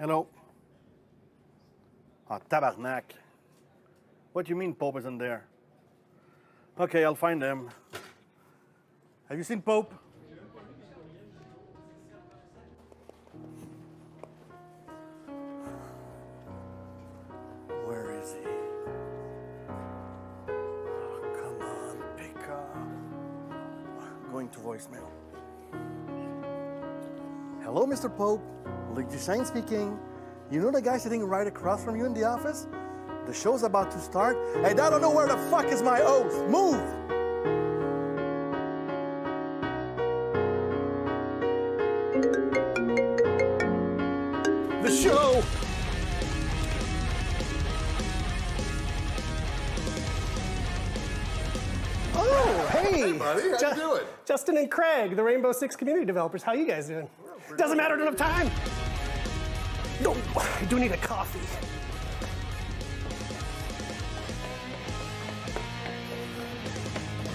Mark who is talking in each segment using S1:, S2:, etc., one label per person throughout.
S1: Hello. Ah, tabarnak. What do you mean Pope isn't there? Okay, I'll find him. Have you seen Pope? Where is he? Oh, come on, pick up. Going to voicemail. Hello, Mr. Pope. Luc Duchesne speaking. You know the guy sitting right across from you in the office? The show's about to start, and I don't know where the fuck is my oath. Move! The show!
S2: Oh, hey!
S3: Buddy, how you doing?
S2: Justin and Craig, the Rainbow Six community developers. How you guys doing? Doesn't matter, I don't have time. No, I do need a coffee.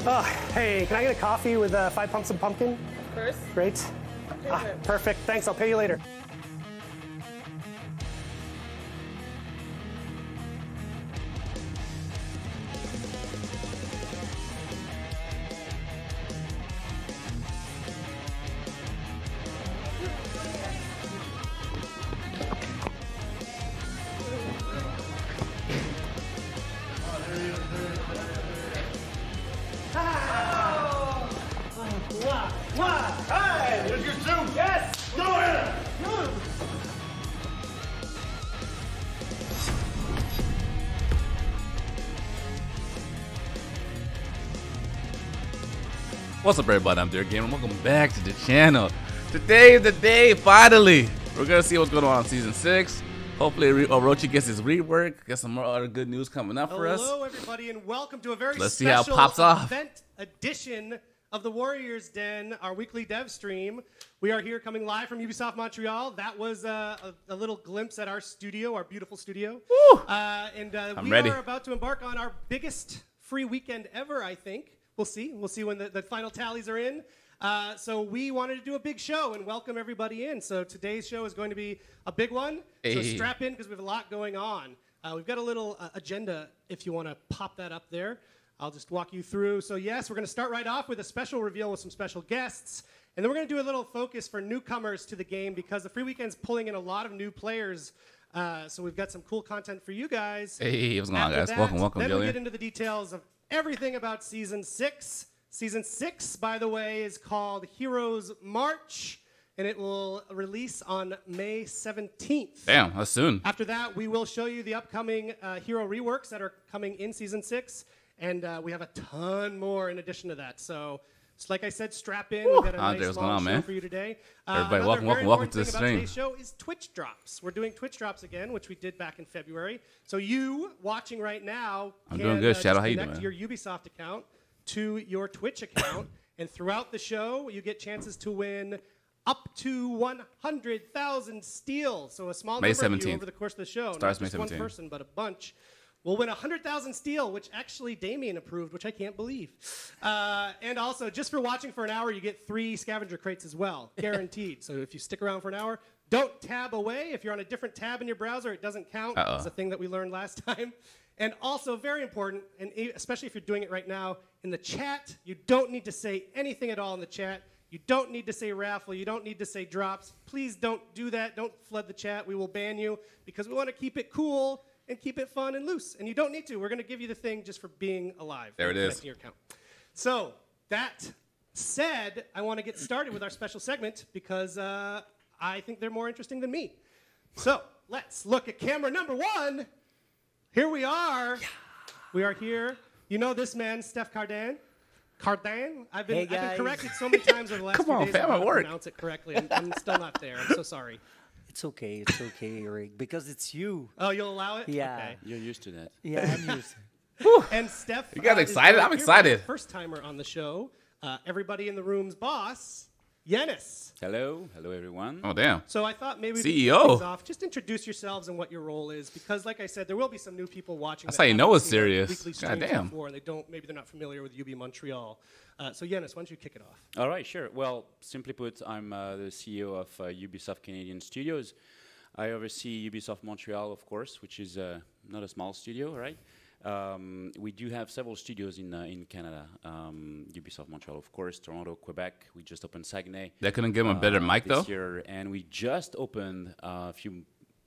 S2: Oh, hey, can I get a coffee with 5 pumps of pumpkin?
S4: Of course.
S2: Great. Perfect. Thanks. I'll pay you later.
S1: Hey, there's your suit!
S2: Yes!
S1: Go in!
S5: What's up, everybody? I'm DearGamer. Welcome back to the channel. Today is the day, finally. We're gonna see what's going on Season 6. Hopefully, Orochi gets his rework. Get some more other good news coming up for us.
S2: Hello, everybody, and welcome to a very
S5: Let's see how it
S2: special
S5: pops off.
S2: event edition of the Warriors Den, our weekly dev stream. We are here coming live from Ubisoft Montreal. That was a little glimpse at our studio, our beautiful studio.
S5: Woo!
S2: We
S5: ready.
S2: are about to embark on our biggest free weekend ever, I think. We'll see. We'll see when the final tallies are in. So we wanted to do a big show and welcome everybody in. So today's show is going to be a big one. So
S5: Hey.
S2: strap in because we have a lot going on. We've got a little agenda if you want to pop that up there. I'll just walk you through. So yes, we're going to start right off with a special reveal with some special guests. And then we're going to do a little focus for newcomers to the game because the free weekend's pulling in a lot of new players. So we've got some cool content for you guys.
S5: Hey, what's going on,
S2: After
S5: guys?
S2: that,
S5: Welcome,
S2: Then we
S5: Gillian.
S2: get into the details of everything about Season 6. Season 6, by the way, is called Heroes March, and it will release on May 17th.
S5: Damn, that's soon.
S2: After that, we will show you the upcoming hero reworks that are coming in Season 6, and we have a ton more in addition to that. So, like I said, strap in. We've got a
S5: Andre,
S2: nice
S5: what's going
S2: long
S5: on,
S2: show
S5: man?
S2: for you today.
S5: Everybody,
S2: Another
S5: welcome
S2: very
S5: to
S2: important
S5: the
S2: thing about
S5: stream.
S2: today's show is Twitch drops. We're doing Twitch drops again, which we did back in February. So you watching right now
S5: I'm
S2: can
S5: doing good,
S2: just
S5: Shadow. How you
S2: connect
S5: doing?
S2: your Ubisoft account to your Twitch account, and throughout the show, you get chances to win up to 100,000 steel. So a small
S5: May
S2: number of you
S5: 17th.
S2: over the course of the show,
S5: Starts
S2: not just
S5: May
S2: one
S5: 17th.
S2: person, but a bunch. We'll win 100,000 steel, which actually Damien approved, which I can't believe. And also, just for watching for an hour, you get 3 scavenger crates as well, guaranteed. So if you stick around for an hour, don't tab away. If you're on a different tab in your browser, it doesn't count. It's a thing that we learned last time. And also, very important, and especially if you're doing it right now, in the chat, you don't need to say anything at all in the chat. You don't need to say raffle. You don't need to say drops. Please don't do that. Don't flood the chat. We will ban you because we want to keep it cool and keep it fun and loose. And you don't need to. We're going to give you the thing just for being alive.
S5: There it is.
S2: Connecting your account. So that said, I want to get started with our special segment because I think they're more interesting than me. So let's look at camera number 1. Here we are. Yeah. We are here. You know this man, Steph Cardin. I've been corrected so many times over the last
S5: Come
S2: few
S5: on,
S2: days
S5: fam,
S2: on how
S5: at
S2: to
S5: work.
S2: pronounce it correctly. I'm still not there. I'm so sorry.
S4: It's okay, Eric, because it's you.
S2: Oh, you'll allow it?
S4: Yeah.
S2: Okay.
S3: You're used to that.
S4: Yeah, I'm used.
S2: And Steph,
S5: You guys
S2: is
S5: excited?
S2: right
S5: I'm
S2: here,
S5: excited.
S2: First timer on the show. Everybody in the room's boss, YESSS.
S3: Hello, hello everyone.
S5: Oh, damn.
S2: So I thought maybe we
S5: CEO.
S2: could things off. Just introduce yourselves and what your role is, because like I said, there will be some new people watching.
S5: That's
S2: that
S5: how you know
S2: haven't
S5: it's
S2: seen our
S5: serious.
S2: Weekly streams
S5: Goddamn.
S2: before, and maybe they're not familiar with UB Montreal. So YESSS, why don't you kick it off?
S3: All right, sure. Well, simply put, I'm the CEO of Ubisoft Canadian Studios. I oversee Ubisoft Montreal, of course, which is not a small studio, right? We do have several studios in Canada. Ubisoft Montreal, of course, Toronto, Quebec. We just opened Saguenay.
S5: They couldn't give him a better mic, though?
S3: This year, and we just opened a few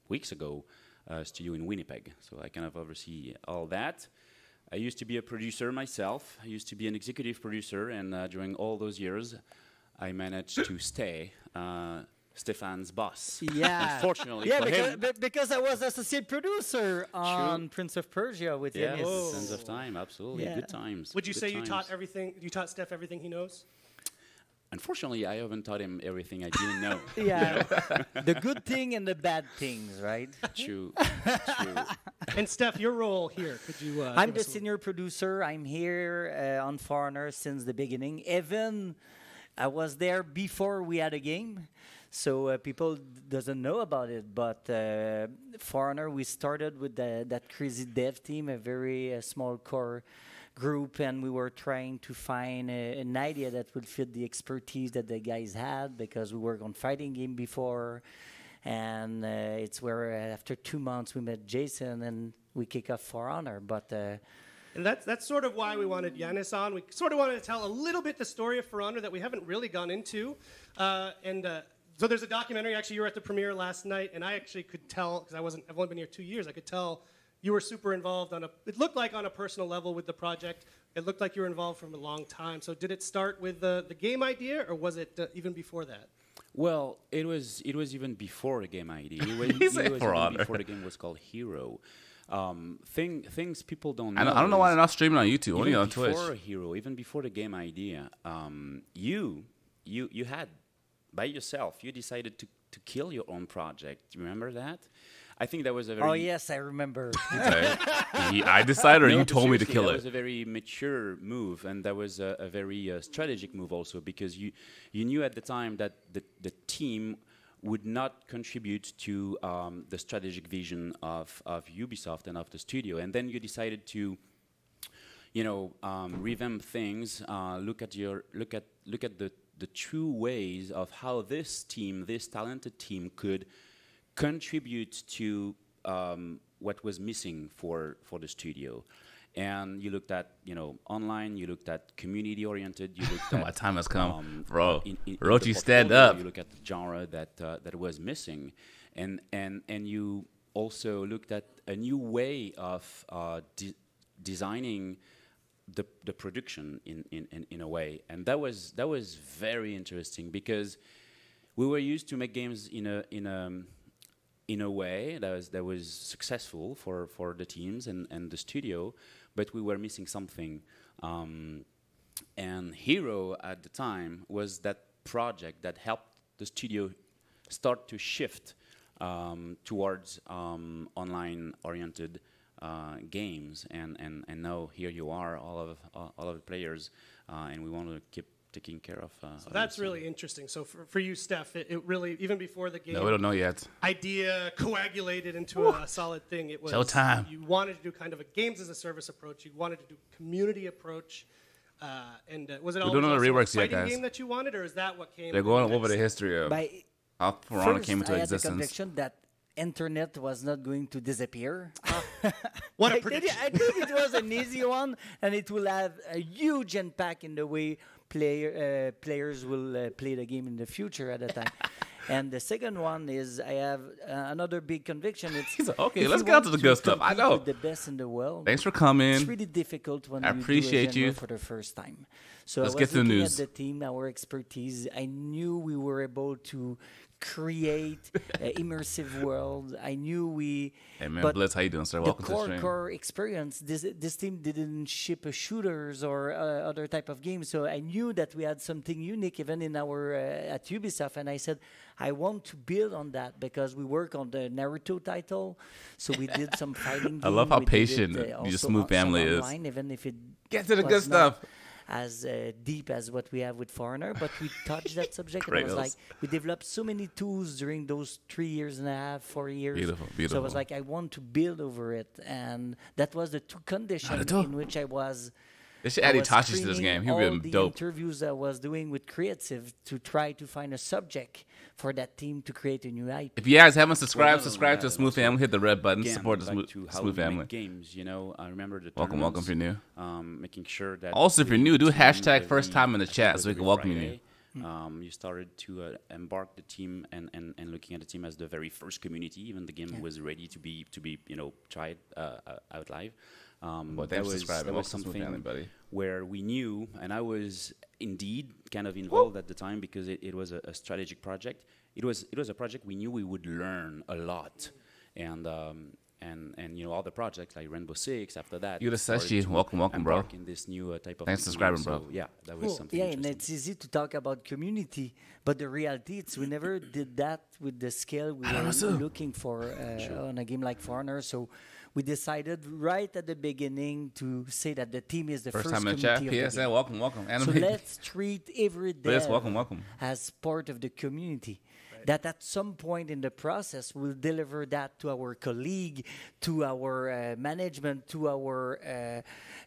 S3: weeks ago a studio in Winnipeg. So I kind of oversee all that. I used to be a producer myself. I used to be an executive producer, and during all those years, I managed to stay Stéphane's boss.
S4: Yeah.
S3: Unfortunately
S4: yeah,
S3: for him.
S4: because I was associate producer on Prince of Persia with him.
S3: Yes, Sands of Time, absolutely.
S4: Yeah.
S3: Good times.
S2: Would you
S3: good
S2: say you
S3: times.
S2: taught everything? You taught Steph everything he knows?
S3: Unfortunately, I haven't taught him everything I didn't know.
S4: Yeah. The good thing and the bad things, right?
S3: True.
S2: And Steph, your role here, could you?
S4: I'm
S2: give
S4: the
S2: us a-
S4: senior producer. I'm here on Foreigner since the beginning. Even I was there before we had a game, so people doesn't know about it. But Foreigner, we started with that crazy dev team, a very small core group, and we were trying to find an idea that would fit the expertise that the guys had, because we worked on fighting game before. And it's where after 2 months we met Jason and we kick off For Honor. But
S2: And that's sort of why we wanted Yannis on. We sort of wanted to tell a little bit the story of For Honor that we haven't really gone into. So there's a documentary. Actually, you were at the premiere last night, and I actually could tell, because I've only been here 2 years, I could tell you were super involved it looked like on a personal level with the project. It looked like you were involved from a long time. So did it start with the game idea, or was it even before that?
S3: Well, it was even before the game idea. It was,
S5: He said
S3: it was
S5: For
S3: even
S5: Honor.
S3: before the game was called Hero. Things people don't know.
S5: I don't know why
S3: is
S5: they're not streaming on YouTube, only
S3: even
S5: on Twitch.
S3: before Hero, even before the game idea, you had by yourself. You decided to kill your own project. Do you remember that? I think that was a very.
S4: oh yes, I remember.
S5: Okay. I decided, or
S3: No,
S5: you
S3: but
S5: told me to
S3: seriously,
S5: kill
S3: that
S5: it.
S3: was a very mature move, and that was a very strategic move also, because you knew at the time that the team would not contribute to the strategic vision of Ubisoft and of the studio, and then you decided to, revamp things, look at the true ways of how this talented team could contribute to what was missing for the studio. And you looked at, online, you looked at community-oriented, you looked at...
S5: My time has come. Bro,
S3: in the
S5: Orochi, stand
S3: portfolio,
S5: up.
S3: You look at the genre that was missing. And you also looked at a new way of designing the production in a way. And that was very interesting, because we were used to make games in a way that was successful for the teams and the studio, but we were missing something. And Hero at the time was that project that helped the studio start to shift towards online-oriented games. And now here you are, all of the players, and we want to keep taking care of.
S2: So that's really interesting. So for you, Steph, it really, even before the game
S5: No, we don't know yet.
S2: idea coagulated into a solid thing, it was
S5: Showtime.
S2: you wanted to do kind of a games as a service approach. You wanted to do community approach. Was it
S5: We
S2: always
S5: don't know the
S2: also a
S5: Reworks yet,
S2: fighting
S5: guys.
S2: game that you wanted, or is that what came?
S5: They're going over the history of
S4: By
S5: how For Honor
S4: first,
S5: came into
S4: I had the
S5: existence.
S4: conviction that internet was not going to disappear.
S2: What a
S4: I think
S2: prediction.
S4: it was an easy one, and it will have a huge impact in the way players will play the game in the future at a time. And the second one is I have another big conviction.
S5: He's like, okay,
S4: if
S5: let's
S4: you
S5: get on to
S4: want
S5: the good stuff. I
S4: compete
S5: know.
S4: with the best in the world.
S5: Thanks for
S4: It's
S5: coming.
S4: really difficult when
S5: I
S4: you
S5: appreciate
S4: do a genre
S5: you.
S4: for the first time. So
S5: Let's
S4: I
S5: get
S4: was
S5: to the
S4: looking
S5: news.
S4: at the team, our expertise. I knew we were able to create an immersive world. I knew we.
S5: Hey man,
S4: but
S5: Blitz, how you doing, sir?
S4: the
S5: Welcome to the stream.
S4: core experience. This team didn't ship shooters or other type of games, so I knew that we had something unique even in our at Ubisoft. And I said, I want to build on that, because we work on the Naruto title, so we did some fighting.
S5: I love how
S4: game. We did
S5: patient
S4: it,
S5: your
S4: also
S5: smooth
S4: some
S5: family is.
S4: online, even if it
S5: Get to the
S4: was
S5: good
S4: not
S5: stuff.
S4: as deep as what we have with Foreigner, but we touched that subject. And I was
S5: Kratos.
S4: like, we developed so many tools during those 3 years and a half, 4 years.
S5: Beautiful,
S4: So I
S5: beautiful.
S4: was like, I want to build over it, and that was the two conditions
S5: Naruto.
S4: in which I was
S5: They should add
S4: I was
S5: Itachi to this
S4: screening
S5: game. He would
S4: all
S5: be
S4: the
S5: dope.
S4: interviews I was doing with creative to try to find a subject for that team to create a new IP.
S5: If you guys haven't subscribed,
S3: Well,
S5: subscribe to
S3: that,
S5: Smooth
S3: and
S5: Family. Hit the red button.
S3: Again,
S5: Support the
S3: back to how
S5: Smooth
S3: we make
S5: Family.
S3: games, you know, I remember the
S5: Welcome if you're new.
S3: making sure that
S5: Also, if you're
S3: the
S5: new, do
S3: team
S5: hashtag first
S3: every-
S5: time in the
S3: I think
S5: chat
S3: it was
S5: so we can
S3: every
S5: welcome you.
S3: Friday, you started to embark the team and looking at the team as the very first community. Even the game was ready to be tried out live.
S5: Well, thanks for subscribing.
S3: That was
S5: Welcome to Smooth
S3: something
S5: Family, buddy.
S3: where we knew, and I was indeed kind of involved at the time because it was a strategic project. It was a project we knew we would learn a lot, and other projects like Rainbow Six after that.
S5: You the
S3: started
S5: Seshi.
S3: to
S5: Welcome, bro.
S3: embark in this new type of
S5: Thanks for
S3: medium.
S5: subscribing, bro.
S3: So, yeah, that was something
S4: Yeah, and
S3: interesting.
S4: it's easy to talk about community, but the reality is we never did that with the scale we were looking for on a game like For Honor. So we decided right at the beginning to say that the team is the
S5: First
S4: first
S5: time in the chat.
S4: community of the
S5: PSN,
S4: game.
S5: welcome.
S4: So
S5: Anime.
S4: let's treat every
S5: Yes,
S4: dev
S5: welcome.
S4: as part of the community. That at some point in the process, we'll deliver that to our colleague, to our management, to our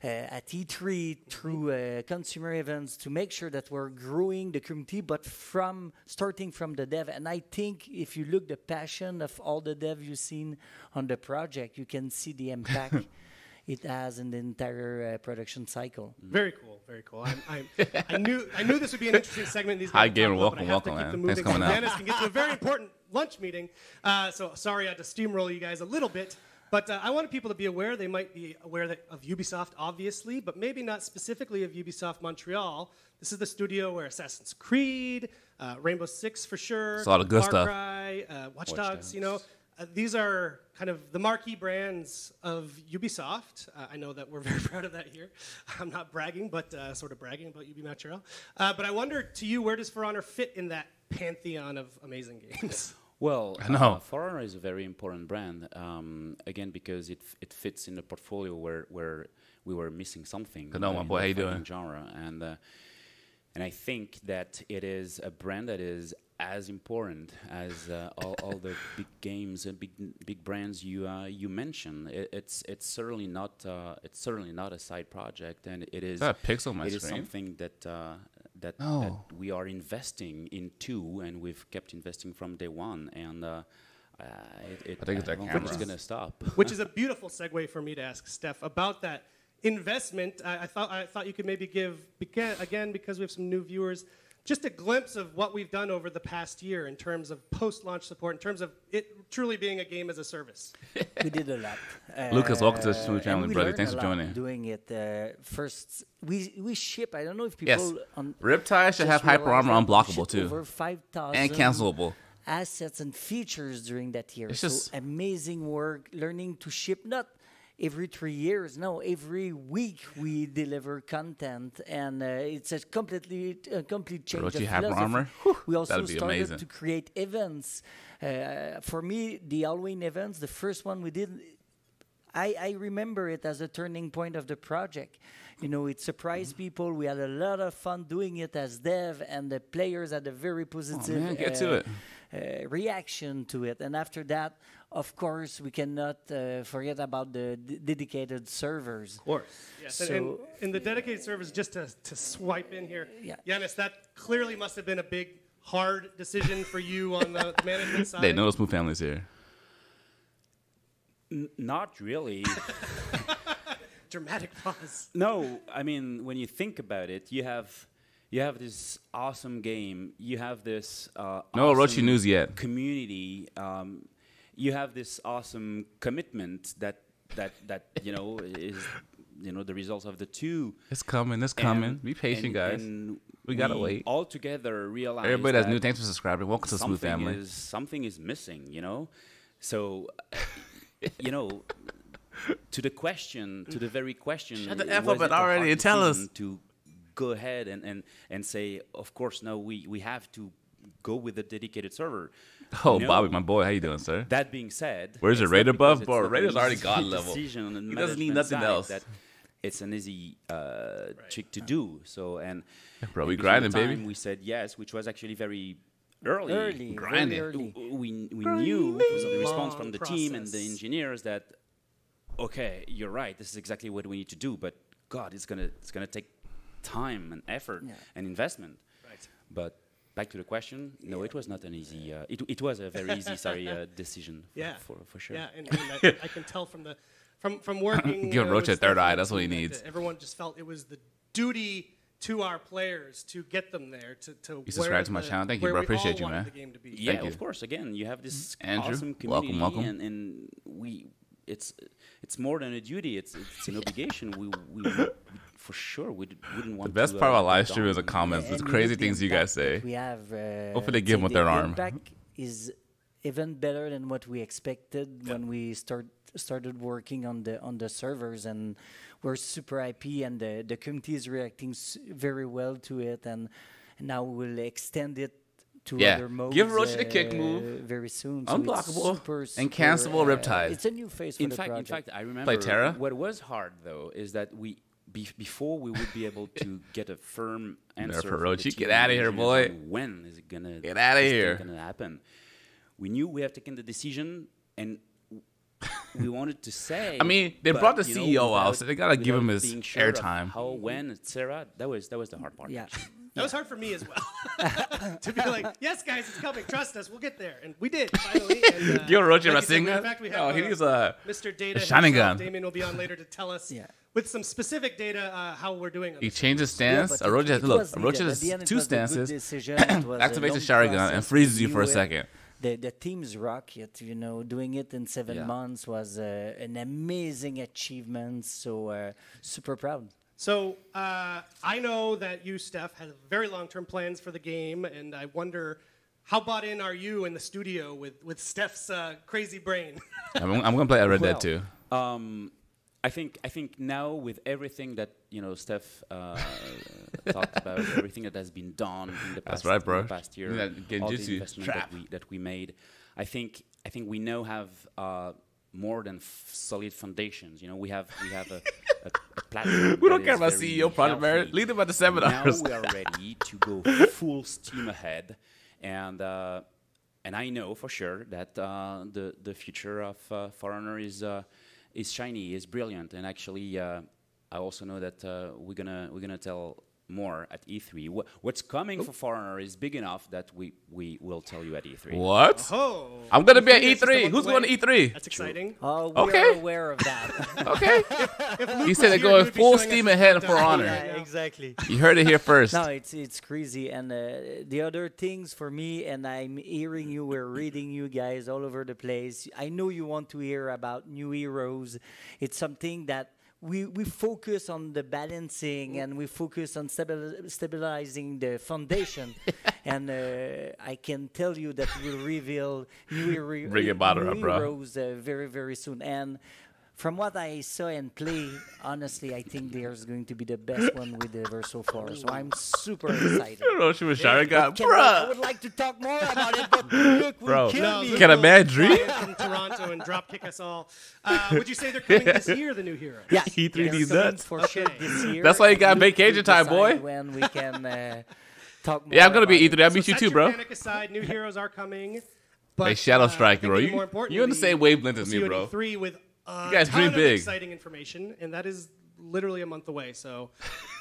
S4: at E3, through consumer events, to make sure that we're growing the community, but starting from the dev. And I think if you look the passion of all the dev you've seen on the project, you can see the impact it has in the entire production cycle.
S2: Very cool, very cool. I knew this would be an interesting segment. These
S5: Hi,
S2: guys
S5: Gamer.
S2: talk about, but I
S5: Welcome,
S2: have to keep
S5: man.
S2: them
S5: Thanks for
S2: moving
S5: coming
S2: so
S5: out.
S2: Dennis can get to a very important lunch meeting. So sorry I had to steamroll you guys a little bit. But I wanted people to be aware. They might be aware of Ubisoft, obviously, but maybe not specifically of Ubisoft Montreal. This is the studio where Assassin's Creed, Rainbow Six for sure,
S5: It's all the good
S2: Far
S5: stuff.
S2: Cry, Watch Dogs, these are kind of the marquee brands of Ubisoft. I know that we're very proud of that here. I'm not bragging, but sort of bragging about UB Montreal. But I wonder, to you, where does For Honor fit in that pantheon of amazing games?
S3: Well,
S5: I know.
S3: For Honor is a very important brand, again, because it fits in the portfolio where we were missing something.
S5: Hello, my
S3: in
S5: boy.
S3: the
S5: How you
S3: fighting
S5: doing?
S3: Genre. And I think that it is a brand that is as important as all the big games and big brands you mentioned. It's certainly not a side project, and it is.
S5: Is that a pixel on my
S3: It is
S5: screen?
S3: something that we are investing into, and we've kept investing from day one. And I
S5: think it's that
S3: don't
S5: camera.
S3: think it's gonna stop.
S2: Which is a beautiful segue for me to ask Steph about that investment. I thought you could maybe give, again, because we have some new viewers, just a glimpse of what we've done over the past year in terms of post-launch support, in terms of it truly being a game as a service.
S4: We did a lot.
S5: Lucas, welcome to the Smooth
S4: and
S5: Family,
S4: we
S5: brother.
S4: learned
S5: Thanks
S4: a
S5: for
S4: lot
S5: joining.
S4: Doing it first, we ship. I don't know if
S5: Yes.
S4: people on
S5: Riptide should have
S4: just
S5: hyper
S4: realize
S5: armor
S4: that we
S5: unblockable
S4: shipped
S5: too,
S4: over 5,000
S5: and cancelable.
S4: assets and features during that year.
S5: It's
S4: So
S5: just-
S4: amazing work, learning to ship not every 3 years. No, every week we deliver content, and it's a complete change
S5: Orochi
S4: of
S5: Hyper
S4: philosophy.
S5: Armor? Whew,
S4: We also
S5: that'd be
S4: started
S5: amazing.
S4: to create events. For me, the Halloween events, the first one we did, I remember it as a turning point of the project. It surprised people. We had a lot of fun doing it as dev, and the players had a very positive
S5: man, get to it.
S4: reaction to it. And after that, of course, we cannot forget about the dedicated servers.
S2: Of course. Yes.
S4: So-
S2: and in the dedicated servers, just to swipe in here,
S4: Yeah.
S2: Yannis, that clearly must have been a big, hard decision for you on the management side.
S5: They know the Smooth Family's here.
S3: Not really.
S2: Dramatic pause.
S3: No, I mean, when you think about it, you have this awesome game. You have this
S5: No
S3: awesome
S5: Orochi news yet.
S3: community. You have this awesome commitment that is the results of the two.
S5: It's coming. It's coming. Be patient, guys.
S3: And
S5: We gotta wait.
S3: All together realize
S5: Everybody that's
S3: that
S5: new, thanks for subscribing. Welcome to the Smooth Family.
S3: something is missing, So, to the very question.
S5: Shut the
S3: was
S5: F up
S3: it
S5: and
S3: a hard
S5: already and tell us.
S3: decision to go ahead and say, of course, no, we have to go with a dedicated server.
S5: Oh,
S3: No.
S5: Bobby, my boy, how you doing, sir?
S3: That being said,
S5: Where's your
S3: it's not
S5: Raider
S3: because
S5: buff?
S3: it's
S5: Bro,
S3: not an
S5: Raider's already
S3: easy
S5: God level.
S3: decision on the
S5: He doesn't need
S3: management
S5: nothing
S3: side
S5: else.
S3: that It's an easy trick to do. So
S5: Bro, we
S3: because of the
S5: grinding, baby.
S3: time we said yes, which was actually very early.
S4: Very
S5: Grinding.
S4: early.
S3: We knew from the response
S2: long
S3: from the team and the
S2: process.
S3: engineers that, okay, you're right, this is exactly what we need to do, but God, it's gonna take time and effort and investment.
S2: Right.
S3: But back to the question, no, it was not an easy. It was a very easy, decision. For sure.
S2: Yeah, and I can tell from the from working.
S5: Give Roach a
S2: with
S5: third
S2: Steph
S5: eye.
S2: and
S5: That's what he
S2: that,
S5: needs.
S2: Everyone just felt it was the duty to our players to get them there to
S5: You subscribe to my channel. Thank you, bro. Appreciate you, man.
S2: The game to be.
S3: Yeah,
S5: Thank you.
S3: of course. Again, you have this
S5: Andrew,
S3: awesome community,
S5: welcome.
S3: and it's more than a duty. It's an obligation. We for sure wouldn't want.
S5: The best
S3: to,
S5: part about
S3: go
S5: live stream
S3: down
S5: is the
S3: and-
S5: comments. It's
S4: And
S5: crazy
S4: the
S5: things you guys
S4: impact
S5: say.
S4: that we have.
S5: Hopefully they give him with their arm.
S4: Impact is even better than what we expected when we started working on the servers, and we're super happy, and the community is reacting very well to it, and now we'll extend it to other modes.
S5: Give Roach the kick move.
S4: Very soon. So
S5: Unblockable
S4: it's super,
S5: and cancelable Riptide.
S4: It's a new phase for
S3: In
S4: the
S3: fact,
S4: project.
S3: I remember
S5: Terra?
S3: what was hard though is that before we would be able to get a firm answer.
S5: for
S3: from the
S5: Roach.
S3: team
S5: Get outta here,
S3: engineers
S5: boy.
S3: on when is it gonna
S5: Get outta
S3: is this
S5: here.
S3: gonna happen? We knew we have taken the decision, and we wanted to say.
S5: I mean, they
S3: but,
S5: brought the
S3: you know,
S5: CEO out,
S3: without-
S5: so they gotta give him
S3: without
S5: his
S3: being sure of
S5: airtime.
S3: How, when, etc. That was the hard part.
S4: Yeah.
S2: That was hard for me as well. To be like, yes, guys, it's coming. Trust us. We'll get there. And we did, finally. And,
S5: Give Roach a
S2: like you said,
S5: Rasengan?
S2: in fact, we have
S5: No, he needs a
S2: Mr. Data
S5: shining
S2: himself.
S5: gun.
S2: Damien will be on later to tell us
S4: Yeah.
S2: with some specific data how we're doing on
S5: He
S2: this.
S5: changed his stance.
S4: but
S5: Orochi
S4: it
S5: has, look,
S4: was
S5: Orochi
S4: needed. At
S5: has
S4: the end, it
S5: two
S4: was a good
S5: stances.
S4: decision. It was a
S5: Activates the
S4: long
S5: shower gun and
S4: process.
S5: freezes you
S4: We
S5: for a
S4: knew it.
S5: second.
S4: The team's rocket, doing it in 7 months was an amazing achievement. So super proud.
S2: So I know that you, Steph, have very long-term plans for the game, and I wonder how bought in are you in the studio with Steph's crazy brain?
S5: I'm gonna play Red Dead too.
S3: I think now with everything that Steph talked about, everything that has been done in the past,
S5: That's right, bro.
S3: in the past year,
S5: That
S3: all the
S5: Genjutsu
S3: investment
S5: trap.
S3: that we made, I think we now have more than solid foundations. We have a platform.
S5: We don't
S3: that
S5: care
S3: is
S5: about
S3: very
S5: CEO project, man.
S3: healthy.
S5: Leave them at the
S3: Now
S5: seminars.
S3: we are ready to go full steam ahead, and I know for sure that the future of For Honor is shiny, is brilliant, and actually I also know that we're gonna tell more at E3. What's coming for Honor is big enough that we will tell you at E3.
S5: What?
S2: Oh,
S5: I'm gonna be at
S2: E3 is just a
S5: E3.
S2: month
S5: Who's
S2: away.
S5: going to E3?
S2: That's exciting.
S4: Oh, we
S5: Okay.
S4: are aware of that.
S5: Okay. He said they're
S2: Here,
S5: going
S2: you would be
S5: full
S2: showing us
S5: steam
S2: his
S5: ahead
S2: countdown.
S5: for Honor.
S2: Yeah.
S4: exactly.
S5: You heard it here first.
S4: No, it's crazy, and the other things for me, and I'm hearing you, we're reading you guys all over the place. I know you want to hear about new heroes. It's something that we focus on the balancing, and we focus on stabilizing the foundation. And I can tell you that we'll reveal new,
S5: Bring your bottle up, bro.
S4: heroes very, very soon. And from what I saw and play, honestly, I think there's going to be the best one with the Verso 4. So I'm super excited.
S5: Orochi with Sharingan.
S4: I would
S5: Bruh.
S4: like to talk more about it, but look,
S5: Bro.
S4: will kill me.
S5: Can a man dream?
S2: From Toronto and drop kick us all. Would you say they're coming this year, the new heroes?
S4: Yeah,
S5: E3
S4: they're
S5: these
S4: coming
S5: nuts.
S4: for sure
S2: Okay.
S4: this year.
S5: That's why you got
S4: Luke
S5: vacation
S4: will
S5: time,
S4: decide
S5: boy.
S4: When we can talk more.
S5: Yeah, I'm gonna be
S4: about
S5: E3. I'll
S2: So
S5: meet you
S2: set
S5: too,
S2: your
S5: bro.
S2: panic aside, new heroes are coming. But,
S5: Hey, Shadow Strike,
S2: I think
S5: bro.
S2: even more
S5: You're on the
S2: importantly,
S5: same wavelength as
S2: we'll see
S5: me,
S2: you at
S5: bro.
S2: E3 with a
S5: guys
S2: ton
S5: dream
S2: of
S5: big.
S2: exciting information, and that is literally a month away. So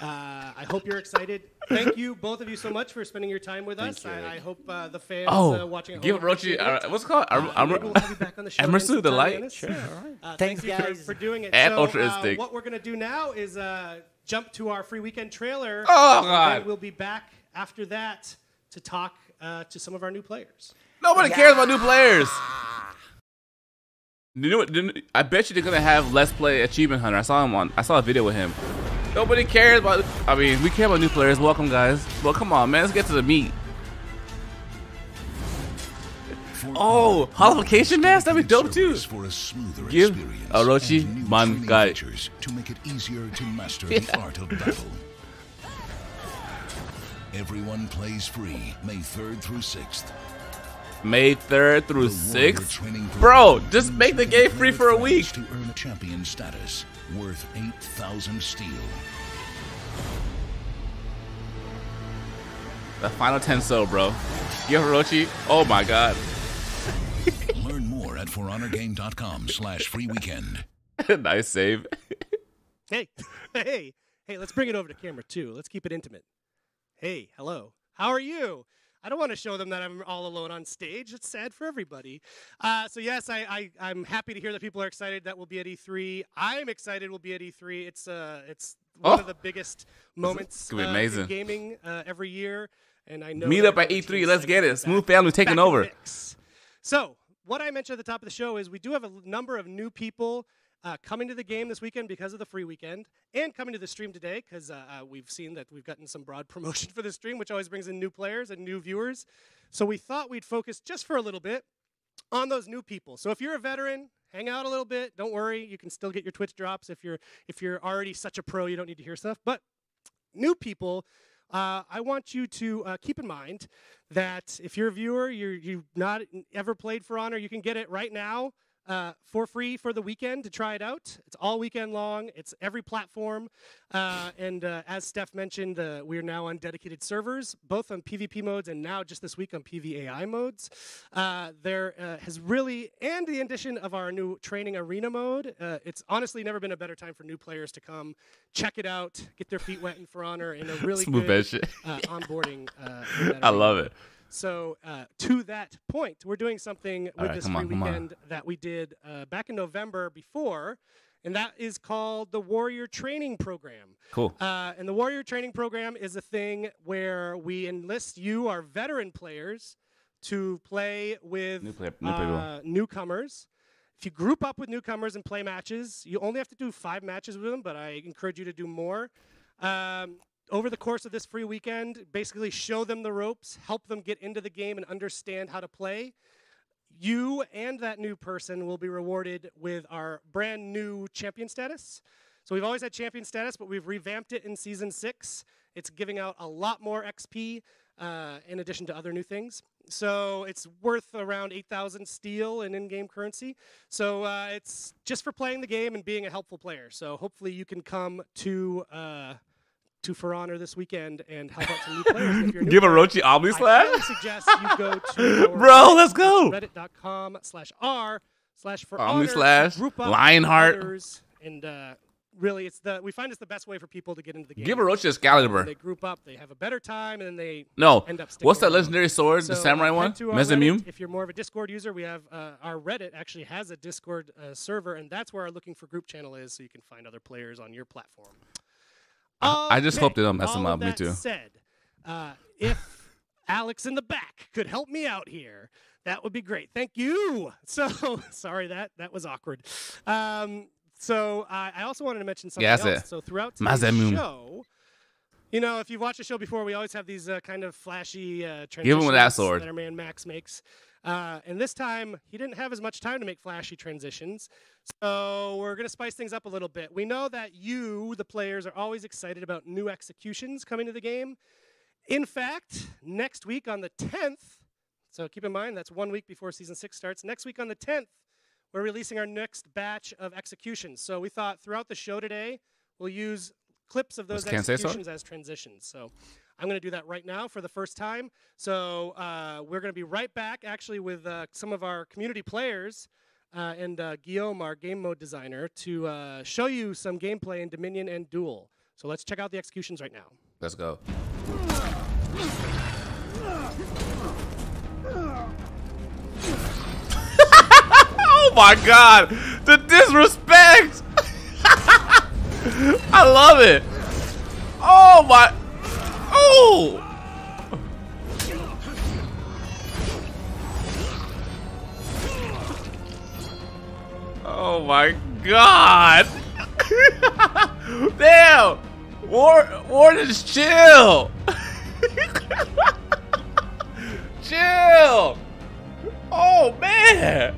S2: I hope you're excited. Thank you, both of you, so much for spending your time with us.
S3: you.
S2: I hope the fans
S5: Oh,
S2: watching at
S5: give
S2: home
S5: Orochi.
S2: appreciate it.
S5: What's it called?
S2: Maybe we'll have you back on the show again
S5: Emerson, the
S2: sometime,
S5: light?
S2: Dennis.
S3: Sure, all right.
S2: Thanks,
S4: Thanks,
S2: you
S4: guys.
S2: for doing it.
S5: And
S2: So,
S5: Ultra Instinct.
S2: what we're going to do now is jump to our free weekend trailer.
S5: Oh,
S2: and
S5: God.
S2: then we'll be back after that to talk to some of our new players.
S5: Nobody cares about new players. You know what? I bet you they're gonna have Let's Play Achievement Hunter. I saw a video with him. Nobody cares about. I mean, we care about new players. Welcome, guys. Well, come on, man. Let's get to the meat. Oh, holification mask? That'd be dope too.
S6: For a smoother
S5: Give
S6: experience
S5: Orochi
S6: and new
S5: man
S6: training
S5: guy.
S6: features to make it easier to master the art of battle. Everyone plays free May 3rd through 6th.
S5: May 3rd through
S6: The Warrior
S5: 6th.
S6: Training
S5: Bro,
S6: Program
S5: just make the game free for a week.
S6: to earn a champion status worth 8,000 steel.
S5: The final 10 so, bro. Give Orochi. Oh my god.
S6: Learn more at forhonorgame.com/free weekend.
S5: Nice save.
S2: Hey, hey. Hey, let's bring it over to camera 2. Let's keep it intimate. Hey, hello. How are you? I don't want to show them that I'm all alone on stage. It's sad for everybody. So yes, I'm happy to hear that people are excited that we'll be at E3. I'm excited we'll be at E3. It's one of the biggest moments in gaming every year. And I know
S5: meet up at E3. Let's get it. Smooth Family taking over.
S2: So what I mentioned at the top of the show is we do have a number of new people coming to the game this weekend because of the free weekend, and coming to the stream today because we've seen that we've gotten some broad promotion for the stream, which always brings in new players and new viewers. So we thought we'd focus just for a little bit on those new people. So if you're a veteran, hang out a little bit. Don't worry, you can still get your Twitch drops. If you're already such a pro, you don't need to hear stuff. But new people, I want you to keep in mind that if you're a viewer, you've not ever played For Honor, you can get it right now for free for the weekend to try it out. It's all weekend long. It's every platform. And as Steph mentioned, we are now on dedicated servers, both on PvP modes and now just this week on PvAI modes. There has really, and the addition of our new training arena mode, it's honestly never been a better time for new players to come, check it out, get their feet wet in For Honor, and a really
S5: smooth
S2: good
S5: shit.
S2: onboarding.
S5: I love it.
S2: So to that point, we're doing something with this free weekend that we did back in November before, and that is called the Warrior Training Program.
S5: Cool.
S2: And the Warrior Training Program is a thing where we enlist you, our veteran players, to play with newcomers. If you group up with newcomers and play matches, you only have to do 5 matches with them, but I encourage you to do more. Over the course of this free weekend, basically show them the ropes, help them get into the game and understand how to play. You and that new person will be rewarded with our brand new champion status. So we've always had champion status, but we've revamped it in Season 6. It's giving out a lot more XP in addition to other new things. So it's worth around 8,000 steel in in-game currency. So it's just for playing the game and being a helpful player. So hopefully you can come to For Honor this weekend and help out some new players. If you're
S5: Give Orochi Omni Slash?
S2: I suggest you go to
S5: bro, let's go.
S2: reddit.com/r/For
S5: Omni
S2: Honor,
S5: Slash, Lionheart.
S2: And really, we find it's the best way for people to get into the game.
S5: Give Orochi Excalibur.
S2: They group up, they have a better time, and then they end up sticking
S5: what's that
S2: around.
S5: legendary sword, the samurai one? Mezzamune?
S2: If you're more of a Discord user, we have our Reddit actually has a Discord server, and that's where our Looking for Group channel is, so you can find other players on your platform.
S5: I just hope they don't mess them up. Me too.
S2: Said, if Alex in the back could help me out here, that would be great. Thank you. So sorry that was awkward. So I also wanted to mention something else. So throughout today's show, you know, if you've watched the show before, we always have these kind of flashy transitions
S5: Give him with that sword
S2: that our man Max makes. And this time, he didn't have as much time to make flashy transitions, so we're going to spice things up a little bit. We know that you, the players, are always excited about new executions coming to the game. In fact, next week on the 10th, so keep in mind, that's 1 week before Season 6 starts. Next week on the 10th, we're releasing our next batch of executions. So we thought throughout the show today, we'll use clips of those executions as transitions. So I'm going to do that right now for the first time. So we're going to be right back, actually, with some of our community players and Guillaume, our game mode designer, to show you some gameplay in Dominion and Duel. So let's check out the executions right now.
S5: Let's go. Oh my God, the disrespect! I love it. Oh my. Oh! Oh my God! Damn! Warden, just chill! Chill! Oh man!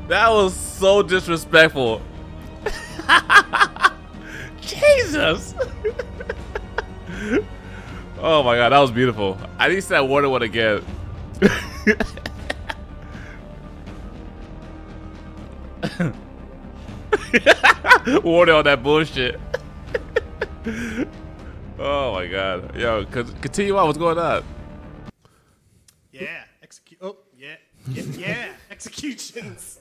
S5: That was so disrespectful. Jesus! Oh my God, that was beautiful. I need to see that Warden one again. Warden on that bullshit. Oh my God. Yo, continue on. What's going on?
S2: Yeah. Yeah. Executions.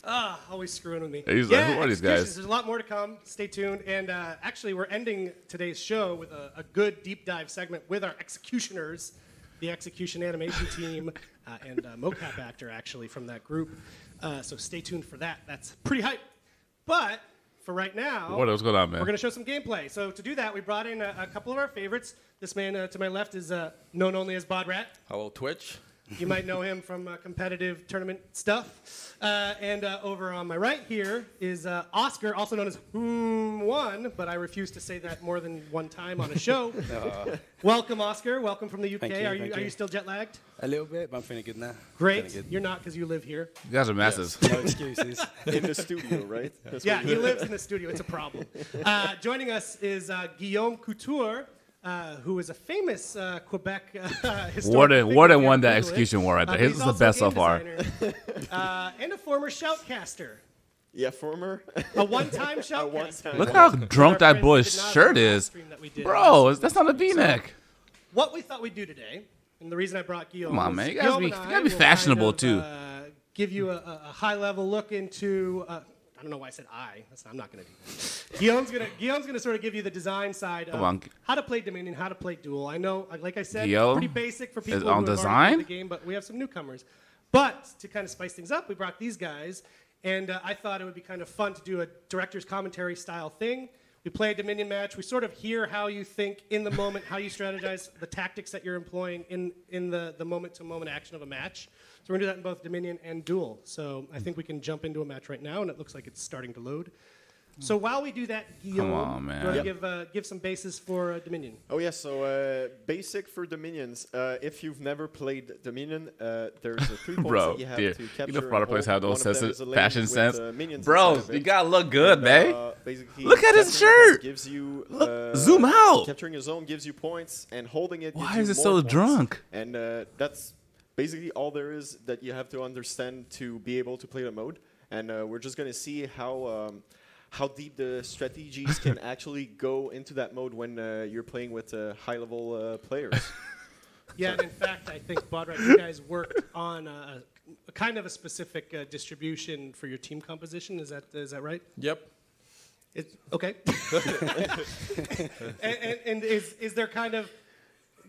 S2: Always screwing with me.
S5: He's like, who are these guys?
S2: There's a lot more to come. Stay tuned. And actually, we're ending today's show with a good deep dive segment with our executioners, the execution animation team, and mocap actor, actually, from that group. So stay tuned for that. That's pretty hype. But for right now,
S5: What's going on, man?
S2: we're going to show some gameplay. So to do that, we brought in a couple of our favorites. This man to my left is known only as Bodrat.
S7: Hello, Twitch.
S2: You might know him from competitive tournament stuff. And over on my right here is Oscar, also known as One, but I refuse to say that more than one time on a show. Welcome, Oscar. Welcome from the UK.
S8: Thank you,
S2: Are
S8: thank
S2: you
S8: you.
S2: still jet lagged?
S8: A little bit, but I'm feeling good now.
S2: Great.
S8: Feeling good.
S2: You're not because you live here.
S5: You guys are masses.
S8: No excuses.
S7: In the studio, right?
S2: Yeah, he lives in the studio. It's a problem. Joining us is Guillaume Couture, who is a famous Quebec historian.
S5: Warden won that execution war right there. His is the best so far.
S2: And a former shoutcaster.
S7: Yeah, former.
S2: A one-time shoutcaster.
S5: Look how drunk that boy's shirt is. Bro, that's not a V-neck.
S2: What we thought we'd do today, and the reason I brought Guillaume.
S5: Come on,
S2: is
S5: man. You
S2: Guillaume
S5: gotta
S2: and I
S5: be
S2: will
S5: fashionable,
S2: kind of,
S5: too.
S2: Give you a high-level look into. I don't know why I said I. I'm not going to do that. Guillaume's gonna sort of give you the design side of how to play Dominion, how to play Duel. I know, like I said,
S5: Guillaume
S2: pretty basic for people
S5: is
S2: who
S5: on
S2: have
S5: design?
S2: already played the game, but we have some newcomers. But to kind of spice things up, we brought these guys, and I thought it would be kind of fun to do a director's commentary style thing. We play a Dominion match. We sort of hear how you think in the moment, how you strategize, the tactics that you're employing in the moment-to-moment action of a match. So we're going to do that in both Dominion and Duel. So I think we can jump into a match right now, and it looks like it's starting to load. So while we do that, Guillaume,
S5: Come on, man.
S2: do you want to give some bases for Dominion?
S7: Oh, yeah, so basic for Dominions. If you've never played Dominion, there's 3 points
S5: Bro,
S7: that you have
S5: dear.
S7: to capture.
S5: You know product players have those
S7: One of them
S5: sense,
S7: is a lane
S5: fashion
S7: with,
S5: sense.
S7: minions
S5: Bro,
S7: inside of
S5: you
S7: it.
S5: gotta look good,
S7: And,
S5: man.
S7: basically,
S5: Look at his
S7: capturing a zone
S5: shirt.
S7: Gives you,
S5: Zoom out.
S7: Capturing a zone gives you points, and holding it gives
S5: Why
S7: you
S5: is it
S7: more
S5: so
S7: points.
S5: drunk?
S7: And that's basically all there is that you have to understand to be able to play the mode. And we're just going to see how deep the strategies can actually go into that mode when you're playing with high-level players.
S2: Yeah, and in fact, I think, Bodrat, you guys worked on a kind of a specific distribution for your team composition. Is that right?
S9: Yep.
S2: Okay. and is there kind of,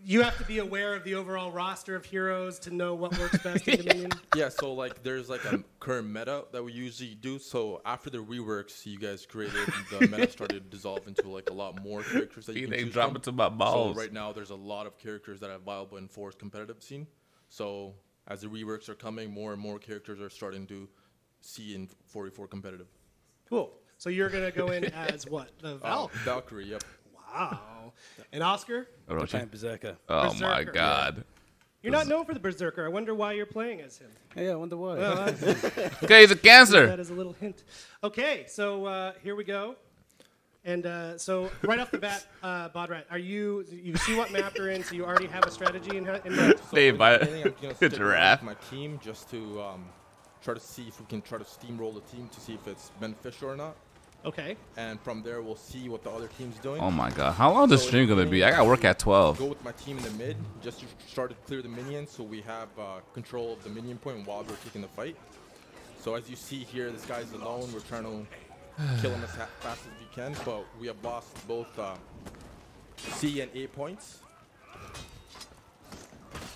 S2: you have to be aware of the overall roster of heroes to know what works best in Dominion?
S9: Yeah, so like there's like a current meta that we usually do. So after the reworks you guys created, the meta started to dissolve into like a lot more characters that you can choose
S5: drop
S9: from.
S5: it to my balls.
S9: So right now there's a lot of characters that are viable in Forest competitive scene. So as the reworks are coming, more and more characters are starting to see in 44 competitive.
S2: Cool. So you're going to go in as what? The Valk?
S9: Valkyrie, yep.
S2: Wow. And Oscar?
S5: Orochi.
S8: Playing Berserker.
S5: Oh
S2: Berserker.
S5: my God.
S2: You're not known for the Berserker. I wonder why you're playing as him.
S8: Yeah, I wonder why.
S2: Well,
S5: Okay, he's a cancer.
S2: that is a little hint. Okay, so here we go. And so right off the bat, Bodrat, you see what map you're in, so you already have a strategy in mind?
S9: So
S5: Saved by
S9: in the beginning, I'm gonna stick
S5: giraffe.
S9: with my team just to try to see if we can try to steamroll the team to see if it's beneficial or not.
S2: Okay.
S9: And from there, we'll see what the other team's doing.
S5: Oh my God. How long is the stream gonna be? I gotta work at 12.
S9: Go with my team in the mid, just to start to clear the minions so we have control of the minion point while we're taking the fight. So as you see here, this guy's alone. We're trying to kill him as fast as we can, but we have lost both C and A points.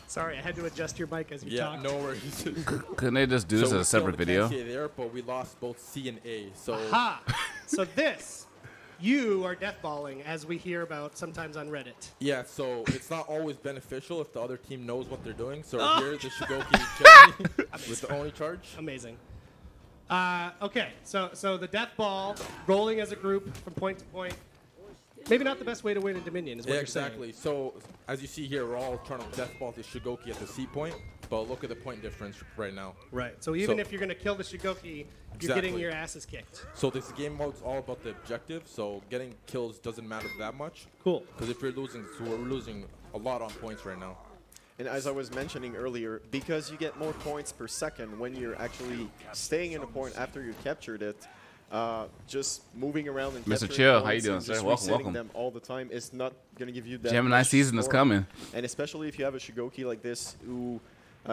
S2: Sorry, I had to adjust your mic as you talked.
S9: No worries.
S5: Couldn't they just do this as a separate video?
S9: There, but we lost both C and A. So
S2: Aha! So this, you are deathballing, as we hear about sometimes on Reddit.
S9: yeah, so it's not always beneficial if the other team knows what they're doing. So here, the Shigoki with the only charge.
S2: Amazing. Okay, so the death ball, rolling as a group from point to point. Maybe not the best way to win in Dominion, is what
S9: Yeah,
S2: you're saying.
S9: exactly. So as you see here, we're all trying to deathball the Shigoki at the C point, but look at the point difference right now.
S2: Right. So even
S9: So-
S2: if you're going to kill the Shigoki, you're getting your asses kicked.
S9: So this game mode's all about the objective. So getting kills doesn't matter that much.
S2: Cool.
S9: Because if we're losing, so we're losing a lot on points right now.
S7: And as I was mentioning earlier, because you get more points per second when you're actually staying in a point after you captured it, just moving around and
S5: Mr.
S7: capturing
S5: Chill, how
S7: points
S5: you doing,
S7: and
S5: sir?
S7: just
S5: Welcome,
S7: resetting
S5: welcome.
S7: them all the time is not going to give you that
S5: Gemini
S7: much
S5: season is
S7: score.
S5: coming.
S7: And especially if you have a Shigoki like this who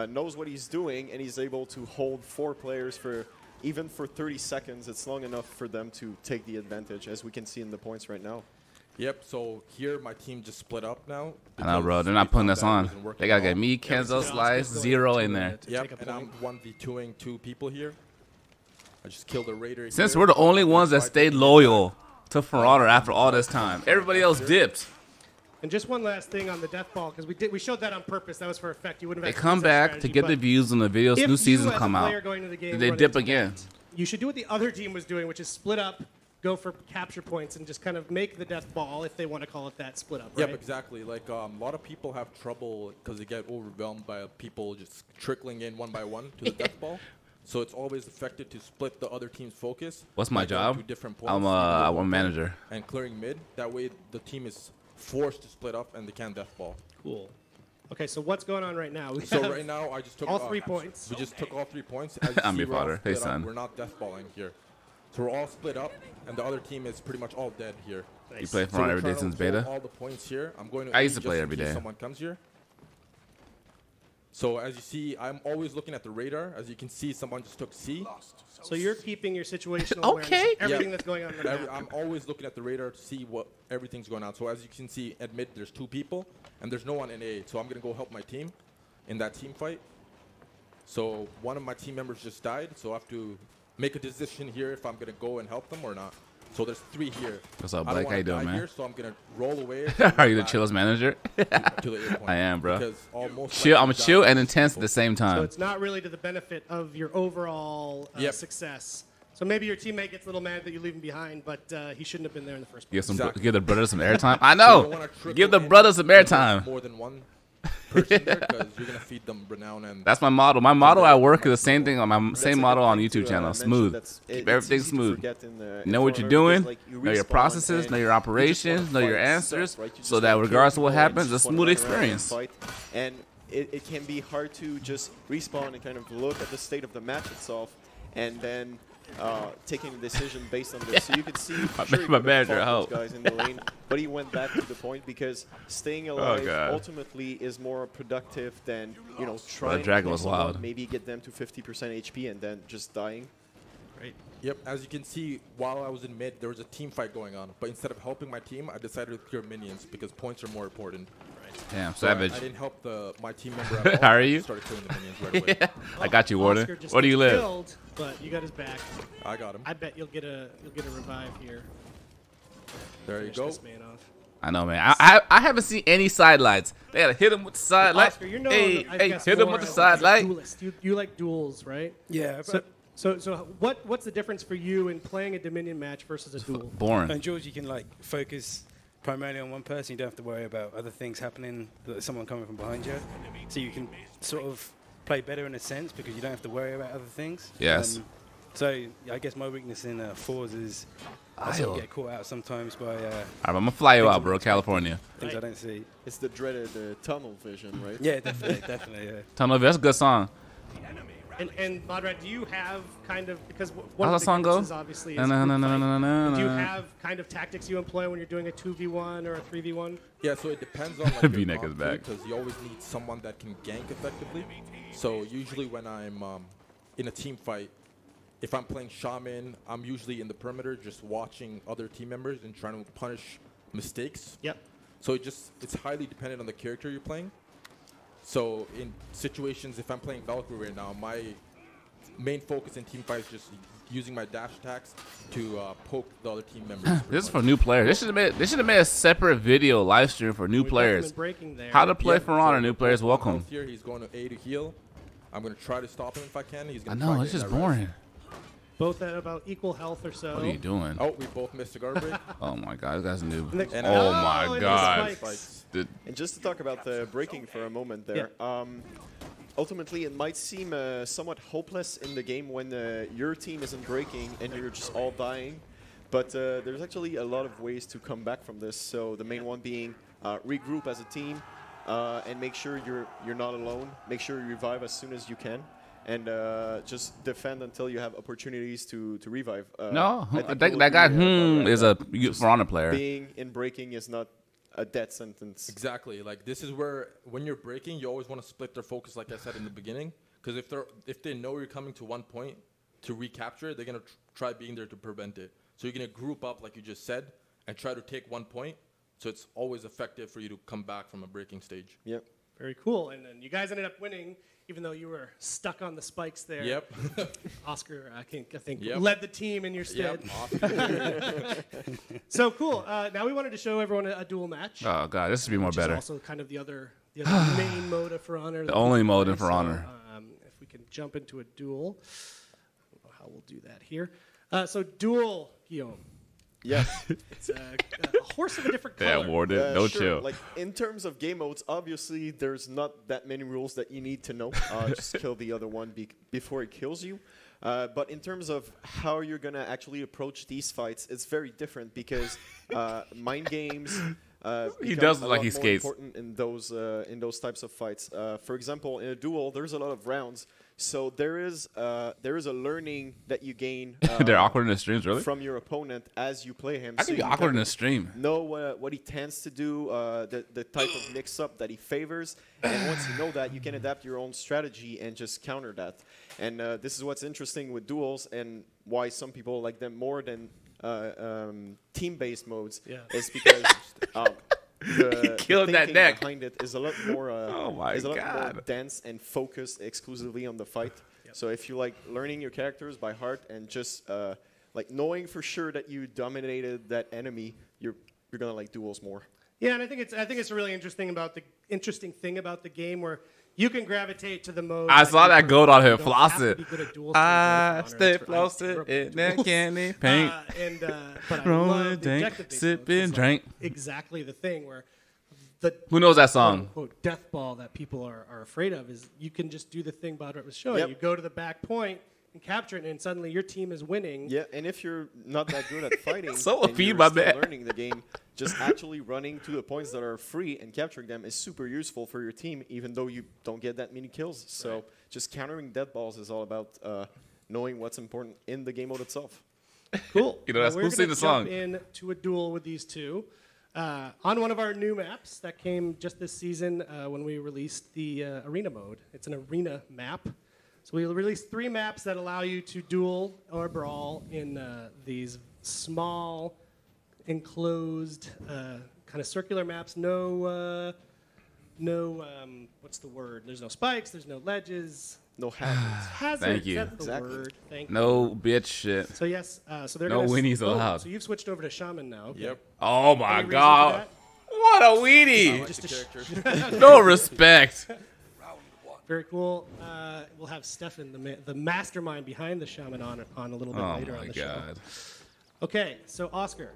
S7: knows what he's doing and he's able to hold 4 players for even for 30 seconds, it's long enough for them to take the advantage, as we can see in the points right now.
S9: Yep, so here my team just split up now.
S5: I know, bro. They're not putting us on. They got to get me, Kenzo, Slice, Zero in there.
S9: Yep, and I'm 1v2ing 2 people here. I just killed a Raider.
S5: Since we're the only ones that stayed loyal to For Honor after all this time. Everybody else dipped.
S2: And just one last thing on the death ball, because we showed that on purpose. That was for effect. You wouldn't have
S5: They come back to get the views on the videos. New season come out. They dip again.
S2: You should do what the other team was doing, which is split up, go for capture points, and just kind of make the death ball, if they want to call it that, split up. Right?
S9: Yep, exactly. Like a lot of people have trouble because they get overwhelmed by people just trickling in one by one to the death ball. So it's always effective to split the other team's focus.
S5: What's my job?
S9: Different points,
S5: I'm a manager.
S9: And clearing mid. That way the team is forced to split up and they can't death ball.
S2: Cool. Okay, so what's going on right now?
S9: So right now I just took
S2: all 3 points.
S9: We just took all 3 points.
S5: I'm your father. Hey, son.
S9: We're not death balling here. So we're all split up, and the other team is pretty much all dead here.
S5: Nice. You play For Honor every day since beta?
S9: All the points here. I'm going to
S5: I used to play every day.
S9: Someone comes here. So as you see, I'm always looking at the radar. As you can see, someone just took C.
S2: So you're keeping your situational awareness, everything that's going on in the map.
S9: I'm always looking at the radar to see what everything's going on. So as you can see, at mid, there's 2 people, and there's no one in A. So I'm going to go help my team in that team fight. So one of my team members just died, so I have to make a decision here if I'm going to go and help them or not. So there's 3 here.
S5: What's up, Blake? How you doing, man?
S9: Here, so I'm going to roll away.
S5: Are you the chillest manager? I am, bro. Chill, I'm chill and intense at the same time.
S2: So it's not really to the benefit of your overall success. So maybe your teammate gets a little mad that you leave him behind, but he shouldn't have been there in the first place.
S5: Give the brothers some airtime. I know. Give the brothers some airtime.
S9: More than one person there, because you're going to feed them renown. And
S5: that's my motto. My motto at work is the same thing on my same motto on YouTube channel. Smooth. Keep everything smooth. Know what you're doing. Know your processes. Know your operations. Know your answers. So that regardless of what happens, it's a smooth experience.
S7: And it can be hard to just respawn and kind of look at the state of the match itself and then taking a decision based on this. So you can see
S5: my manager
S7: those guys in the lane, but he went back to the point because staying alive ultimately is more productive than trying to maybe get them to 50% HP and then just dying.
S2: Right.
S9: Yep. As you can see, while I was in mid, there was a team fight going on. But instead of helping my team, I decided to clear minions because points are more important.
S5: Damn, savage.
S9: I didn't help my team member at all.
S5: How are you?
S9: I started killing the minions right away.
S5: I got you, Warden. Where do you live?
S2: Killed, but you got his back.
S9: I got him.
S2: I bet you'll get a revive here.
S9: There you go.
S2: This man off.
S5: I know, man. I haven't seen any sidelights. They gotta hit him with the sidelight.
S2: Oscar, you're known,
S5: hey, hit him with the sidelight.
S2: You like duels, right?
S8: Yeah.
S2: So what's the difference for you in playing a Dominion match versus a duel?
S5: Boring.
S8: And George, you can focus primarily on one person. You don't have to worry about other things happening, someone coming from behind you. So you can sort of play better in a sense because you don't have to worry about other things.
S5: Yes.
S8: So I guess my weakness in fours is I sort of get caught out sometimes by.
S5: All right, I'm gonna fly you out, bro. California.
S8: Things I don't see.
S7: It's the dreaded tunnel vision, right?
S8: Yeah, definitely, definitely. Yeah.
S5: Tunnel vision. That's a good song.
S2: And Modrad, do you have kind of, because
S5: How's
S2: one of
S5: that
S2: the
S5: song go?
S2: differences obviously is do you have kind of tactics you employ when you're doing a 2v1 or a 3v1?
S9: Yeah, so it depends on your
S5: V-neck is back
S9: because you always need someone that can gank effectively. So usually when I'm in a team fight, if I'm playing Shaman, I'm usually in the perimeter just watching other team members and trying to punish mistakes.
S2: Yep.
S9: So it's highly dependent on the character you're playing. So in situations, if I'm playing Valkyrie right now, my main focus in team fight is just using my dash attacks to poke the other team members.
S5: This is for new players. They should have made a separate video live stream for new players. How to play For Honor. New players welcome.
S9: Here he's going to A to heal. I'm going to try to stop him if I can. He's going
S5: to. I know, it's just boring.
S2: Both at about equal health or so.
S5: What are you doing?
S9: Oh, we both missed a guard break.
S5: Oh my god, that's new.
S7: Oh
S5: my god.
S7: And just to talk about the breaking for a moment there. Ultimately, it might seem somewhat hopeless in the game when your team isn't breaking and you're just all dying. But there's actually a lot of ways to come back from this. So the main one being regroup as a team and make sure you're not alone. Make sure you revive as soon as you can. And just defend until you have opportunities to revive.
S5: No, I think that guy is a For Honor player.
S7: Being in breaking is not a death sentence.
S9: Exactly. Like this is where when you're breaking, you always want to split their focus, like I said in the beginning, because if they know you're coming to one point, to recapture it, they're going to try being there to prevent it. So you're going to group up, like you just said, and try to take 1 point. So it's always effective for you to come back from a breaking stage.
S7: Yep.
S2: Very cool. And then you guys ended up winning, even though you were stuck on the spikes there.
S9: Yep.
S2: Oscar, I think,
S9: Yep.
S2: led the team in your stead. So cool. Now we wanted to show everyone a duel match.
S5: Oh god, this would be more
S2: which
S5: better.
S2: Is also kind of the other main mode of For Honor.
S5: The only mode in For
S2: So,
S5: Honor.
S2: if we can jump into a duel, I don't know how we'll do that here. So duel, Guillaume.
S7: Yes.
S2: It's a horse of a different color.
S5: Yeah, Warden, no
S7: sure.
S5: chill.
S7: Like in terms of game modes, obviously there's not that many rules that you need to know. Just kill the other one before it kills you. But in terms of how you're gonna actually approach these fights, it's very different because mind games.
S5: He does look like he
S7: more
S5: skates.
S7: Important in those types of fights. For example, in a duel, there's a lot of rounds, so there is a learning that you gain.
S5: They're awkward in the streams, really?
S7: From your opponent as you play him.
S5: I can be awkward in the stream.
S7: Know what he tends to do, the type of mix-up that he favors, and once you know that, you can adapt your own strategy and just counter that. And this is what's interesting with duels, and why some people like them more than team-based modes.
S2: Yeah.
S7: Is because the
S5: killed that
S7: thinking
S5: deck.
S7: behind it is a lot more.
S5: Oh my
S7: is a lot more
S5: God.
S7: dense and focused exclusively on the fight. So if you like learning your characters by heart and just like knowing for sure that you dominated that enemy, you're gonna like duels more.
S2: Yeah, and I think it's a really interesting thing about the game where you can gravitate to the mode.
S5: I saw that goat on here,
S2: You don't have to
S5: flossing.
S2: be good at duels to
S5: I
S2: enjoy For Honor.
S5: stay
S2: It's for
S5: flossing in that candy paint.
S2: But I
S5: Rolling
S2: love the
S5: dank,
S2: objective-based
S5: sipping
S2: modes. It's
S5: drink.
S2: like exactly the thing where the
S5: Who knows that song?
S2: quote, death ball that people are afraid of is you can just do the thing Bodrat was showing.
S7: Yep.
S2: You go to the back point and capture it, and suddenly your team is winning.
S7: Yeah, and if you're not that good at fighting,
S5: So
S7: and
S5: feed
S7: you're
S5: my
S7: still
S5: man.
S7: learning the game, just actually running to the points that are free and capturing them is super useful for your team, even though you don't get that many kills. So just countering dead balls is all about knowing what's important in the game mode itself.
S2: Cool.
S5: You know, that's-
S2: we're
S5: who
S2: gonna
S5: sing the song?
S2: jump into a duel with these two on one of our new maps that came just this season when we released the arena mode. It's an arena map. So we released 3 maps that allow you to duel or brawl in these small, enclosed, kind of circular maps. No, what's the word? There's no spikes. There's no ledges.
S7: No hazards.
S2: Hazards.
S5: Thank you.
S2: That's the
S7: Exactly.
S2: word. Thank you.
S5: No bitch shit.
S2: So yes, so they're
S5: No
S2: gonna
S5: weenies allowed.
S2: So you've switched over to shaman now. Okay.
S9: Yep.
S5: Oh my
S2: Any reason for
S5: god.
S2: that?
S5: What a weenie.
S2: Just
S9: the
S2: to
S9: character.
S5: No respect.
S2: Very cool. We'll have Stefan, the mastermind behind the shaman, on a little bit
S5: Oh
S2: later
S5: my
S2: on the show.
S5: god.
S2: Okay, so Oscar,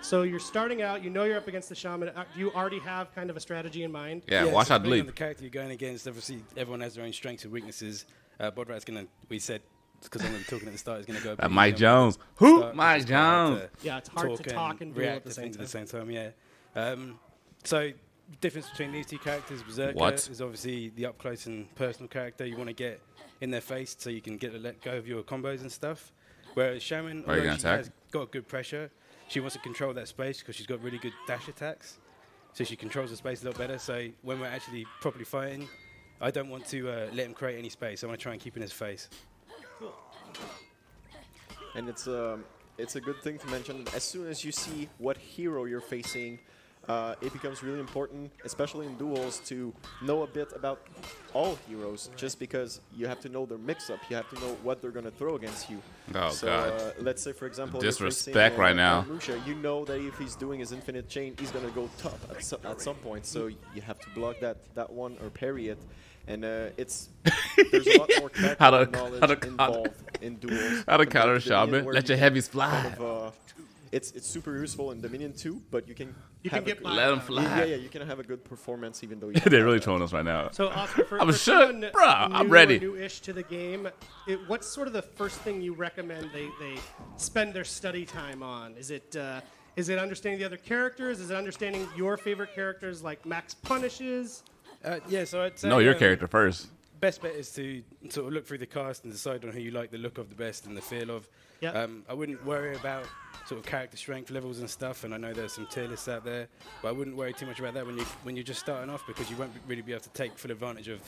S2: so you're starting out. You know you're up against the shaman. Do you already have kind of a strategy in mind?
S5: Yeah, watch
S8: so
S5: out
S8: depending on
S5: leap.
S8: the character you're going against, obviously everyone has their own strengths and weaknesses. Bodrat's going to, we said, because I'm going to be talking at the start, is going to go.
S5: That
S8: pretty
S5: Mike
S8: easy on
S5: Jones. Who?
S8: start,
S5: Mike
S8: because it's hard
S5: Jones.
S2: Yeah, it's hard to talk and duel
S8: react
S2: at the
S8: to
S2: same
S8: things
S2: time.
S8: at the same time. Yeah. So difference between these two characters, Berserker
S5: What?
S8: is obviously the up close and personal character. You want to get in their face so you can get to let go of your combos and stuff. Whereas Shaman,
S5: Are you
S8: although
S5: gonna
S8: she
S5: attack?
S8: has got good pressure, she wants to control that space because she's got really good dash attacks. So she controls the space a little better. So when we're actually properly fighting, I don't want to let him create any space. I want to try and keep in his face.
S7: And it's a good thing to mention. As soon as you see what hero you're facing, it becomes really important, especially in duels, to know a bit about all heroes. Just because you have to know their mix-up, you have to know what they're going to throw against you.
S5: Oh,
S7: so,
S5: God.
S7: let's say, for example, you're
S5: Disrespect
S7: facing,
S5: right now.
S7: Musha, you know that if he's doing his infinite chain, he's going to go top at some point. So you have to block that one or parry it. And there's a lot more
S5: How to-
S7: knowledge
S5: how to
S7: involved in duels.
S5: How to
S7: compared
S5: counter
S7: to Dominion,
S5: shaman?
S7: where
S5: Let
S7: you
S5: your
S7: can
S5: heavies fly.
S7: kind of, it's super useful in Dominion too, but you can
S2: get by
S5: Let 'em
S2: that.
S5: fly.
S7: Yeah, you can have a good performance even though you
S5: They're
S7: don't
S5: really
S7: have
S5: trolling us right now.
S2: So Oscar, for
S5: I'm
S2: for
S5: shook.
S2: someone
S5: Bruh, I'm
S2: new
S5: ready.
S2: or New-ish to the game, what's sort of the first thing you recommend they spend their study time on? Is it understanding the other characters? Is it understanding your favorite characters like Max Punishes?
S8: Yeah, so I'd say
S5: Know your character first.
S8: best bet is to sort of look through the cast and decide on who you like the look of the best and the feel of.
S2: Yep.
S8: I wouldn't worry about sort of character strength levels and stuff, and I know there's some tier lists out there, but I wouldn't worry too much about that when you're just starting off, because you won't really be able to take full advantage of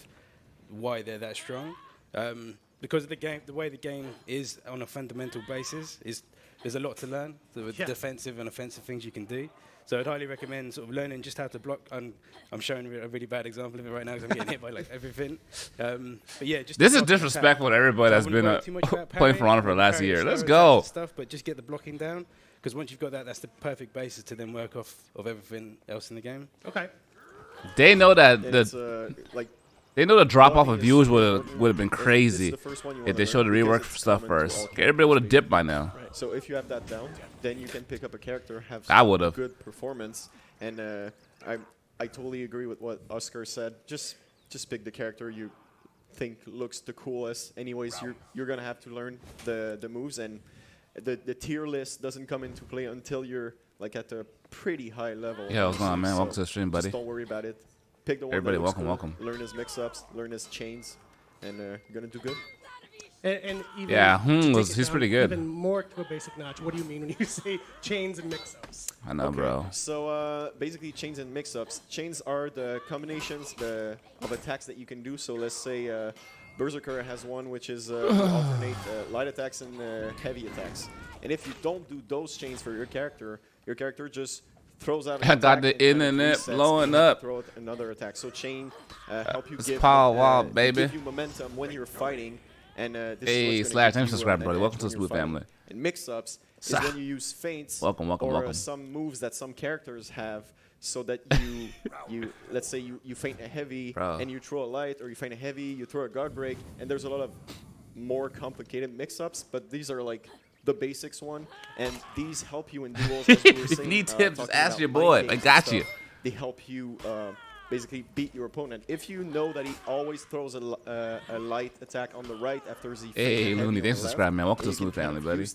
S8: why they're that strong. Because because of the way the game is on a fundamental basis, there's a lot to learn. The defensive and offensive things you can do. So I'd highly recommend sort of learning just how to block. I'm showing a really bad example of it right now because I'm getting hit by like everything. But yeah, just
S5: this is disrespectful to everybody that's been playing For Honor for the last year. Let's go.
S8: Stuff, but just get the blocking down, because once you've got that, that's the perfect basis to then work off of everything else in the game.
S2: Okay.
S5: They know that they know the drop off of views would have been crazy if they showed the rework stuff first. Everybody would have dipped by now.
S7: Right. So if you have that down, then you can pick up a character, have
S5: some
S7: good performance, and I totally agree with what Oscar said. Just pick the character you think looks the coolest. Anyways, you're gonna have to learn the moves, and the tier list doesn't come into play until you're like at a pretty high level.
S5: Yeah, what's going on, man? Welcome to the stream, buddy.
S7: Just don't worry about it. Pick the one
S5: everybody,
S7: that looks
S5: welcome.
S7: cool, learn his mix-ups, learn his chains, and you're gonna do good.
S2: And even
S5: he's pretty good.
S2: Even more to a basic notch. What do you mean when you say chains and mix-ups?
S5: I know, bro.
S7: So basically, chains and mix-ups. Chains are the combinations of attacks that you can do. So let's say Berserker has one which is alternate light attacks and heavy attacks. And if you don't do those chains for your character just throws out an attack.
S5: I got the internet blowing up.
S7: Throw out another attack. So chain help you give you momentum when you're fighting. And this
S5: Slash, thanks for subscribing, brother. Welcome to the Smooth family.
S7: And mix-ups is when you use feints
S5: welcome.
S7: Some moves that some characters have, so that you let's say you feint a heavy and you throw a light, or you feint a heavy, you throw a guard break, and there's a lot of more complicated mix-ups, but these are like the basics one, and these help you in duels.
S5: If you need tips, ask your boy. I got you.
S7: They help you basically beat your opponent. If you know that he always throws a light attack on the right after he
S5: hey, Looney, thanks for subscribing, man. Welcome to the Smooth family, buddy.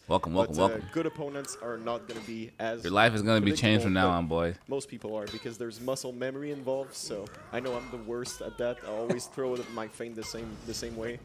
S5: Welcome.
S7: Good opponents are not going to be as
S5: your life is going to be changed from now on, boy.
S7: Most people are, because there's muscle memory involved. So I know I'm the worst at that. I always throw my feint the same way.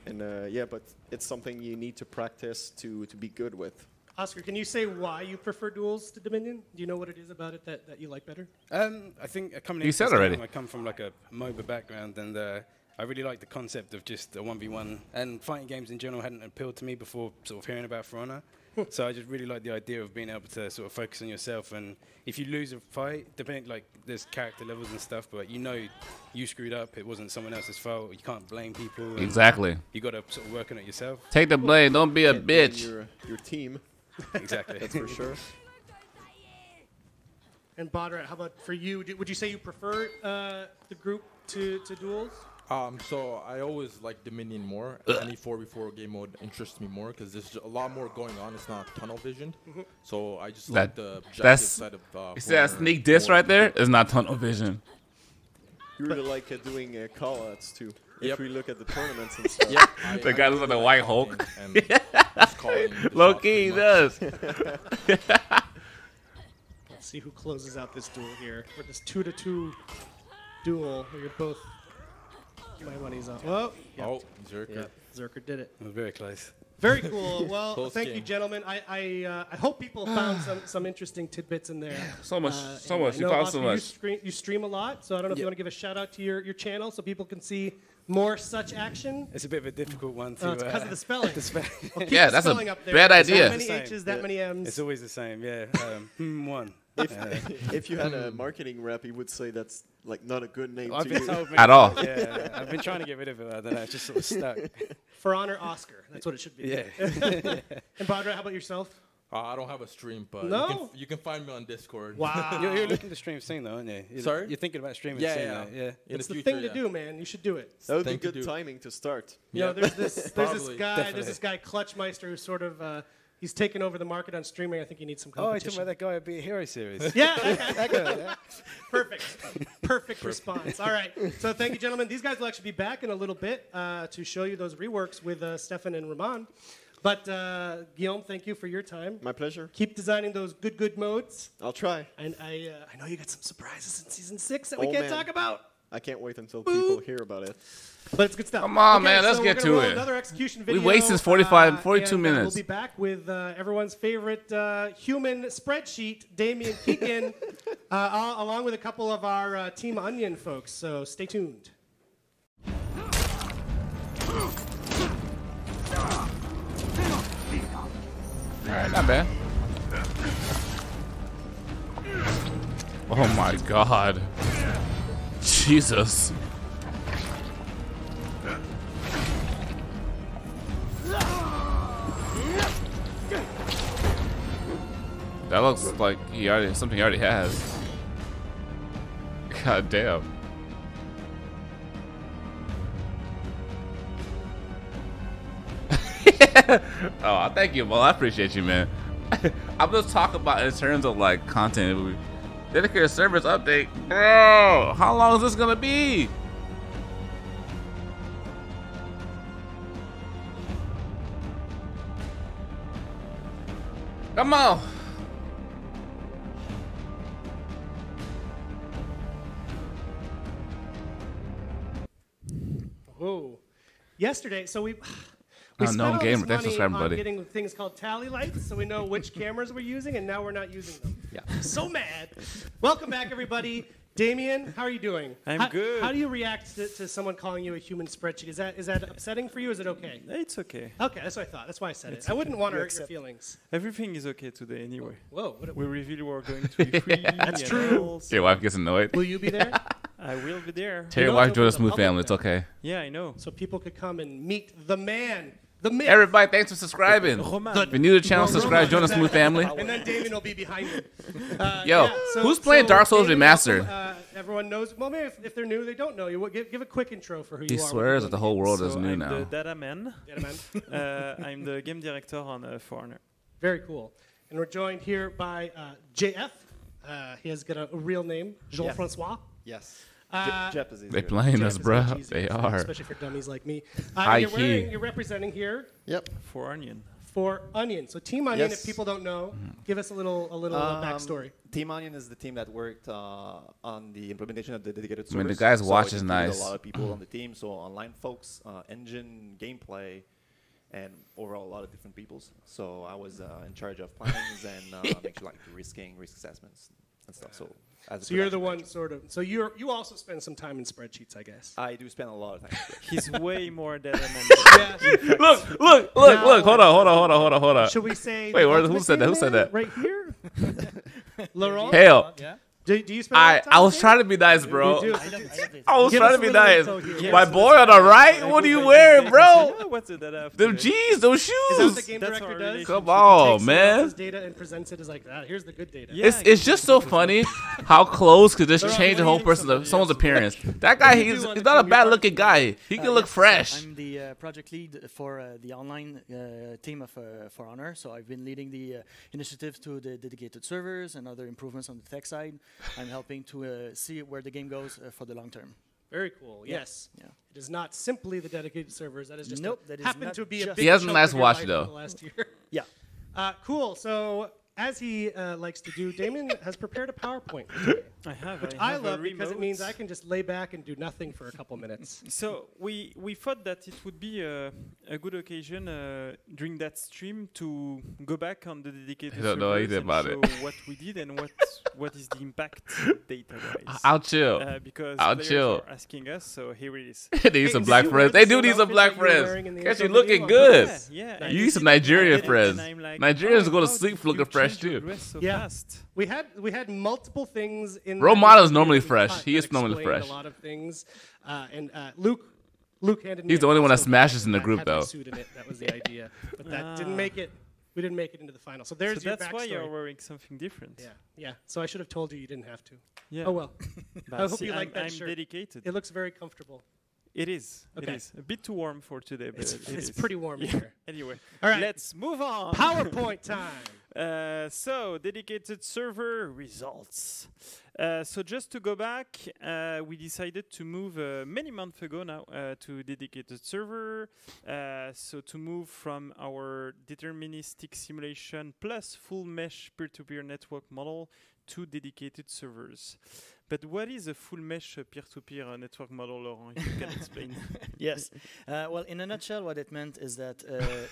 S7: And yeah, but it's something you need to practice to be good with.
S2: Oscar, can you say why you prefer duels to Dominion? Do you know what it is about it that you like better?
S8: I think coming
S5: said already.
S8: I come from like a MOBA background, and I really like the concept of just a 1v1, and fighting games in general hadn't appealed to me before sort of hearing about For Honor. So I just really like the idea of being able to sort of focus on yourself, and if you lose a fight, depending, like there's character levels and stuff, but you know you screwed up, it wasn't someone else's fault, you can't blame people.
S5: Exactly.
S8: You got to sort of work on it yourself.
S5: Take the blame, don't be a bitch.
S7: Your team.
S8: Exactly.
S7: That's for sure.
S2: And Badra, how about for you? Would you say you prefer the group to duels?
S9: So I always like Dominion more. Any 4v4 game mode interests me more because there's a lot more going on. It's not tunnel visioned. So I just like the objective side of
S5: you see that sneak diss right there? It's not tunnel vision.
S7: You really like doing call-outs too. If we look at the tournaments and stuff.
S9: Yep.
S5: The guy looks like the White Hulk.
S9: Low
S5: key, he does.
S2: Let's see who closes out this duel here. For this 2-2 duel, where you're both. My money's on. Oh, yep.
S9: Zerker.
S2: Yep. Zerker did it.
S8: It was very close.
S2: Very cool. Well, thank you, gentlemen. I hope people found some interesting tidbits in there.
S5: So much. You found so much.
S2: You stream a lot, so I don't know if you want to give a shout out to your channel so people can see more such action.
S8: It's a bit of a difficult one to.
S2: It's because of the spelling.
S8: Well,
S5: yeah, that's a bad idea.
S2: That many H's, that many M's.
S8: It's always the same. Yeah. One.
S7: If you had a marketing rep, he would say that's like not a good name to use.
S5: At all.
S8: Yeah, I've been trying to get rid of it. I don't know. It's just sort of stuck.
S2: For Honor, Oscar. That's what it should be.
S8: Yeah.
S2: And Badra, how about yourself?
S9: I don't have a stream, but you can find me on Discord.
S2: Wow.
S8: You're looking to stream soon, though, aren't you?
S9: Sorry?
S8: You're thinking about streaming
S9: soon,
S8: though. Yeah.
S2: It's the thing to do, man. You should do it.
S7: That would be good timing to start.
S2: You know, there's this guy, Clutchmeister, who's sort of he's taken over the market on streaming. I think he needs some competition.
S8: Oh, you're talking about that guy at Be a Hero series.
S2: Yeah. That guy. Perfect response. All right. So thank you, gentlemen. These guys will actually be back in a little bit to show you those reworks with Stefan and Ramon. But Guillaume, thank you for your time.
S7: My pleasure.
S2: Keep designing those good modes.
S7: I'll try.
S2: And I know you got some surprises in Season 6 that we can't talk about.
S7: I can't wait until people hear about it.
S2: But it's good stuff.
S5: Come on, man. Let's get to it.
S2: Another execution video.
S5: We wasted 42 minutes.
S2: We'll be back with everyone's favorite human spreadsheet, Damien Keegan, along with a couple of our Team Onion folks. So stay tuned.
S5: Alright, not bad. Oh my god. Jesus. That looks like something he already has. God damn. Oh, thank you, Mo. I appreciate you, man. I'm just talking about in terms of like content. Dedicated servers update, bro. How long is this gonna be? Come on.
S2: Whoa. Yesterday, so we
S5: Oh,
S2: spent
S5: no,
S2: all
S5: gamer.
S2: this
S5: Thanks for
S2: money
S5: subscribing,
S2: on
S5: buddy.
S2: getting things called tally lights, so we know which cameras we're using, and now we're not using them.
S10: Yeah.
S2: So mad. Welcome back, everybody. Damien, how are you doing?
S10: I'm good.
S2: How do you react to someone calling you a human spreadsheet? Is that upsetting for you? Or is it okay?
S10: It's okay.
S2: Okay, that's what I thought. That's why I said
S10: It's
S2: it. I wouldn't
S10: okay.
S2: want to
S10: You
S2: hurt your
S10: accept.
S2: feelings.
S10: Everything is okay today anyway.
S2: Whoa.
S10: We reveal we're going to be free.
S2: That's
S10: and
S2: true.
S10: all, so
S5: Your wife gets annoyed.
S2: Will you be there?
S10: I will be there.
S5: Tell your
S2: don't
S5: wife
S2: have to
S5: join the
S2: open the
S5: Smooth
S2: public
S5: family. It's
S2: then.
S5: okay.
S10: Yeah, I know.
S2: So people could come and meet the man, the myth.
S5: Everybody, thanks for subscribing.
S10: Roman.
S5: If you're new to the channel, subscribe, join the Smooth family.
S2: And then Damien will be behind him.
S5: Yo, who's playing Dark Souls
S2: Damien,
S5: Remastered?
S2: welcome. Everyone knows. Well, maybe if they're new, they don't know you. Give a quick intro for who
S5: He
S2: you are.
S5: swears that the whole world is
S10: So
S5: new
S10: I'm
S5: now.
S10: the data man. I'm the game director on Foreigner.
S2: Very cool. And we're joined here by JF. He has got a real name, Jean-Francois.
S11: Yes.
S1: Jeff is
S5: They
S1: easier.
S5: playing
S2: Jeff
S5: us,
S2: is
S5: bro.
S2: much easier,
S5: They are.
S2: especially for dummies like me.
S5: High
S2: You're
S5: key.
S2: representing here
S1: Yep.
S10: For Onion.
S2: for Onion. So Team Onion,
S1: Yes.
S2: if people don't know, give us a little backstory.
S11: Team Onion is the team that worked on the implementation of the dedicated
S5: I
S11: servers.
S5: mean, the guy's
S11: So
S5: watch
S11: it
S5: is
S11: included
S5: nice.
S11: A lot of people on the team, so online folks, engine, gameplay, and overall a lot of different peoples. So I was in charge of plans and make sure like the risk assessments and stuff. So as a
S2: So you're the
S11: production
S2: one
S11: manager,
S2: sort of. So you also spend some time in spreadsheets, I guess.
S11: I do spend a lot of time.
S10: He's way more data man.
S2: Yeah.
S5: Look. Hold on.
S2: Should we say?
S5: Wait,
S2: the
S5: who
S2: ultimate
S5: said that?
S2: game
S5: Who said
S2: man
S5: that?
S2: Right here. Laurent.
S5: Hell,
S11: Yeah.
S2: Do you spend? a lot of time
S5: I was
S2: with
S5: trying to be nice, bro.
S2: You do.
S5: I was
S2: Give
S5: trying
S2: us
S5: to be
S2: a little
S5: nice.
S2: info here.
S5: My
S2: Yes.
S5: boy on the right, what are you wearing, bro?
S10: Oh, what's the data?
S5: Them G's, those
S2: Is that what the
S5: shoes.
S2: game
S10: That's
S2: director
S10: our
S2: does?
S10: relationship.
S5: Come
S2: He
S5: on,
S2: takes someone
S5: man.
S2: else's data and presents it as like, here's the good data.
S10: Yeah.
S5: It's just so funny how clothes could just
S2: They're
S5: change the whole
S10: leading
S5: person,
S10: somebody
S5: someone's
S10: else.
S5: appearance. That guy, he's
S2: do on the
S5: not a
S2: team?
S5: bad
S2: You're
S5: looking guy. He can look
S12: Yes,
S5: fresh.
S12: I'm the project lead for the online team of For Honor. So I've been leading the initiative to the dedicated servers and other improvements on the tech side. I'm helping to see where the game goes for the long term.
S2: Very cool.
S12: Yeah.
S2: Yes.
S12: Yeah.
S2: It is not simply the dedicated servers. That is just
S12: Nope, that is
S2: happened
S12: not
S2: to be a
S12: just-
S2: big
S5: He has a
S2: chunk
S5: nice
S2: of your
S5: watch,
S2: life
S5: though.
S2: for the last year.
S12: Yeah.
S2: Cool. So as he likes to do, Damon has prepared a PowerPoint, today,
S10: I have.
S2: which
S10: I
S2: I
S10: have a
S2: love because it means
S10: remote.
S2: I can just lay back and do nothing for a couple minutes.
S10: So we thought that it would be a good occasion during that stream to go back on the dedicated
S5: I don't know
S10: servers
S5: anything
S10: and
S5: about
S10: show what we did and what is the impact data-wise.
S5: I'll chill.
S10: Because
S5: I'll
S10: players
S5: chill.
S10: are asking us, so here it is.
S5: They need some
S2: did
S5: black
S2: you
S5: friends.
S2: wear
S5: They
S2: the
S5: do
S2: same
S5: need some
S2: outfit
S5: black
S2: that you were
S5: friends.
S2: wearing in the
S5: Guess you
S2: intro
S5: looking
S2: video?
S5: good.
S10: Yeah.
S2: Nice.
S5: You
S10: I
S5: need some
S10: did it,
S5: Nigerian
S10: I did it,
S5: friends.
S10: and I'm like,
S5: Nigerians go to
S10: how
S5: sleep
S10: did
S5: looking
S10: you
S5: fresh
S10: change your
S5: too.
S10: dress so
S2: Yeah.
S10: fast?
S2: We had multiple things in.
S5: Romano's
S2: that
S5: normally
S2: that
S5: fresh. He is normally
S2: explained
S5: fresh.
S2: A lot of things, and Luke handed me.
S5: He's the
S2: a
S5: only one that
S2: custom
S5: smashes in the
S2: that
S5: group,
S2: had my
S5: though.
S2: suit in it. That was the idea, but that didn't
S10: Ah.
S2: make it. We didn't make it into the final. So there's
S10: So
S2: your
S10: that's why
S2: backstory.
S10: you're wearing something different.
S2: Yeah. So I should have told you didn't have to.
S10: Yeah.
S2: Oh well.
S10: But
S2: I hope
S10: see,
S2: you like that
S10: I'm
S2: shirt.
S10: dedicated.
S2: It looks very comfortable.
S10: It is.
S2: Okay.
S10: It is a bit too warm for today, but
S2: It's
S10: it is.
S2: pretty warm
S10: Yeah.
S2: here.
S10: Anyway,
S2: All right.
S10: let's move on.
S2: PowerPoint time.
S10: So dedicated server results. So just to go back, we decided to move many months ago now to dedicated server. So to move from our deterministic simulation plus full mesh peer-to-peer network model to dedicated servers. But what is a full mesh peer-to-peer network model, Laurent? If you can explain.
S12: Yes. Well, in a nutshell, what it meant is that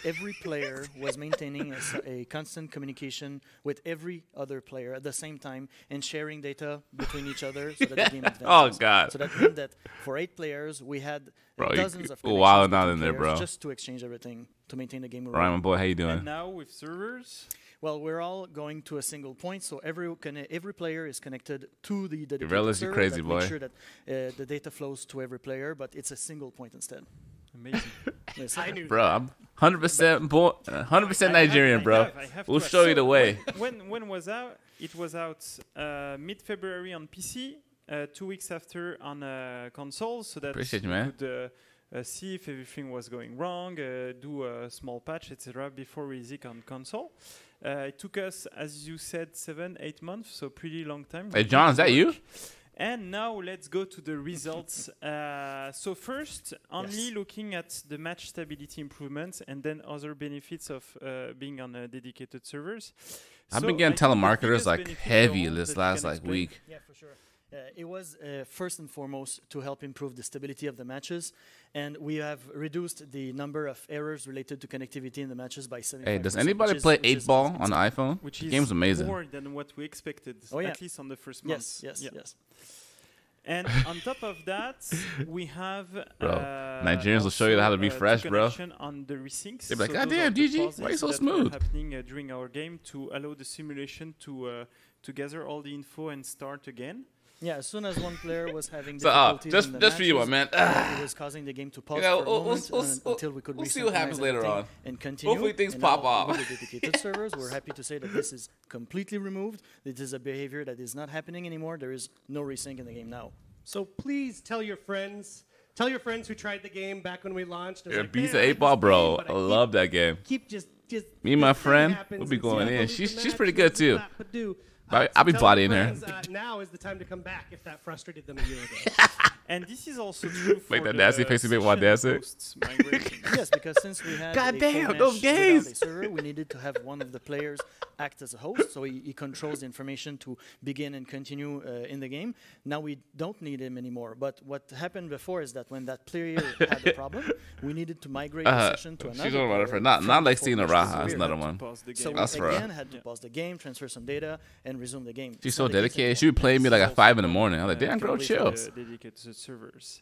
S12: every player was maintaining a constant communication with every other player at the same time and sharing data between each other so that the game advances.
S5: Oh, God.
S12: So that meant that for 8 players, we had
S5: Bro,
S12: dozens of
S5: you wild
S12: connections
S5: out
S12: between
S5: in there,
S12: players
S5: bro.
S12: just to exchange everything to maintain the game.
S5: Ryan, my boy, how you doing?
S10: And now with servers?
S12: Well, we're all going to a single point, so every player is connected to the dedicated
S5: Realize
S12: server.
S5: you're crazy,
S12: that
S5: boy.
S12: Make sure that the data flows to every player, but it's a single point instead.
S10: Amazing.
S12: Yes,
S2: I knew
S5: Bro, I'm 100% Nigerian, bro. We'll show you the way.
S10: When was out? It was out mid-February on PC, 2 weeks after on consoles, so that
S5: Appreciate you,
S10: we
S5: man.
S10: could see if everything was going wrong, do a small patch, etc. before releasing on console. It took us, as you said, 7-8 months, so pretty long time.
S5: Hey, John, is that you?
S10: And now let's go to the results. So first, only looking at the match stability improvements and then other benefits of being on dedicated servers.
S5: I've
S10: So
S5: been getting
S10: I think the
S5: telemarketers
S10: biggest
S5: like
S10: benefit
S5: heavy
S10: overall
S5: this
S10: that you
S5: last
S10: can
S5: like
S10: explain-
S5: week.
S12: Yeah, for sure. It was first and foremost to help improve the stability of the matches, and we have reduced the number of errors related to connectivity in the matches by 75%.
S5: Hey, does anybody play 8-Ball on the iPhone?
S10: Which
S5: The
S10: is
S5: game's amazing.
S10: more than what we expected, at least on the first month.
S12: Yes.
S10: And on top of that, we have
S5: Nigerians will show you how to be fresh, bro.
S10: on the resyncs.
S5: They'll be like,
S10: So
S5: "God
S10: those are
S5: damn,
S10: the
S5: GG,
S10: pauses
S5: why you so
S10: that were
S5: smooth?"
S10: happening during our game to allow the simulation to gather all the info and start again.
S12: Yeah, as soon as one player was having
S5: So,
S12: difficulties
S5: just-
S12: in the
S5: just for you,
S12: matches,
S5: my man.
S12: it was causing the game to pause
S5: You know,
S12: for a moment until we could
S5: we'll see what happens later
S12: everything
S5: on.
S12: and continue.
S5: Hopefully things
S12: And
S5: pop
S12: now,
S5: off.
S12: with the dedicated servers, we're happy to say that this is completely removed. This is a behavior that is not happening anymore. There is no resync in the game now.
S2: So please tell your friends who tried the game back when we launched.
S5: Yeah, Beast of 8-Ball, bro. I love that game.
S2: Keep just
S5: Me and my
S2: this thing
S5: friend,
S2: happens
S5: we'll be
S2: and
S5: going
S2: see
S5: in.
S2: how
S5: She's
S2: the
S5: pretty
S2: match
S5: good
S2: is
S5: too.
S2: Purdue.
S5: I'll be
S2: tell
S5: bodying
S2: your
S5: her.
S2: friends, now is the time to come back if that frustrated them a year ago.
S10: And this is also true for
S5: Make that
S10: the
S5: nasty face you make while dancing.
S10: posts migration.
S12: Yes, because since we had
S5: God
S12: a
S5: damn,
S12: co-match
S5: those
S12: without
S5: gays!
S12: a server, we needed to have one of the players act as a host, so he controls the information to begin and continue in the game. Now we don't need him anymore. But what happened before is that when that player had a problem, we needed to migrate the session to another
S5: She's talking about her
S12: player
S5: friend. Not
S12: from
S5: like
S12: the
S5: Cena
S12: full match
S5: Raha. That's
S12: to
S5: another
S12: zero.
S5: one.
S12: So
S5: That's
S12: we
S5: for
S12: again had to pause the game, transfer some data, and resume the game.
S5: She's
S12: It's
S5: so
S12: not the case
S5: dedicated. She would play me like at 5 in the morning. I was like, damn, girl, chill.
S10: Dedicated servers.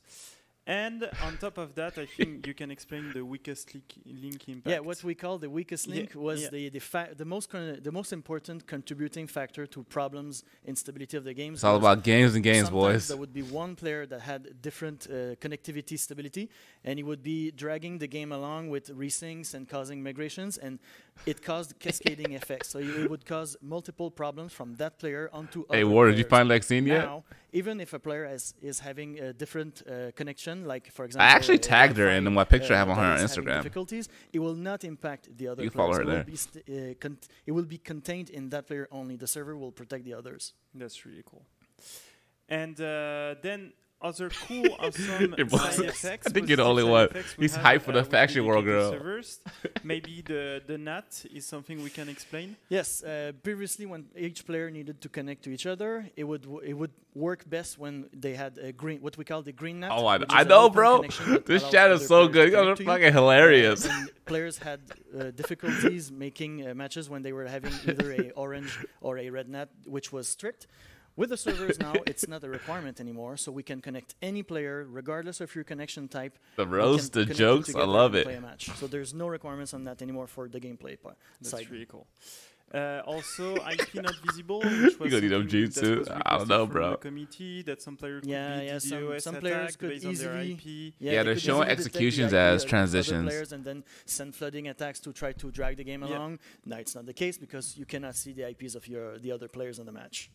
S10: And on top of that, I think you can explain the weakest link impact.
S12: Yeah, what we call the weakest link was the most important contributing factor to problems in stability of the games.
S5: It's all about games and games,
S12: Sometimes
S5: boys.
S12: there would be one player that had different connectivity stability, and he would be dragging the game along with resyncs and causing migrations, and it caused cascading effects. So it would cause multiple problems from that player onto other
S5: Hey, Ward, did you
S12: players.
S5: find Lexine yet?
S12: Now, even if a player is having a different connection, like for example,
S5: I actually tagged her in my picture I have on her on
S12: that is having
S5: Instagram.
S12: difficulties, it will not impact the other
S5: You
S12: players.
S5: follow her
S12: It
S5: there.
S12: will be it will be contained in that player only. The server will protect the others.
S10: That's really cool. And then other cool, awesome
S5: It was.
S10: side effects.
S5: I think
S10: positive
S5: you're the only
S10: side
S5: one.
S10: effects we
S5: He's
S10: have,
S5: hyped for the
S10: with
S5: Factory World
S10: dedicated
S5: girl.
S10: servers. Maybe the NAT is something we can explain.
S12: Yes, previously when each player needed to connect to each other, it would work best when they had a green, what we call the green NAT.
S5: Oh,
S12: which
S5: I
S12: is an
S5: know,
S12: open
S5: bro.
S12: connection that
S5: This
S12: allows
S5: chat is
S12: other
S5: so
S12: players
S5: good.
S12: to
S5: You guys
S12: connect
S5: are
S12: to you.
S5: fucking hilarious.
S12: And players had difficulties making matches when they were having either a orange or a red NAT, which was strict. With the servers now, it's not a requirement anymore, so we can connect any player, regardless of your connection type.
S5: The
S12: We can
S5: roast, the
S12: connect
S5: jokes, I
S12: together
S5: love
S12: and
S5: it.
S12: play a match. So there's no requirements on that anymore for the gameplay
S10: That's
S12: side.
S10: really cool. Also, IP not visible, which was
S5: You gonna need them
S10: something
S5: jeans
S10: that
S5: too?
S10: was
S5: I don't know,
S10: requested from
S5: bro.
S10: the committee that some player could be DDoS
S12: some players
S10: attacked
S12: could
S10: based on their
S12: easily.
S10: IP.
S5: Yeah,
S12: they
S5: they're
S12: could
S5: showing
S12: easily detect the
S5: executions
S12: IP
S5: as
S12: of other
S5: transitions.
S12: players and then send flooding attacks to try to drag the game along. No, it's not the case because you cannot see the IPs of the other players in the match.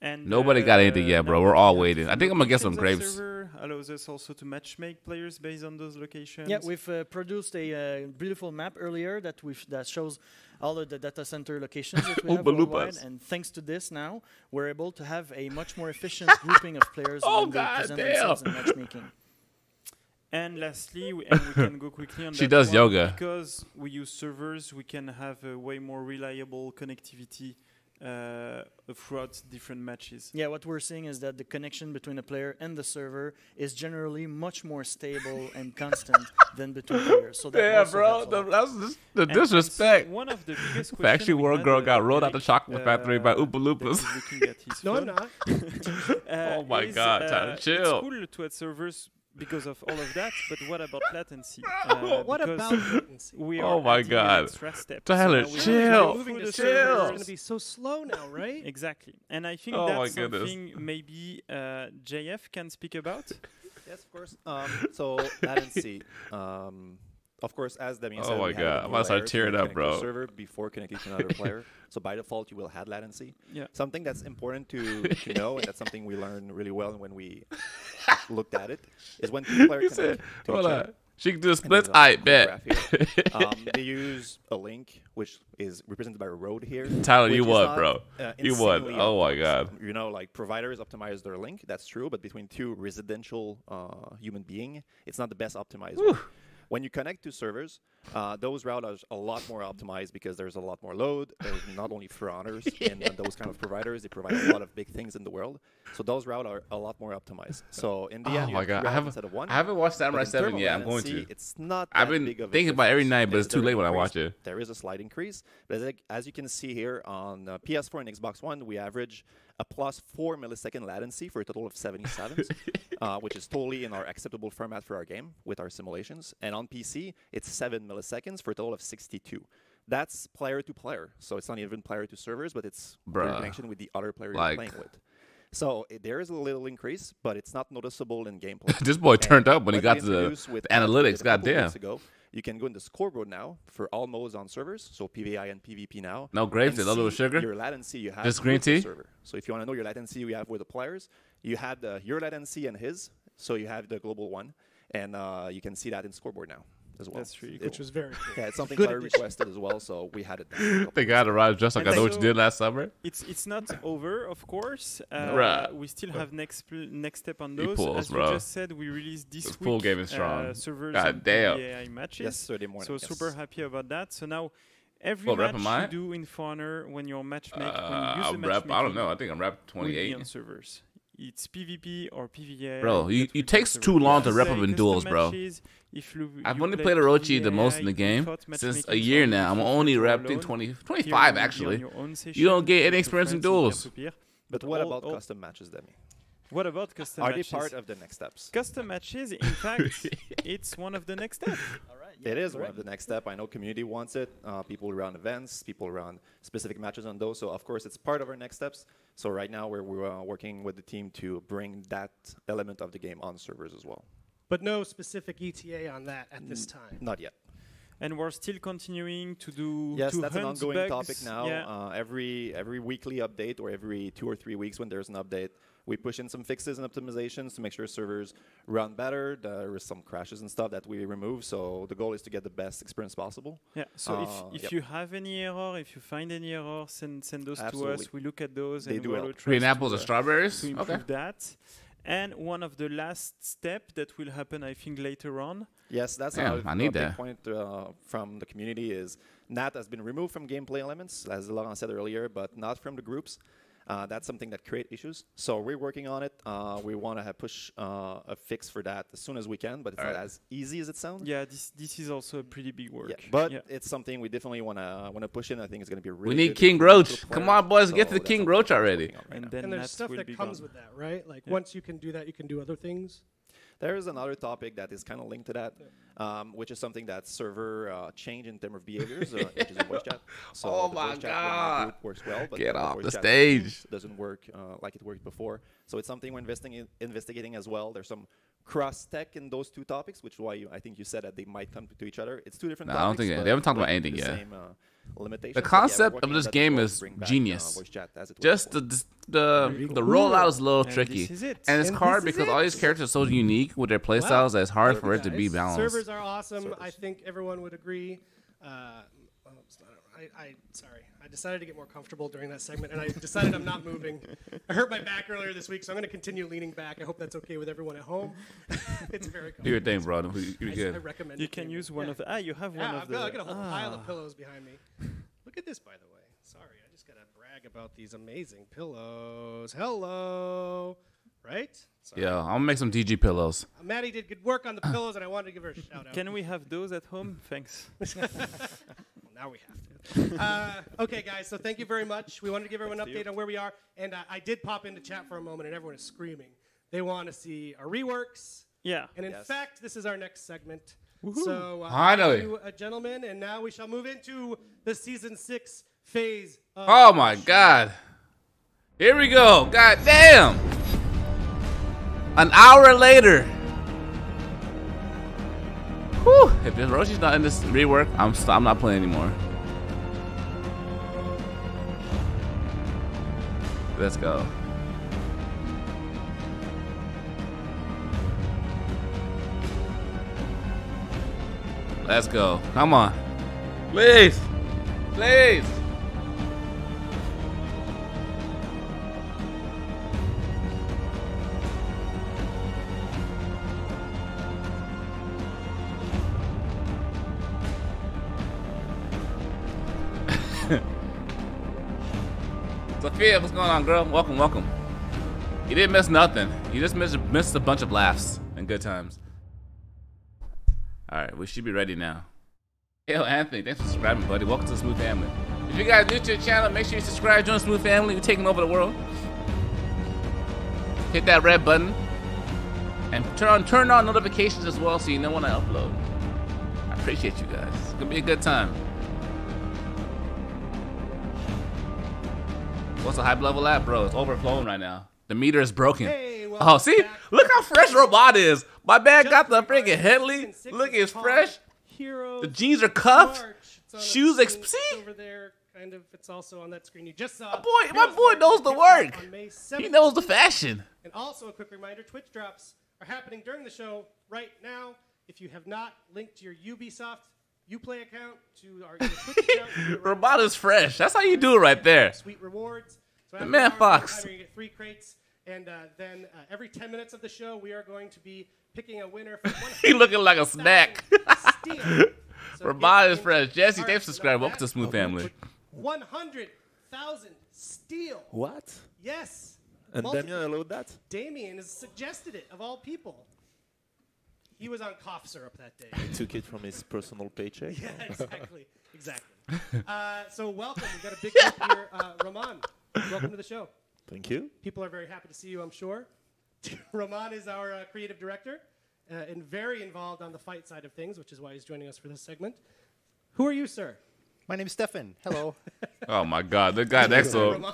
S10: And
S5: Nobody got anything yet, bro.
S10: now
S5: We're
S10: we
S5: all
S10: have
S5: waiting. I think I'm gonna get some
S10: locations
S5: grapes.
S10: of server allows us also to matchmake players based on those locations.
S12: Yeah, we've produced a beautiful map earlier that shows all of the data center locations that we have worldwide. And thanks to this now, we're able to have a much more efficient grouping of players when they present themselves in matchmaking.
S10: And lastly, we can go quickly on
S5: She
S10: that
S5: does
S10: one,
S5: yoga.
S10: because we use servers. We can have a way more reliable connectivity throughout different matches.
S12: Yeah, what we're seeing is that the connection between the player and the server is generally much more stable and constant than between players. So that
S5: Yeah,
S12: also
S5: bro.
S12: helps a lot.
S5: That's just the
S10: And
S5: disrespect.
S10: one of the biggest
S5: Factory
S10: questions we
S5: World
S10: had,
S5: girl got rolled out the
S10: Eric,
S5: chocolate factory by Oompa
S10: that
S5: Loompas.
S10: is looking at his
S2: No, I'm
S10: phone.
S2: not.
S5: Oh my
S10: is,
S5: God, time to chill.
S10: It's cool to add servers because of all of that. But what about latency?
S2: What
S10: Because
S2: about latency?
S10: we
S5: Oh
S10: are
S5: my
S10: adding an
S5: God.
S10: extra step.
S5: Tyler,
S10: now we
S5: chill.
S10: go
S2: Moving
S10: through
S2: to
S10: the
S2: servers is
S10: servers.
S2: going to be so slow now, right?
S10: Exactly, and I think
S5: Oh my
S10: that's
S5: goodness.
S10: something maybe JF can speak about.
S11: Yes, of course. So latency. Of course, as Damien said,
S5: Oh my
S11: we have
S5: God,
S11: a
S5: I'm about to start
S11: layer
S5: tearing up,
S11: connect to
S5: bro.
S11: the server before connecting to another player. So by default, you will have latency.
S10: Yeah.
S11: Something that's important to know, and that's something we learned really well when we looked at it, is when two players connect to
S5: Hold
S11: each
S5: on.
S11: other.
S5: She can do a
S11: And
S5: split.
S11: there's
S5: I
S11: quick
S5: bet.
S11: graph here. They use a link, which is represented by a road here.
S5: Tyler,
S11: which
S5: you
S11: is
S5: won,
S11: not,
S5: bro. You won.
S11: insanely
S5: Oh my
S11: optimized.
S5: God.
S11: You know, like providers optimize their link. That's true, but between two residential human being, it's not the best optimized. one. When you connect to servers, those routes are a lot more optimized because there's a lot more load. There's not only fronters and those kind of providers, they provide a lot of big things in the world. So those routes are a lot more optimized. So in the end,
S5: Oh
S11: you
S5: my
S11: have
S5: God.
S11: two
S5: I
S11: routes instead of one.
S5: haven't watched
S11: But
S5: Samurai
S11: in
S5: 7
S11: terms
S5: yet.
S11: of
S5: I'm going
S11: latency,
S5: to.
S11: It's not
S5: I've
S11: that
S5: been
S11: big of a
S5: thinking about it every
S11: difference.
S5: night, but it's too
S11: There
S5: late
S11: is
S5: when I
S11: an
S5: watch
S11: increase.
S5: it.
S11: There is a slight increase. But as you can see here on PS4 and Xbox One, we average a plus 4 millisecond latency for a total of 77, which is totally in our acceptable format for our game with our simulations. And on PC, it's 7 milliseconds for a total of 62. That's player to player. So it's not even player to servers, but it's your connection with the other player you're playing with. So there is a little increase, but it's not noticeable in gameplay.
S5: This boy turned up when he
S11: what
S5: got
S11: we
S5: to the
S11: introduced with
S5: analytics.
S11: a couple
S5: Goddamn.
S11: weeks ago, you can go in the scoreboard now for all modes on servers, so PVI and PvP now.
S5: No grapes,
S11: and
S5: a little
S11: see
S5: sugar?
S11: Your latency you have
S5: Just green
S11: with the
S5: tea?
S11: server. So if you want to know your latency you have with the players, you have your latency and his. So you have the global one, and you can see that in scoreboard now as well.
S10: That's really
S2: Which was very cool.
S11: Yeah, it's something
S2: Good
S11: Claire
S2: addition.
S11: requested as well, so we had it down.
S5: They got arrived just like
S10: And
S5: I know what you
S10: so
S5: did last summer.
S10: It's not over, of course.
S5: Right.
S10: We still have next step on
S5: He
S10: those.
S5: pulls,
S10: As
S5: bro.
S10: you just said, we released this
S5: This
S10: week
S5: full game is strong.
S10: servers
S5: God
S10: and
S5: damn.
S10: PVAI matches.
S11: Yesterday morning,
S10: So
S11: yes.
S10: super happy about that. So now every
S5: What rep
S10: match
S5: am I?
S10: you do in For Honor when you're matchmaking, when you use
S5: I'm
S10: the
S5: rep. I don't
S10: matchmaking,
S5: know. I think I'm rep
S10: will be
S5: 28.
S10: on servers. It's PvP or PVAI.
S5: Bro,
S10: that
S5: it
S10: will be
S5: takes
S10: on
S5: too
S10: servers.
S5: long to
S10: Let's
S5: rep
S10: say
S5: up in
S10: custom
S5: duels, bro.
S10: matches, if
S5: I've
S10: you
S5: only
S10: play
S5: played Orochi the most
S10: PVAI,
S5: in the game
S10: without
S5: since a
S10: matchmaking,
S5: year
S10: so
S5: now. I'm
S10: you
S5: only
S10: feel
S5: repped in
S10: alone.
S5: 20,
S10: Here
S5: 25
S10: you will be on
S5: actually.
S10: your own
S5: You
S10: session
S5: don't get
S10: with
S5: any
S10: your
S5: experience in
S10: friends
S5: duels.
S10: peer-to-peer.
S11: But what about custom matches, Demi?
S10: What about custom
S11: Are
S10: matches?
S11: they part of the next steps?
S10: Custom matches, in fact, it's one of the next steps.
S11: It is one of the next step. I know community wants it. People run events, people run specific matches on those. So of course, it's part of our next steps. So right now, we're working with the team to bring that element of the game on servers as well.
S2: But no specific ETA on that at this time.
S11: Not yet.
S10: And we're still continuing to do.
S11: Yes,
S10: to
S11: that's an
S10: hunt
S11: ongoing
S10: bugs.
S11: topic now.
S10: Yeah.
S11: Every weekly update or every 2 or 3 weeks when there's an update, we push in some fixes and optimizations to make sure servers run better. There is some crashes and stuff that we remove. So the goal is to get the best experience possible.
S10: Yeah. So if you have any error, if you find any error, send those to us. We look at those
S11: They
S10: and
S11: do
S10: we'll
S11: help.
S10: try
S5: Green
S10: to,
S5: apples or strawberries?
S10: to improve
S5: Okay.
S10: that. And one of the last step that will happen, I think, later on.
S11: Yes, that's
S5: Damn,
S11: another
S5: I need
S11: big
S5: that.
S11: point from the community is NAT has been removed from gameplay elements, as Laurent said earlier, but not from the groups. That's something that create issues. So we're working on it. We want to push a fix for that as soon as we can, but it's not as easy as it sounds.
S10: Yeah, this is also a pretty big work.
S11: Yeah, but it's something we definitely want to push in. I think it's going to be really.
S5: We need
S11: good
S5: King
S11: for
S5: Roach.
S11: multiple
S5: Come
S11: players.
S5: on, boys, get to
S11: So
S5: the
S11: that's
S5: King
S11: something
S5: Roach
S11: we're
S5: already.
S11: working on right
S10: And
S11: now.
S10: then
S2: And there's
S10: Nats
S2: stuff
S10: will
S2: that
S10: be
S2: comes
S10: gone.
S2: with that, right? Like
S10: Yeah.
S2: once you can do that, you can do other things.
S11: There is another topic that is kind of linked to that, which is something that server change in terms of behaviors, which is a voice chat. So
S5: Oh
S11: the
S5: my
S11: voice chat
S5: God.
S11: group works well, but
S5: Get
S11: the
S5: off
S11: voice
S5: the
S11: chat
S5: stage.
S11: doesn't work like it worked before. So it's something we're investigating as well. There's some cross tech in those two topics, which is why I think you said that they might come to each other. It's two different
S5: No, I don't
S11: topics.
S5: think
S11: but
S5: they haven't talked about
S11: the
S5: anything yet.
S11: Same, limitations.
S5: The
S11: But yeah, we're
S5: concept
S11: working
S5: of
S11: on
S5: this
S11: that as
S5: game
S11: well
S5: is
S11: to bring back,
S5: genius.
S11: voice chat as it was
S5: Just
S11: before.
S5: the rollout is a little
S10: And
S5: tricky,
S10: this is it.
S5: and it's
S2: And
S5: hard
S2: this is
S5: because all
S2: it.
S5: these characters are so unique with their playstyles that it's hard for it to be
S2: Guys,
S5: balanced.
S2: Servers are awesome. I think everyone would agree. Sorry. I decided to get more comfortable during that segment, and I decided I'm not moving. I hurt my back earlier this week, so I'm going to continue leaning back. I hope that's okay with everyone at home. It's very comfortable.
S5: Do your thing, bro. You're
S2: I
S5: good.
S2: recommend
S10: You
S2: it.
S10: can use one of the. You have one
S2: Yeah,
S10: of
S2: I've
S10: the.
S2: got a whole pile of pillows behind me. Look at this, by the way. Sorry, I just got to brag about these amazing pillows. Hello. Right? Sorry.
S5: Yeah, I'm gonna make some DG pillows.
S2: Maddie did good work on the pillows, and I wanted to give her a shout out.
S10: Can we have those at home? Thanks.
S2: Well, now we have to. Okay, guys, so thank you very much. We wanted to give everyone an update on where we are. And I did pop into chat for a moment, and everyone is screaming. They want to see our reworks.
S10: Yeah.
S2: And in
S11: Yes.
S2: fact, this is our next segment. So,
S5: Finally.
S2: thank you, gentlemen, and now we shall move into the season 6 phase. Of
S5: Oh my God. Here we go. God damn. An hour later. Whew. If Oroci's not in this rework, I'm not playing anymore. Let's go. Let's go. Come on. Please. Please. Sophia, what's going on, girl? Welcome, welcome. You didn't miss nothing. You just missed a bunch of laughs and good times. All right, we should be ready now. Yo, Anthony, thanks for subscribing, buddy. Welcome to the Smooth Family. If you guys are new to the channel, make sure you subscribe, join the Smooth Family. We're taking over the world. Hit that red button and turn on notifications as well, so you know when I upload. I appreciate you guys. It's gonna be a good time. What's the hype level at, bro? It's overflowing right now. The meter is broken.
S2: Hey,
S5: oh, see? Look how fresh Robot is. My man got the freaking Headley. Look, it's fresh. The jeans are cuffed. Shoes see?
S2: Over there, kind of. It's also on that screen you just saw.
S5: My boy knows the work. He knows the fashion.
S2: And also a quick reminder, Twitch drops are happening during the show right now. If you have not linked your Ubisoft Uplay account to our Twitch account.
S5: Robot is fresh. That's how you do it right there.
S2: Sweet rewards. So
S5: the man Fox.
S2: You're going to get 3 crates. And then every 10 minutes of the show, we are going to be picking a winner for
S5: He looking like a snack.
S2: So
S5: Robot is fresh. Jesse, thanks for subscribing. Welcome to Smooth Family.
S2: 100,000 steel.
S11: What?
S2: Yes.
S11: And Damien allowed that?
S2: Damien has suggested it, of all people. He was on cough syrup that day.
S11: He took it from his personal paycheck.
S2: Yeah, exactly. Exactly. So welcome. We've got a big group here. Roman, welcome to the show.
S11: Thank you.
S2: People are very happy to see you, I'm sure. Roman is our creative director and very involved on the fight side of things, which is why he's joining us for this segment. Who are you, sir?
S13: My name's Stefan. Hello.
S5: Oh, my God. The guy next to him.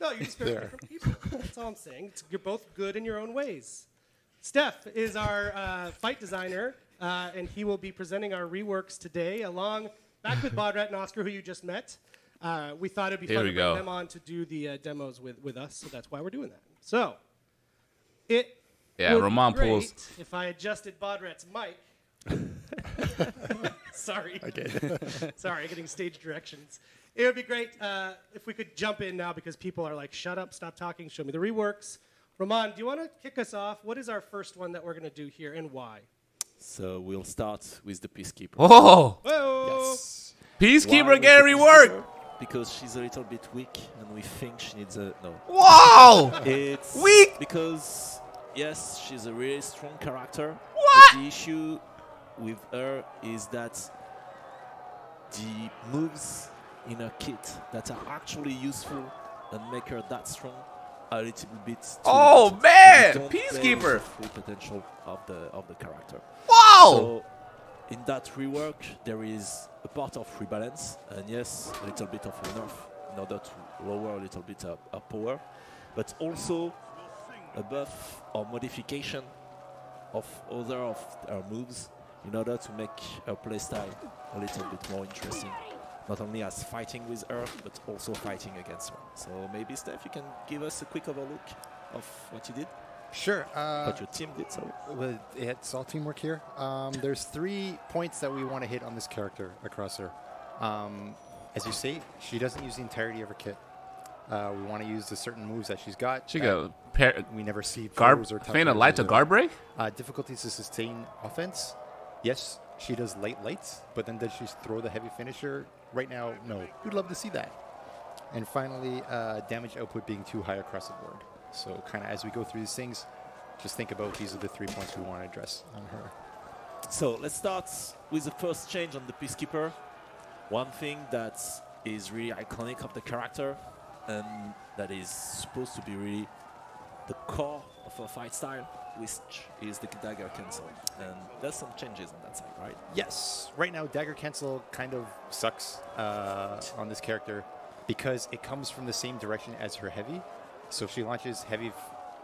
S2: No, you're just very different people. That's all I'm saying. You're both good in your own ways. Steph is our fight designer, and he will be presenting our reworks today, back with Bodrat and Oscar, who you just met. We thought it'd be fun to bring them on to do the demos with us, so that's why we're doing that. So, it would
S5: Roman
S2: be great
S5: pulls.
S2: if I adjusted Bodrat's mic. Sorry.
S13: Okay.
S2: Sorry, getting stage directions. It would be great if we could jump in now because people are like, shut up, stop talking, show me the reworks. Roman, do you want to kick us off? What is our first one that we're going to do here and why?
S11: So we'll start with the Peacekeeper.
S5: Oh!
S2: Whoa.
S11: Yes.
S5: Peacekeeper again rework!
S11: Because she's a little bit weak and we think she needs a... No.
S5: Whoa!
S11: It's
S5: weak!
S11: Because, yes, she's a really strong character.
S5: What?
S11: But the issue with her is that the moves in her kit that are actually useful and make her that strong are a little bit too limited.
S5: Man!
S11: Don't
S5: Peacekeeper!
S11: play with the full potential of the character.
S5: Wow!
S11: So in that rework, there is a part of rebalance, and yes, a little bit of a nerf in order to lower a little bit her power, but also a buff or modification of other of her moves in order to make her playstyle a little bit more interesting. Not only as fighting with her, but also fighting against her. So maybe, Steph, you can give us a quick overlook of what you did?
S13: Sure.
S11: What your team did, sorry.
S13: Well, it's all teamwork here. There's 3 points that we want to hit on this character across her. As you say, she doesn't use the entirety of her kit. We want to use the certain moves that she's got.
S5: She got
S13: we never see
S5: feign a light to guard break?
S13: Difficulties to sustain offense. Yes, she does lights, but then does she throw the heavy finisher? Right now, no. We'd love to see that. And finally, damage output being too high across the board. So kind of as we go through these things, just think about these are the 3 points we want to address on her.
S11: So let's start with the first change on the Peacekeeper. One thing that is really iconic of the character and that is supposed to be really the core
S14: of a fight style, which is the dagger cancel. And there's some changes on that side, right?
S13: Yes. Right now, dagger cancel kind of sucks on this character because it comes from the same direction as her heavy. So if she launches heavy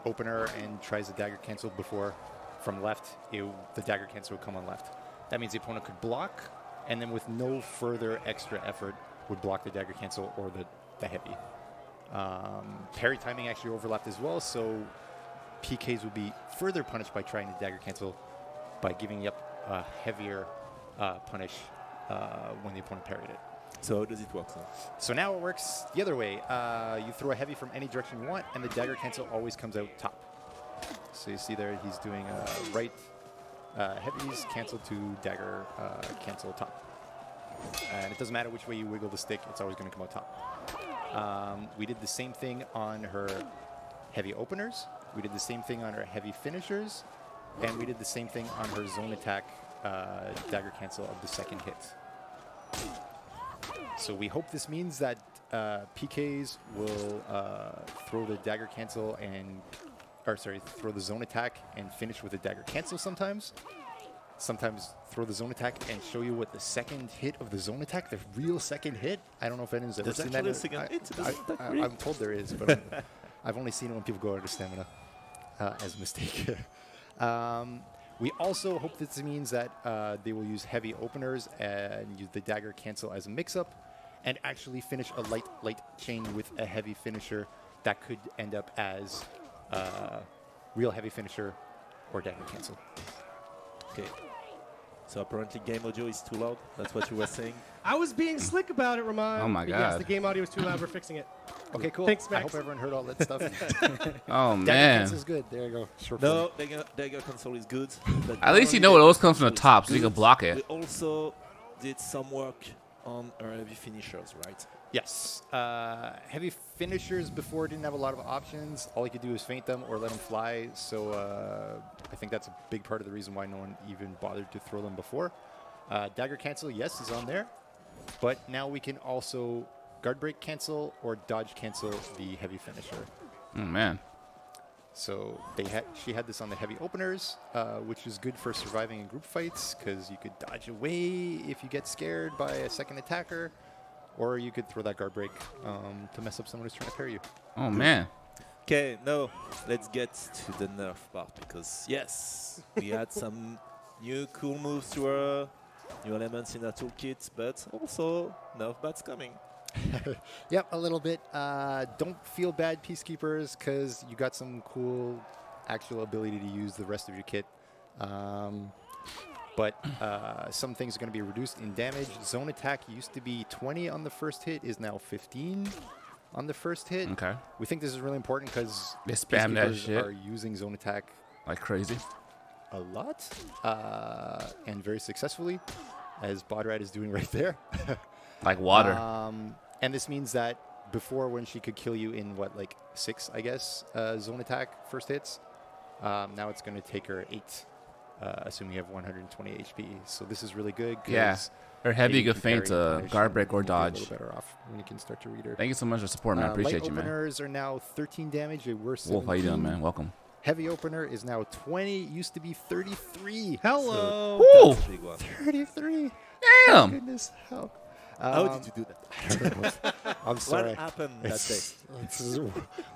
S13: opener and tries the dagger cancel before from left, the dagger cancel will come on left. That means the opponent could block, and then with no further extra effort would block the dagger cancel or the heavy. Parry timing actually overlapped as well, so PKs would be further punished by trying to dagger cancel by giving up a heavier punish when the opponent parried it.
S14: So how does it work then?
S13: So now it works the other way. You throw a heavy from any direction you want, and the dagger cancel always comes out top. So you see there, he's doing right heavies cancel to dagger cancel top. And it doesn't matter which way you wiggle the stick, it's always going to come out top. We did the same thing on her heavy openers. We did the same thing on her heavy finishers. And we did the same thing on her zone attack dagger cancel of the second hit. So we hope this means that PKs will throw the dagger cancel and, throw the zone attack and finish with a dagger cancel sometimes. Sometimes throw the zone attack and show you what the second hit of the zone attack, the real second hit. I don't know if anyone's ever seen that. I'm told there is, but I've only seen it when people go out of stamina as a mistake. We also hope this means that they will use heavy openers and use the dagger cancel as a mix-up and actually finish a light chain with a heavy finisher that could end up as real heavy finisher or dagger cancel.
S14: Okay. So apparently game audio is too loud. That's what you were saying.
S2: I was being slick about it, Ramon.
S5: Oh my
S2: Yes,
S5: God.
S2: the game audio was too loud. We're fixing it.
S13: Okay, cool.
S2: Thanks, Max.
S13: I hope everyone heard all that stuff.
S5: Oh,
S13: Dagger
S5: man.
S13: cancel is good. There you go. Short
S14: No,
S13: form.
S14: dagger cancel is good. But
S5: At least you know it always comes from the top, so you can block it.
S14: We also did some work on our heavy finishers, right?
S13: Yes. Heavy finishers before didn't have a lot of options. All you could do is feint them or let them fly. So I think that's a big part of the reason why no one even bothered to throw them before. Dagger cancel, yes, is on there. But now we can also guard break cancel or dodge cancel the heavy finisher.
S5: Oh, man.
S13: So she had this on the heavy openers, which is good for surviving in group fights because you could dodge away if you get scared by a second attacker, or you could throw that guard break to mess up someone who's trying to parry you.
S5: Oh, man.
S14: Okay, now let's get to the nerf part because, yes, we had some new cool moves to our new elements in our toolkit, but also nerf bats coming.
S13: Yep, a little bit. Don't feel bad, Peacekeepers, because you got some cool actual ability to use the rest of your kit. But some things are going to be reduced in damage. Zone attack used to be 20 on the first hit, is now 15 on the first hit.
S5: Okay.
S13: We think this is really important because
S5: they spam that
S13: Peacekeepers
S5: shit
S13: are using zone attack
S5: like crazy.
S13: A lot, and very successfully, as Bodrad is doing right there.
S5: Like water.
S13: And this means that before, when she could kill you in, what, like 6, I guess, zone attack first hits, now it's going to take her 8, assuming you have 120 HP. So this is really good.
S5: Yeah. Her heavy could feint guard break or dodge.
S13: A little better off when you can start to read her.
S5: Thank you so much for support, man. I appreciate you, man.
S13: Openers are now 13 damage. They were 17.
S5: Wolf, how you doing, man? Welcome.
S13: Heavy opener is now 20. Used to be 33.
S2: Hello.
S13: So
S5: Woo!
S13: 33.
S5: Damn.
S13: Oh, goodness. How?
S14: How did you do that?
S13: I don't know. I'm sorry.
S14: What happened that day?
S13: This is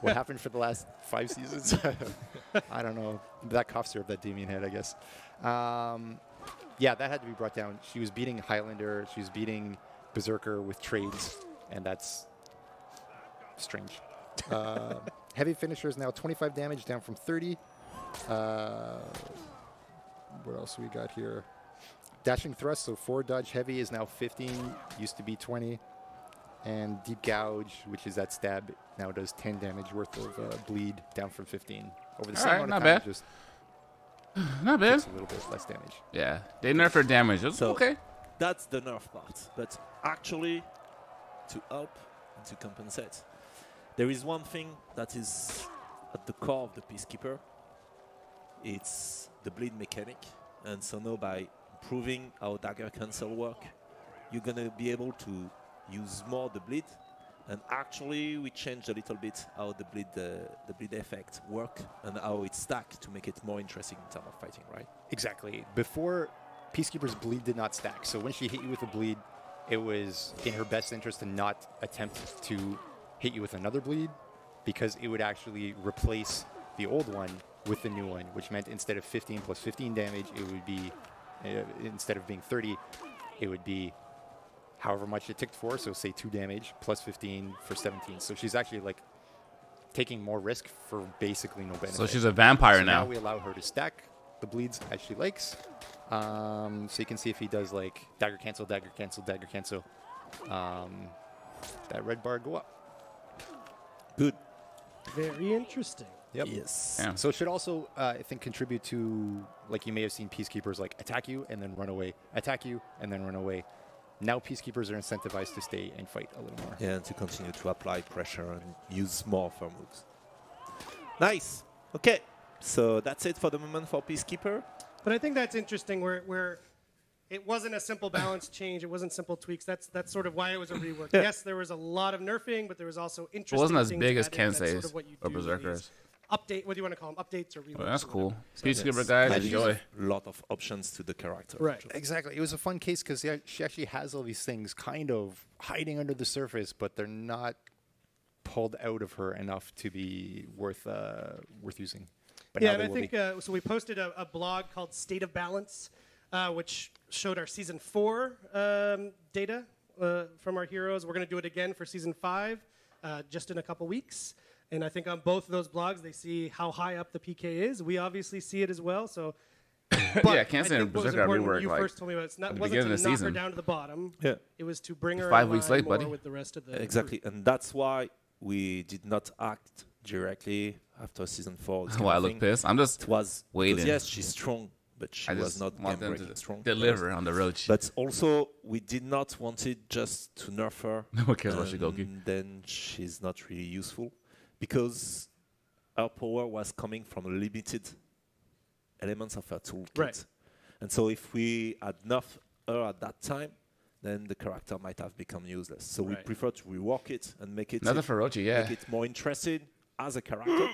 S13: what happened for the last 5 seasons. I don't know. That cough syrup that Damien had, I guess. Yeah, that had to be brought down. She was beating Highlander. She was beating Berserker with trades, and that's strange. Heavy finisher is now 25 damage, down from 30. What else we got here? Dashing thrust, so 4 dodge heavy is now 15, used to be 20. And deep gouge, which is that stab, now does 10 damage worth of bleed, down from 15. Over the same amount of time, just
S5: not bad.
S13: a little bit less damage.
S5: Yeah, they nerf her damage. It's
S14: So
S5: okay.
S14: that's the nerf part. But actually, to help and to compensate, there is one thing that is at the core of the Peacekeeper. It's the bleed mechanic. And so now by improving how dagger cancel work, you're going to be able to use more the bleed And actually, we changed a little bit how the bleed effect work and how it's stacked to make it more interesting in terms of fighting, right?
S13: Exactly. Before, Peacekeeper's bleed did not stack. So when she hit you with a bleed, it was in her best interest to not attempt to hit you with another bleed, because it would actually replace the old one with the new one, which meant instead of 15 plus 15 damage, it would be, instead of being 30, it would be however much it ticked for, so say 2 damage, plus 15 for 17. So she's actually like taking more risk for basically no benefit.
S5: So she's a vampire
S13: so
S5: now.
S13: Now we allow her to stack the bleeds as she likes. So you can see if he does like dagger cancel, dagger cancel, dagger cancel, that red bar go up.
S14: Good.
S2: Very interesting.
S13: Yep.
S14: Yes.
S5: Yeah.
S13: So it should also, I think, contribute to, like you may have seen Peacekeepers like attack you and then run away, attack you and then run away. Now Peacekeepers are incentivized to stay and fight a little more.
S14: Yeah, and to continue to apply pressure and use more of her moves. Nice. Okay. So that's it for the moment for Peacekeeper.
S2: But I think that's interesting where it wasn't a simple balance change. It wasn't simple tweaks. That's sort of why it was a rework.
S5: Yeah.
S2: Yes, there was a lot of nerfing, but there was also interesting.
S5: It wasn't as
S2: things
S5: big as
S2: added. That's
S5: Kensei's
S2: sort of what you
S5: or
S2: do with
S5: Berserkers.
S2: these Update, what do you want to call them? Updates or reworks?
S5: Well, that's
S2: or
S5: cool.
S2: whatever.
S5: Peacekeeper guys, enjoy.
S14: A lot of options to the character.
S2: Right.
S13: Exactly. It was a fun case because she actually has all these things kind of hiding under the surface, but they're not pulled out of her enough to be worth using. But
S2: yeah,
S13: now
S2: and
S13: they
S2: I
S13: will
S2: think
S13: be.
S2: so. We posted a blog called State of Balance, which showed our season 4 data from our heroes. We're going to do it again for season 5, just in a couple weeks. And I think on both of those blogs, they see how high up the PK is. We obviously see it as well. So,
S5: Yeah, Kensei and
S2: what was
S5: Berserker
S2: important,
S5: reworked
S2: you
S5: like
S2: first told me about it
S5: at the
S2: wasn't
S5: beginning
S2: to
S5: of the
S2: knock her
S5: season.
S2: down to the bottom.
S14: Yeah.
S2: It was to bring her
S5: 5
S2: in
S5: weeks
S2: line
S5: late, buddy.
S2: more with the rest of the
S14: Exactly, and that's why we did not act directly after season 4.
S5: Well, I look pissed. I'm just
S14: it was
S5: waiting.
S14: Because yes, she's strong, but she
S5: I
S14: was
S5: just
S14: not
S5: want them
S14: game-breaking
S5: to
S14: strong.
S5: deliver on the Orochi.
S14: But also, we did not want it just to nerf her.
S5: No one cares about Shigoki.
S14: And then she's not really useful because her power was coming from limited elements of her toolkit.
S2: Right.
S14: And so if we had nerfed her at that time, then the character might have become useless. So we prefer to rework it and make it
S5: Another for Orochi, yeah.
S14: make it more interesting as a character,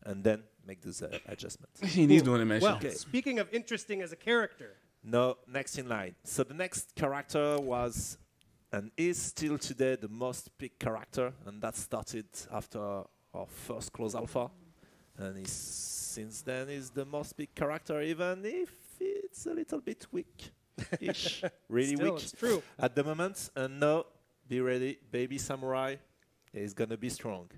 S14: and then make those adjustments.
S5: He needs one dimension.
S2: Well, speaking of interesting as a character.
S14: No, next in line. So the next character was and is still today the most picked character, and that started after our first close alpha. And since then is the most picked character, even if it's a little bit weak-ish. Really
S2: Still,
S14: weak
S2: it's true.
S14: at the moment. And no, be ready. Baby Samurai is going to be strong.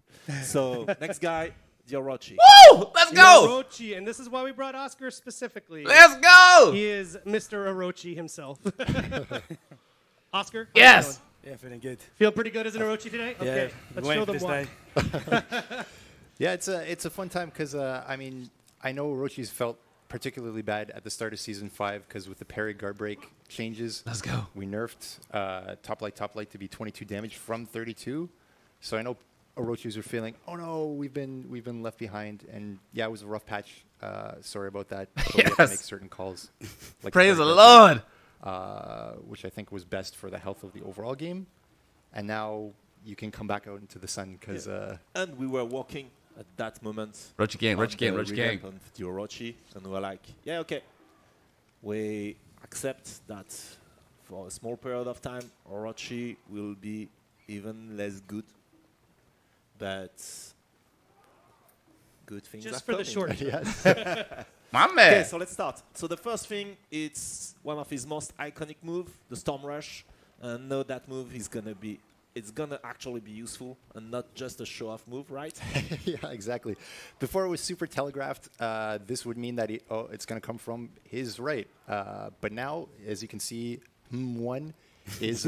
S14: So next guy, the Orochi.
S5: Woo! Let's go!
S2: Orochi, and this is why we brought Oscar specifically.
S5: Let's go!
S2: He is Mr. Orochi himself. Oscar?
S5: Yes!
S15: Yeah, feeling good.
S2: Feel pretty good as an Orochi today? Okay, let's show them why.
S13: Yeah, it's a fun time because, I mean, I know Orochi's felt particularly bad at the start of Season 5 because with the parry guard break changes,
S5: let's go.
S13: We nerfed top light to be 22 damage from 32. So I know Orochis are feeling, oh no, we've been left behind. And yeah, it was a rough patch. Sorry about that. But we have to make certain calls. Like
S5: praise the Lord!
S13: Which I think was best for the health of the overall game. And now you can come back out into the sun because...
S14: and we were walking at that moment.
S5: Orochi gang, Orochi gang, Orochi gang.
S14: On the Orochi, and we were like, yeah, okay. We accept that for a small period of time, Orochi will be even less good. But good things
S2: Just
S14: are
S2: for the
S14: coming.
S2: short
S13: Yes.
S5: My man.
S14: Okay, so let's start. So the first thing, it's one of his most iconic moves, the Storm Rush. And know that move is gonna be, it's gonna actually be useful and not just a show-off move, right?
S13: Yeah, exactly. Before it was super telegraphed, this would mean that it's gonna come from his right. But now, as you can see, one is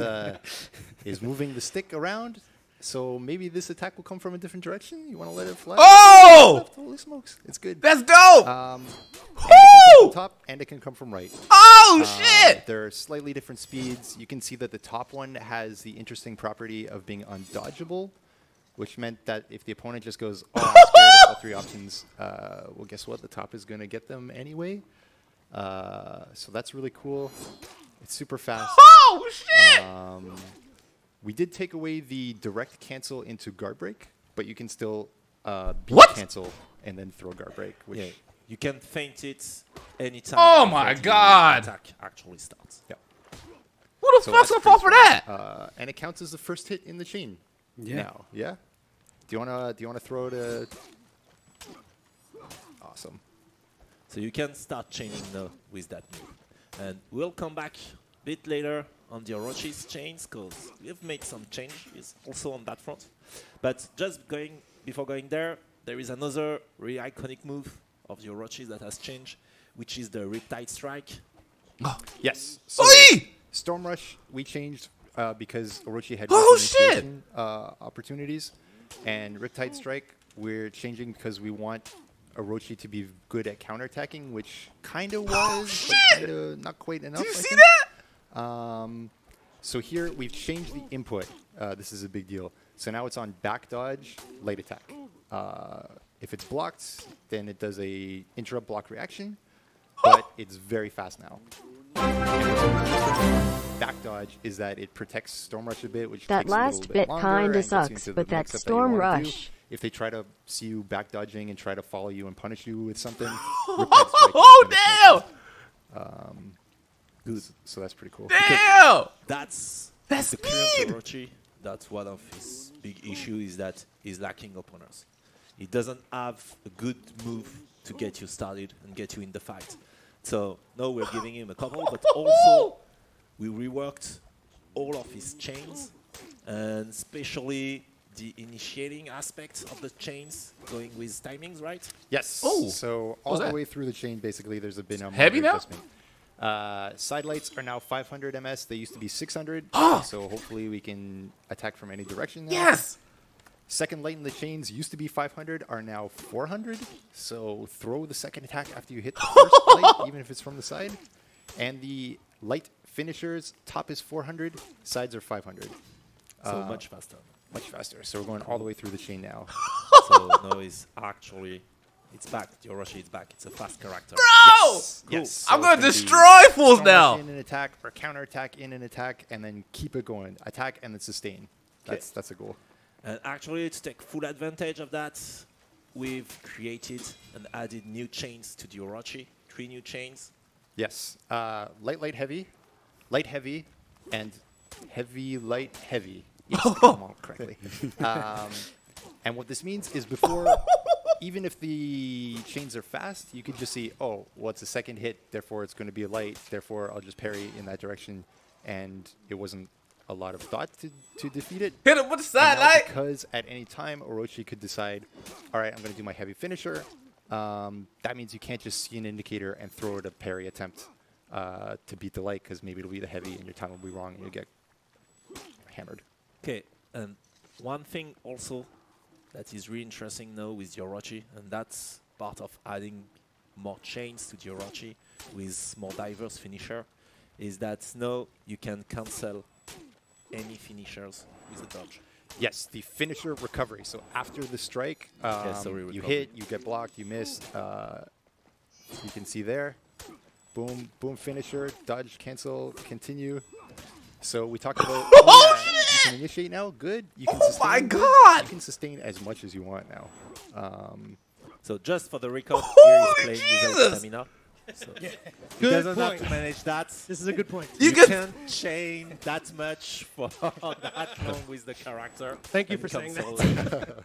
S13: moving the stick around. So maybe this attack will come from a different direction. You want to let it fly?
S5: Oh!
S13: Left, holy smokes! It's good.
S5: Let's go!
S13: And it can come from top, and it can come from right.
S5: Oh shit!
S13: They're slightly different speeds. You can see that the top one has the interesting property of being undodgeable, which meant that if the opponent just goes, "Oh, I'm scared of all three options," well, guess what? The top is going to get them anyway. So that's really cool. It's super fast.
S5: Oh shit!
S13: We did take away the direct cancel into guard break, but you can still beat cancel and then throw guard break. Which
S14: you can feint it anytime.
S5: Oh my God!
S14: Attack actually starts.
S13: Yeah.
S5: Who the fuck's gonna fall for that?
S13: And it counts as the first hit in the chain.
S8: Yeah.
S13: Now, yeah. Do you wanna throw it? Awesome.
S14: So you can start chaining now with that move, and we'll come back a bit later on the Orochi's chains because we've made some changes also on that front. But just before going there, there is another really iconic move of the Orochi's that has changed, which is the Riptide Strike.
S13: Oh. Yes. So Storm Rush we changed because Orochi had opportunities, and Riptide Strike we're changing because we want Orochi to be good at counterattacking, which kind of was, but kind of not quite enough.
S5: Did you see that?
S13: So here we've changed the input. This is a big deal. So now it's on back dodge, light attack. If it's blocked, then it does a interrupt block reaction, but it's very fast now. Back dodge is that it protects Storm Rush a bit, which
S15: that
S13: takes
S15: last
S13: a little
S15: bit
S13: bit
S15: kinda sucks, but that Storm Rush.
S13: If they try to see you back dodging and try to follow you and punish you with something,
S5: oh damn!
S13: Good. So that's pretty cool.
S14: Damn! That's the current Orochi. That's one of his big issues is that he's lacking openers. He doesn't have a good move to get you started and get you in the fight. So now we're giving him a couple, but also we reworked all of his chains, and especially the initiating aspect of the chains going with timings, right?
S13: Yes.
S5: Oh.
S13: So all the way through the chain, basically, there's been a
S5: heavy now.
S13: adjustment. Side lights are now 500 ms. They used to be 600. So hopefully we can attack from any direction now.
S5: Yes.
S13: Second light in the chains used to be 500, are now 400. So throw the second attack after you hit the first light, even if it's from the side. And the light finishers, top is 400, sides are 500.
S14: So much faster.
S13: Much faster. So we're going all the way through the chain now.
S14: So now it's actually, it's back. The Orochi is back. It's a fast character.
S5: Bro!
S13: Yes.
S14: Cool.
S13: Yes.
S5: I'm
S13: So
S5: gonna
S13: it's
S5: destroy
S13: be
S5: fools
S13: Storm
S5: now.
S13: Rush in an attack or counter attack in an attack, and then keep it going. Attack and then sustain. That's a goal.
S14: And actually, to take full advantage of that, we've created and added new chains to the Orochi. 3 new chains.
S13: Yes. Light, heavy, and heavy, light, heavy. Yes, I got them all correctly. And what this means is before, even if the chains are fast, you can just see, oh, well, it's a second hit, therefore it's going to be a light, therefore I'll just parry in that direction, and it wasn't a lot of thought to defeat it.
S5: Hit him with the side light!
S13: Because at any time, Orochi could decide, all right, I'm going to do my heavy finisher. That means you can't just see an indicator and throw it a parry attempt to beat the light, because maybe it'll be the heavy and your time will be wrong and you'll get hammered.
S14: Okay, and one thing also that is really interesting now with the Orochi, and that's part of adding more chains to the Orochi with more diverse finisher, is that now you can cancel any finishers with a dodge.
S13: Yes, the finisher recovery. So after the strike, you hit, you get blocked, you missed. You can see there. Boom, boom, finisher, dodge, cancel, continue. So we talked about you can initiate now. Good. You can sustain.
S5: My
S13: good.
S5: God!
S13: You can sustain as much as you want now.
S14: So just for the record, here he's playing without stamina. So he
S2: Good
S14: doesn't
S2: point.
S14: have to manage that.
S2: This is a good point.
S14: You can't chain that much for that long with the character.
S2: Thank you
S14: and
S2: for saying
S14: cancel
S2: that.
S14: it.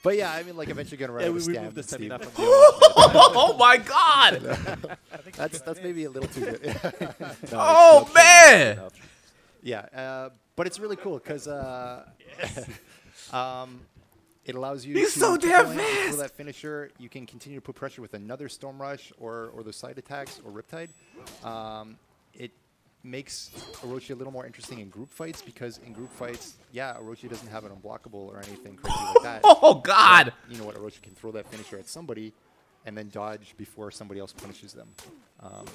S13: But yeah, I mean, like eventually gonna run out
S14: we
S13: of scam.
S14: removed the stamina
S13: Steve.
S14: from the Orochi.
S5: Oh my God!
S13: That's maybe a little too good.
S5: Oh man!
S13: Yeah, but it's really cool because it allows you
S5: He's
S13: to
S5: so
S13: keep
S5: damn
S13: going
S5: fast!
S13: until that finisher. You can continue to put pressure with another Storm Rush or the side attacks or Riptide. It makes Orochi a little more interesting in group fights because in group fights, yeah, Orochi doesn't have an unblockable or anything crazy like that.
S5: Oh God!
S13: But you know what? Orochi can throw that finisher at somebody and then dodge before somebody else punishes them.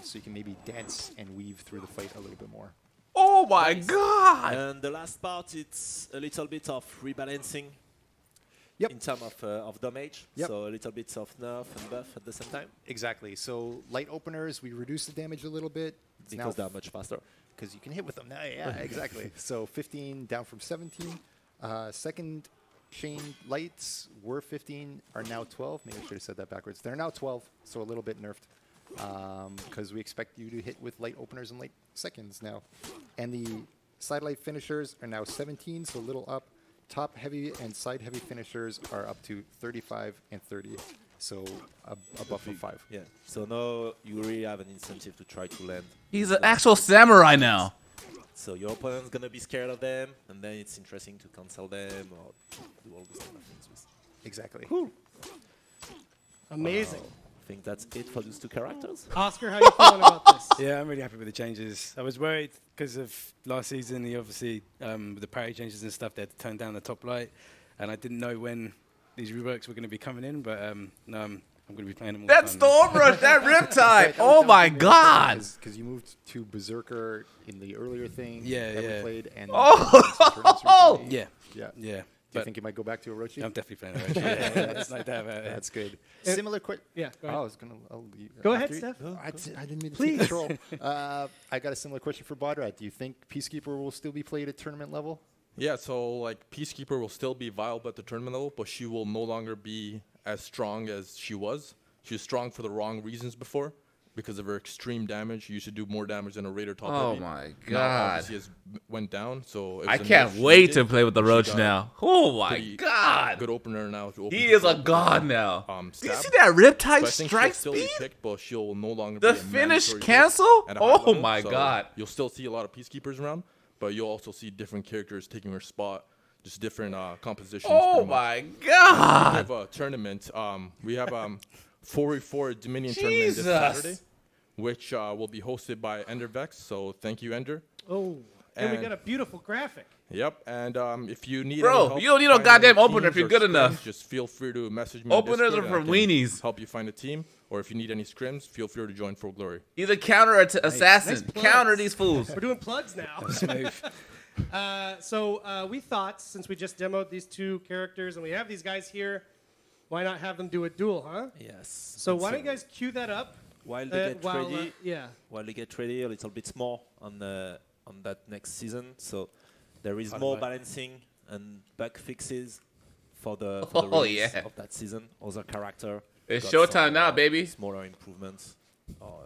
S13: So you can maybe dance and weave through the fight a little bit more.
S5: Oh my God!
S14: And the last part, it's a little bit of rebalancing in terms of damage. So a little bit of nerf and buff at the same time.
S13: Exactly. So light openers, we reduce the damage a little bit.
S14: Because they're much faster.
S13: because you can hit with them now. Yeah, exactly. So 15 down from 17. Second chain lights were 15, are now 12. Maybe I should have said that backwards. They're now 12, so a little bit nerfed. Because we expect you to hit with light openers and light seconds now. And the side light finishers are now 17, so a little up. Top heavy and side heavy finishers are up to 35 and 30, so a buff of 5.
S14: Yeah, so now you really have an incentive to try to land.
S5: He's an actual samurai now.
S14: So your opponent's going to be scared of them, and then it's interesting to cancel them or do all these kind of things with.
S13: Exactly.
S2: Cool. Amazing.
S14: I think that's it for those two characters.
S2: Oscar, how are you feeling about this?
S8: Yeah, I'm really happy with the changes. I was worried because of last season, obviously, with the parry changes and stuff, they had to turn down the top light. And I didn't know when these reworks were going to be coming in, but no, I'm going to be playing them all
S5: That
S8: the time.
S5: Storm Rush, that Riptide. Oh my God.
S13: Because you moved to Berserker in the earlier thing
S8: Yeah,
S13: that
S8: yeah.
S13: we played. And
S8: Yeah.
S13: Yeah.
S8: Yeah.
S13: Do you think you might go back to Orochi?
S8: I'm definitely playing Orochi. Yeah, that's no doubt about it.
S13: That's good.
S2: And
S13: Similar question.
S2: Yeah, go ahead.
S13: I was gonna.
S2: Go ahead,
S13: after you-
S2: Steph.
S13: I didn't mean to
S2: Please.
S13: take control. I got a similar question for Bodrat. Do you think Peacekeeper will still be played at tournament level?
S9: Yeah, so like Peacekeeper will still be viable at the tournament level, but she will no longer be as strong as she was. She was strong for the wrong reasons before. Because of her extreme damage, you should do more damage than a Raider top
S5: Oh
S9: heavy.
S5: my
S9: Now,
S5: God.
S9: obviously, it's went down, so it
S5: I
S9: was a
S5: can't
S9: nerf she
S5: wait
S9: did.
S5: to play with the
S9: She
S5: Roach
S9: got
S5: now. Oh my
S9: pretty
S5: God.
S9: Good opener now. To open
S5: He is a
S9: herself
S5: god
S9: with,
S5: now. Do you
S9: stab.
S5: see that Riptide
S9: So I think
S5: strike
S9: she'll still be
S5: speed?
S9: picked, but she'll no longer
S5: The
S9: be a
S5: finish
S9: mandatory pick
S5: cancel?
S9: at a high
S5: Oh
S9: level,
S5: my
S9: so
S5: God.
S9: You'll still see a lot of Peacekeepers around, but you'll also see different characters taking her spot, just different compositions.
S5: Oh
S9: pretty much.
S5: my
S9: We
S5: God.
S9: have a tournament. We have 4v4 Dominion tournament this
S5: Jesus.
S9: Saturday, which will be hosted by Ender Vex. So thank you, Ender.
S2: Oh, and we got a beautiful graphic.
S9: Yep, and if you need
S5: Bro,
S9: any help
S5: you don't need no
S9: finding
S5: goddamn
S9: teams
S5: opener if you're
S9: or
S5: good
S9: scrims,
S5: enough.
S9: Just feel free to message me. on
S5: Openers
S9: Discord
S5: are for
S9: and I can
S5: weenies.
S9: Help you find a team, or if you need any scrims, feel free to join Full Glory.
S5: He's a counter assassin.
S2: Nice plugs.
S5: Counter these fools.
S2: We're doing plugs now. So we thought, since we just demoed these two characters and we have these guys here, why not have them do a duel, huh?
S14: Yes.
S2: So why don't you guys cue that up?
S14: While they get ready,
S2: yeah.
S14: While they get ready, a little bit more on that next season. So there is more balancing and bug fixes for the release of that season. Other character.
S5: It's
S14: got
S5: showtime
S14: some,
S5: now, baby.
S14: Smaller improvements. Or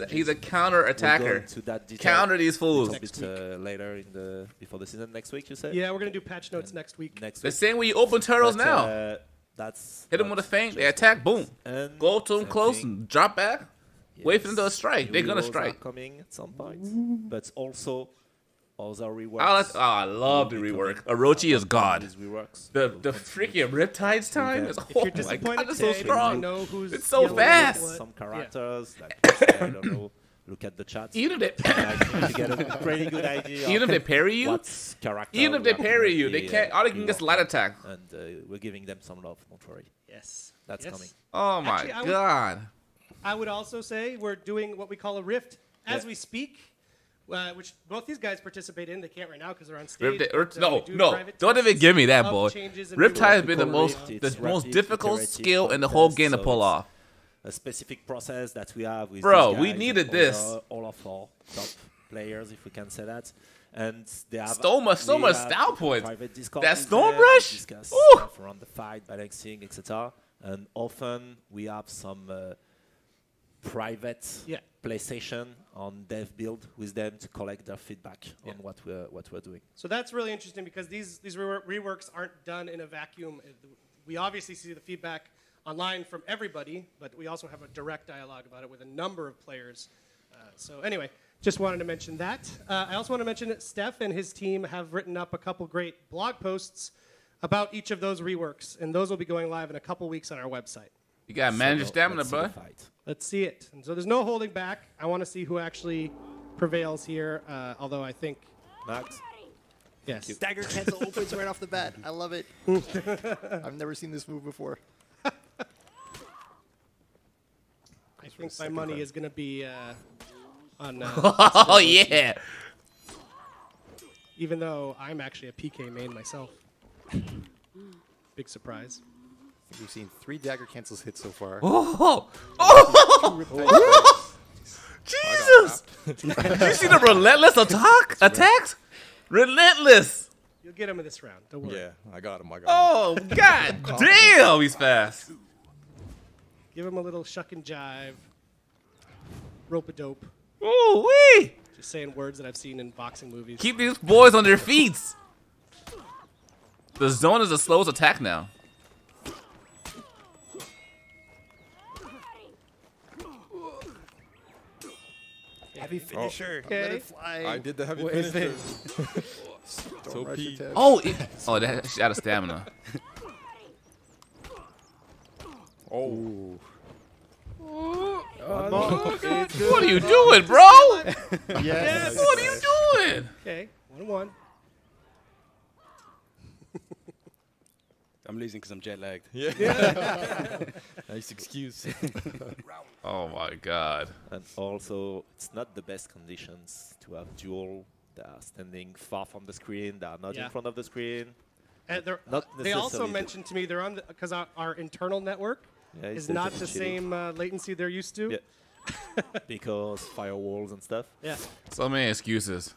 S5: He's a counter attacker.
S14: We'll go into that detail
S5: Counter these fools.
S14: a little bit later before the season next week. You said?
S2: Yeah, we're gonna do patch notes next week.
S5: The same way you open turtles now.
S14: That's
S5: hit them with a feint, they attack, boom.
S14: And
S5: go to them close
S14: thing.
S5: and drop back. Wait for them to strike. They're gonna
S14: Heroes
S5: strike.
S14: Are coming at some point, but also other reworks.
S5: I love the rework. Orochi is god.
S14: Reworks.
S5: The freaking Riptide's time is
S2: If you're
S5: oh my
S2: disappointed
S5: god, it's so
S2: today,
S5: strong.
S2: you know who's
S5: It's so
S2: yelling
S5: fast.
S2: what.
S14: Some characters, like I don't know. Look at the chat.
S5: Even if they
S14: to get a pretty good idea.
S5: Even if they parry you, even if they parry you, they can't. All they can get is light attack.
S14: And we're giving them some love. Don't worry.
S2: Yes,
S14: that's
S2: Yes.
S14: coming.
S5: Oh my
S2: Actually,
S5: god.
S2: I would also say we're doing what we call a rift as we speak, which both these guys participate in. They can't right now because they're on stage. but,
S5: No,
S2: we do
S5: no,
S2: private
S5: don't even give me that,
S2: of
S5: boy.
S2: changes and
S5: Riptide has
S2: reworks.
S5: been the most difficult skill in the whole game to pull off.
S14: A specific process that we have with
S5: Bro,
S14: these
S5: we
S14: guys,
S5: needed
S14: all
S5: this.
S14: all of our top players, if we can say that. And they have
S5: Stoma
S14: we have
S5: style point.
S14: private Discord
S5: That
S14: with
S5: Storm
S14: them,
S5: Rush?
S14: discuss
S5: Ooh.
S14: stuff around the fight, balancing, etc. And often we have some private PlayStation on dev build with them to collect their feedback on what we're doing.
S2: So that's really interesting because these reworks aren't done in a vacuum. We obviously see the feedback online from everybody, but we also have a direct dialogue about it with a number of players. So anyway, just wanted to mention that. I also want to mention that Steph and his team have written up a couple great blog posts about each of those reworks, and those will be going live in a couple weeks on our website.
S5: You gotta manage your stamina, bud.
S2: Let's see it. And so there's no holding back. I want to see who actually prevails here, although I think...
S14: Max?
S2: Yes.
S13: Dagger cancel opens right off the bat. I love it. I've never seen this move before.
S2: I think my money is going to be on...
S5: Oh, yeah.
S2: Even though I'm actually a PK main myself. Big surprise.
S13: I think we've seen 3 dagger cancels hit so far.
S5: Oh! Jesus! Did you see the relentless attacks? Relentless.
S2: You'll get him in this round. Don't worry.
S9: Yeah, I got him.
S5: Oh, god damn, he's fast.
S2: Give him a little shuck and jive. Rope-a-dope.
S5: Ooh wee!
S2: Just saying words that I've seen in boxing movies.
S5: Keep these boys on their feet. The zone is the slowest attack now.
S13: Heavy finisher.
S2: Okay.
S13: Let it fly.
S9: I did the heavy
S12: What is
S9: finisher.
S13: Don't rush
S9: Pete.
S13: attack.
S5: Oh, she's out of stamina.
S9: Oh.
S5: What are you doing, bro?
S13: Yes.
S5: What are you doing?
S2: Okay, 1-1.
S8: I'm losing because I'm jet lagged.
S9: Yeah. Nice excuse.
S5: Oh my god.
S14: And also, it's not the best conditions to have dual. They are standing far from the screen. They are not in front of the screen.
S2: And
S14: Not
S2: they also
S14: necessarily
S2: mentioned to me they're on because our internal network is
S14: they're
S2: not
S14: just
S2: the
S14: cheating.
S2: same latency they're used to.
S14: Yeah. Because firewalls and stuff.
S2: Yeah.
S5: So many excuses.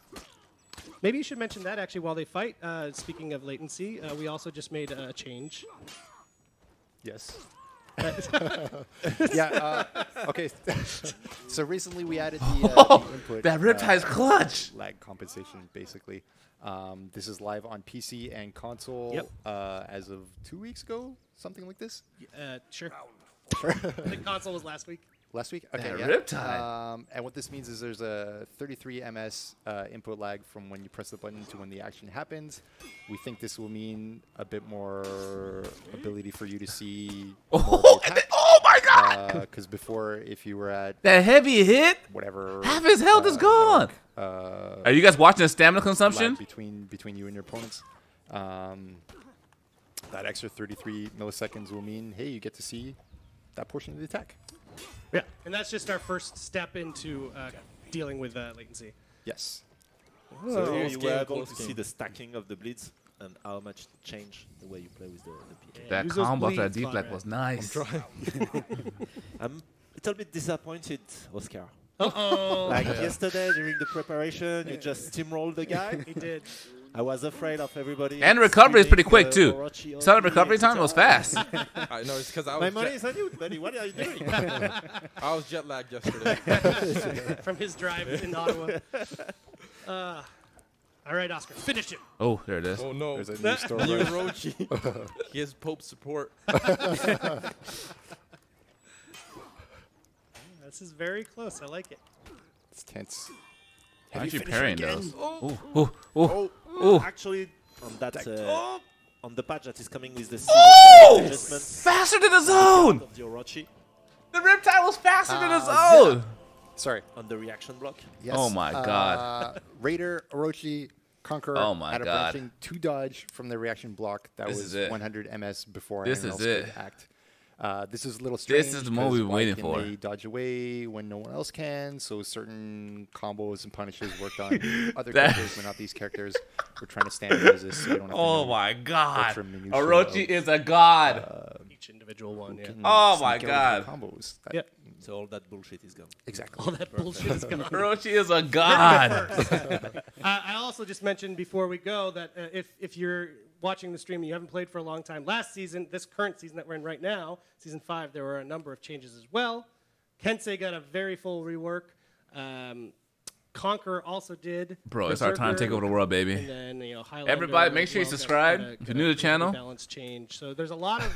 S2: Maybe you should mention that actually while they fight. Speaking of latency, we also just made a change.
S13: Yes. Yeah. Okay. So recently we added the input.
S5: That Riptide's clutch.
S13: Lag compensation, basically. This is live on PC and console as of 2 weeks ago, something like this.
S2: Sure.
S13: Sure.
S2: I think console was last week.
S13: Last week? Okay,
S5: That
S13: yeah.
S5: Riptide.
S13: And what this means is there's a 33 ms input lag from when you press the button to when the action happens. We think this will mean a bit more ability for you to see.
S5: Oh my god!
S13: Because before, if you were at
S5: that heavy hit,
S13: whatever,
S5: half his health is gone. Are you guys watching the stamina consumption?
S13: Between you and your opponents. That extra 33 milliseconds will mean, hey, you get to see that portion of the attack.
S2: Yeah, and that's just our first step into dealing with latency.
S13: Yes.
S14: So here you were able to see the stacking of the bleeds and how much it changed the way you play with the PK.
S5: That combo for that deep lag was nice.
S14: I'm trying. I'm a little bit disappointed, Oscar.
S2: Uh-oh.
S14: Like yesterday during the preparation, you just steamrolled the guy.
S2: He did.
S14: I was afraid of everybody.
S5: And recovery is pretty quick too.
S14: Orochi,
S5: Saw the recovery time was fast.
S9: I know it's because I was.
S14: My money is on you, buddy. What are you doing?
S9: I was jet lagged yesterday.
S2: From his drive in Ottawa. All right, Oscar, finish it.
S5: Oh, there it is.
S9: Oh no!
S13: There's a new story.
S9: New Orochi. He has Pope support.
S2: This is very close. I like it.
S13: It's tense.
S5: Why aren't you parrying those?
S14: Actually, on that on the patch that is coming with the adjustment,
S5: faster than the zone.
S14: Of the Orochi.
S5: The Riptide was faster than the zone.
S13: Sorry.
S14: On the reaction block.
S13: Yes.
S5: Oh my god.
S13: Raider, Orochi, Conqueror.
S5: Oh my
S13: out of
S5: god.
S13: branching to dodge from the reaction block. That
S5: This
S13: was
S5: is it.
S13: 100 ms before.
S5: This
S13: anyone
S5: is
S13: else
S5: it.
S13: could act. This is a little strange.
S5: This is the moment we've been waiting for.
S13: They dodge away when no one else can, so certain combos and punishes worked on other characters, but not these characters. We're trying to standardize this so you don't have to
S5: Oh
S13: know
S5: my god.
S13: ultra minutiae
S5: Orochi
S13: of,
S5: is a god.
S2: Each individual one, yeah.
S5: Oh my
S13: sneak
S5: god.
S13: out with combos. That-
S2: Yeah.
S14: So all that bullshit is gone.
S13: Exactly.
S2: All that bullshit is gone.
S5: Orochi is a god.
S2: I also just mentioned before we go that if you're watching the stream and you haven't played for a long time, last season, this current season that we're in right now, season 5, there were a number of changes as well. Kensei got a very full rework. Conqueror also did.
S5: Bro, it's our time to take over the world, baby.
S2: And then, Highlander
S5: Everybody, make sure you
S2: as well
S5: subscribe
S2: got
S5: if you're new to the channel.
S2: Balance change. So there's a lot of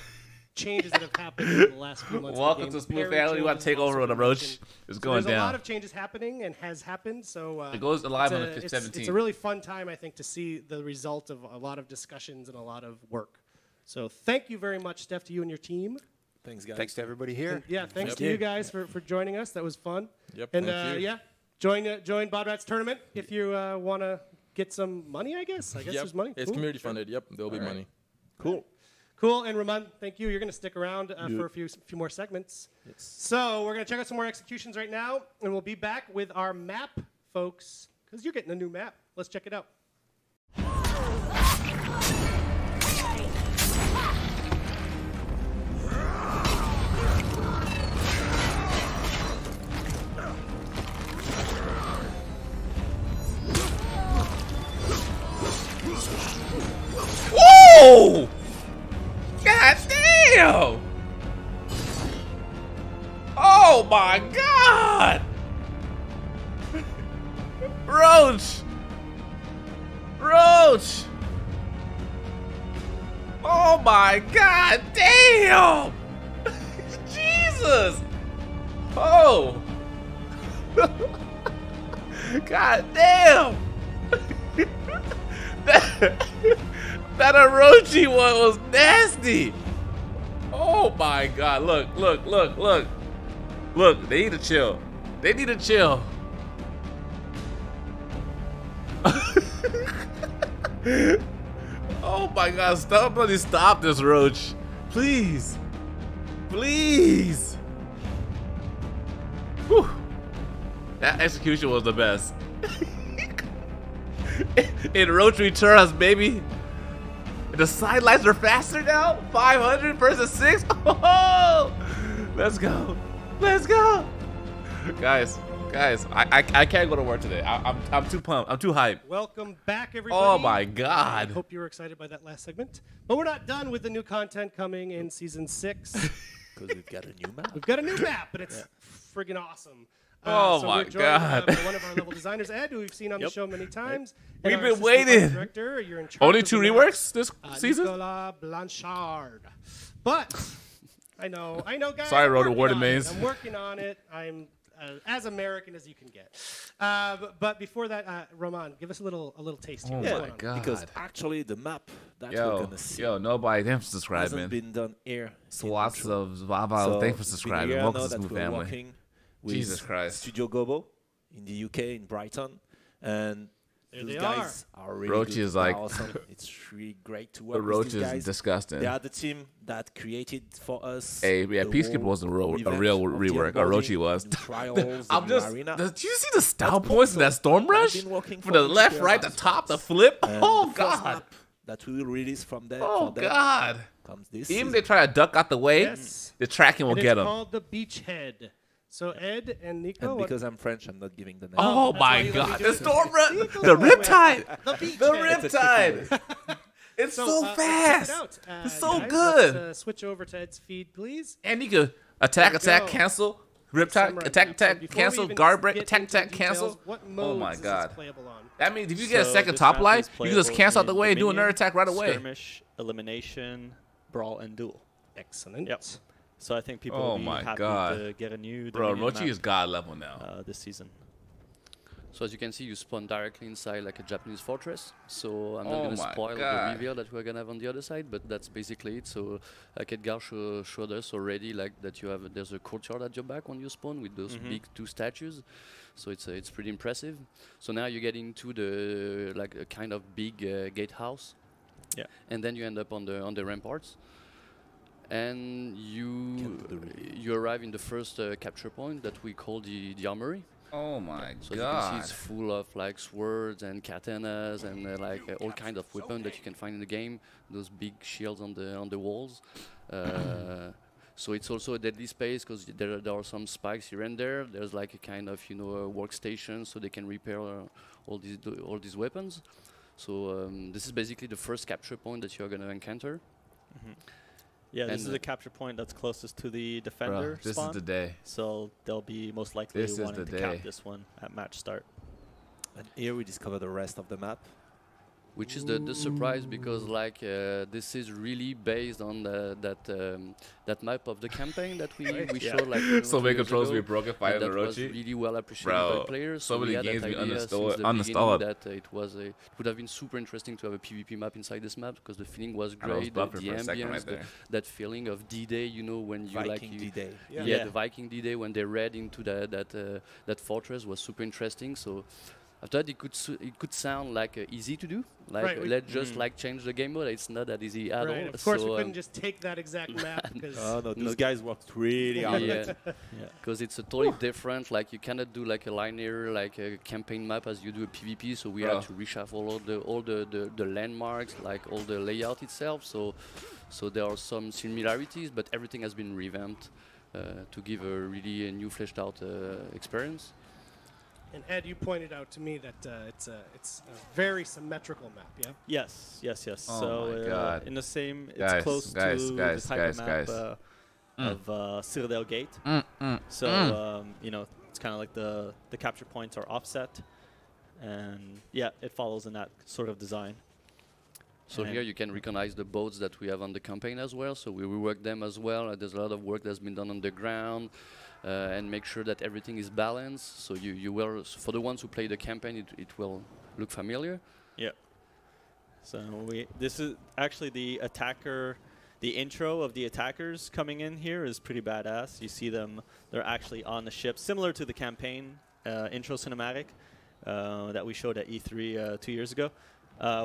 S2: changes that have happened in the last few months.
S5: Welcome to Smooth Family. We want to take over with Orochi. It's going
S2: There's a lot
S5: down.
S2: of changes happening and has happened. So
S5: It goes live on the
S2: it's
S5: 17th.
S2: It's a really fun time, I think, to see the result of a lot of discussions and a lot of work. So thank you very much, Steph, to you and your team.
S14: Thanks, guys.
S13: Thanks to everybody here.
S2: And, yeah, thanks to you guys for joining us. That was fun.
S9: Yep,
S2: and
S9: thank you.
S2: yeah, join Bodrat's tournament if you want to get some money. I guess
S9: Yep,
S2: there's money.
S9: it's
S2: Cool.
S9: community funded. Yep, there'll be money.
S2: Cool. Cool, and Ramon, thank you. You're going to stick around for a few more segments.
S14: Yes.
S2: So we're going to check out some more executions right now, and we'll be back with our map, folks, because you're getting a new map. Let's check it out.
S5: Oh! God damn! Oh my God! Roach! Roach! Oh my God damn! Jesus! Oh! God damn! that Orochi one was nasty! Oh my God, look. Look, they need to chill. They need to chill. Oh my God, stop this, Roach. Please. Please. Whew. That execution was the best. In Roach Returns, baby. The sidelights are faster now. 500 versus 6. Oh, let's go. Let's go. Guys, I can't go to work today. I'm too pumped. I'm too hyped.
S2: Welcome back, everybody.
S5: Oh my God.
S2: I hope you were excited by that last segment. But we're not done with the new content coming in season 6.
S14: Because we've got a new map.
S2: We've got a new map, and it's friggin' awesome.
S5: Oh
S2: so
S5: my
S2: we're joined,
S5: God.
S2: By one of our level designers, Ed, who we've seen on the show many times.
S5: We've
S2: and our
S5: been
S2: assistant
S5: waiting.
S2: art Director, you're in charge
S5: Only
S2: of
S5: 2
S2: the
S5: reworks
S2: maps,
S5: this season?
S2: Nicolas Blanchard. But I know, guys.
S5: Sorry,
S2: I'm
S5: Road
S2: working
S5: Award
S2: on it.
S5: Maze.
S2: I'm working on it. I'm as American as you can get. But before that, Roman, give us a little taste here.
S5: Oh
S2: What's
S5: my
S2: going on?
S5: God.
S14: Because actually the map that we're gonna see
S5: nobody, thanks for subscribing.
S14: hasn't been done here.
S5: Swaps of Vava,
S14: So
S5: thanks for
S14: it's been a
S5: subscribing.
S14: year
S5: Welcome
S14: now
S5: to the
S14: that
S5: Smooth
S14: we're
S5: family.
S14: working with
S5: Jesus Christ.
S14: Studio Gobo in the UK, in Brighton, and
S2: there
S14: those
S2: they
S14: guys are really
S5: Roach
S14: good.
S5: is
S14: They're
S5: like
S14: awesome. It's really great to work with
S5: Roach
S14: these
S5: is
S14: guys.
S5: disgusting.
S14: They are the team that created for us.
S5: Hey, yeah,
S14: the
S5: Peacekeeper
S14: whole
S5: was a real
S14: revamp of the
S5: rework.
S14: onboarding,
S5: Orochi was.
S14: new trials,
S5: I'm
S14: the new
S5: just.
S14: arena.
S5: Do you see the style points in that Storm Rush?
S14: I've been working
S5: From the
S14: for
S5: left,
S14: these
S5: right, the
S14: players
S5: top, the flip.
S14: And
S5: Oh
S14: the first
S5: God.
S14: map that we will release from there.
S5: Oh
S14: for them
S5: God.
S14: Comes this
S5: Even
S14: season.
S5: if they try to duck out the way,
S2: Yes.
S5: the tracking will
S2: And
S5: get
S2: it's
S5: them.
S2: called the Beachhead. So Ed and Nico.
S14: And
S2: what-
S14: because I'm French, I'm not giving the name.
S5: Oh
S2: that's why
S5: my
S2: you let me
S5: God.
S2: do
S5: The
S2: it.
S5: Storm Rush.
S2: See, it goes
S5: The
S2: that way.
S5: Riptide.
S2: The
S5: The
S2: Beachhead.
S5: Riptide. It's so
S2: let's check it
S5: fast.
S2: out.
S5: It's so
S2: guys,
S5: good.
S2: Let's, switch over to Ed's feed, please.
S5: And you could attack,
S2: There we go.
S5: cancel,
S2: Samurai
S5: Riptide, attack,
S2: map. So before we
S5: cancel,
S2: even
S5: guard break,
S2: get
S5: attack,
S2: into
S5: attack, cancel.
S2: details, What
S5: Oh
S2: modes
S5: my
S2: is this
S5: God.
S2: playable on?
S5: That means if you get a
S16: So
S5: second
S16: this
S5: top
S16: map
S5: life,
S16: is
S5: you can just
S16: playable
S5: cancel out the
S16: in
S5: way and do another
S16: Dominion,
S5: attack right away.
S16: Skirmish, elimination, brawl, and duel.
S2: Excellent.
S16: Yep. So I think people
S5: Oh
S16: will be
S5: my
S16: happy
S5: God.
S16: to get a new
S5: Bro,
S16: Dominion
S5: Rochi is
S16: map,
S5: God level now.
S16: this season.
S17: So as you can see, you spawn directly inside like a Japanese fortress. So I'm not
S5: Oh
S17: going to
S5: my
S17: spoil the
S5: God.
S17: reveal that we're going to have on the other side, but that's basically it. So like Edgar showed us already, like that you have there's a courtyard at your back when you spawn with those big 2 statues. So it's pretty impressive. So now you get into the like a kind of big gatehouse.
S16: Yeah.
S17: And then you end up on the ramparts. And you arrive in the first capture point that we call the armory.
S5: Oh my
S17: So you can see
S5: God.
S17: it's full of like swords and katanas and all kind of weapons that you can find in the game. Those big shields on the walls. So it's also a deadly space because there are some spikes here and there. There's like a kind of a workstation so they can repair all these weapons. So this is basically the first capture point that you're gonna encounter.
S16: Yeah, this
S17: And,
S16: is the capture point that's closest to the defender
S5: this
S16: spawn.
S5: is the day.
S16: So they'll be most likely
S5: This is
S16: wanting
S5: the
S16: to
S5: day.
S16: cap this one at match start.
S14: And here we discover the rest of the map.
S17: Which is the surprise because like this is really based on that map of the campaign that we showed like
S5: So
S17: 2
S5: many
S17: years
S5: controls
S17: ago,
S5: we broke it by
S17: and that was
S5: Orochi.
S17: really well appreciated
S5: Bro,
S17: by players.
S5: so
S17: we
S5: many
S17: had that
S5: games we
S17: idea
S5: uninstalled-
S17: since the
S5: uninstalled.
S17: beginning that it would have been super interesting to have a PvP map inside this map because the feeling was
S5: I was
S17: great,
S5: buffering
S17: the
S5: for a second
S17: ambience,
S5: right there.
S17: that feeling of D-Day, when you
S14: Viking D-Day.
S17: Yeah, the Viking D-Day when they read into that fortress was super interesting. So I thought it could sound like easy to do. Like
S2: Right,
S17: let's just like change the game mode. It's not that easy at all.
S2: Of course,
S17: so,
S2: we couldn't just take that exact map because
S14: Oh no, these guys worked really hard.
S17: Yeah, because it's a totally different. Like you cannot do like a linear like a campaign map as you do a PvP. So we had to reshuffle all the landmarks, like all the layout itself. So there are some similarities, but everything has been revamped to give a really new fleshed out experience.
S2: And Ed, you pointed out to me that it's a very symmetrical map, yeah?
S16: Yes, yes, yes.
S5: Oh
S16: so
S5: my God.
S16: in the same, it's
S5: Guys,
S16: close
S5: guys,
S16: to
S5: guys,
S16: the type
S5: guys,
S16: of map
S5: guys.
S16: of Citadel Gate. So you know, it's kind of like the capture points are offset, and yeah, it follows in that sort of design.
S17: So here you can recognize the boats that we have on the campaign as well. So we rework them as well. There's a lot of work that's been done on the ground and make sure that everything is balanced. So you will, for the ones who play the campaign, it will look familiar.
S16: Yeah. So this is actually the attacker. The intro of the attackers coming in here is pretty badass. You see them; they're actually on the ship, similar to the campaign intro cinematic that we showed at E3 2 years ago.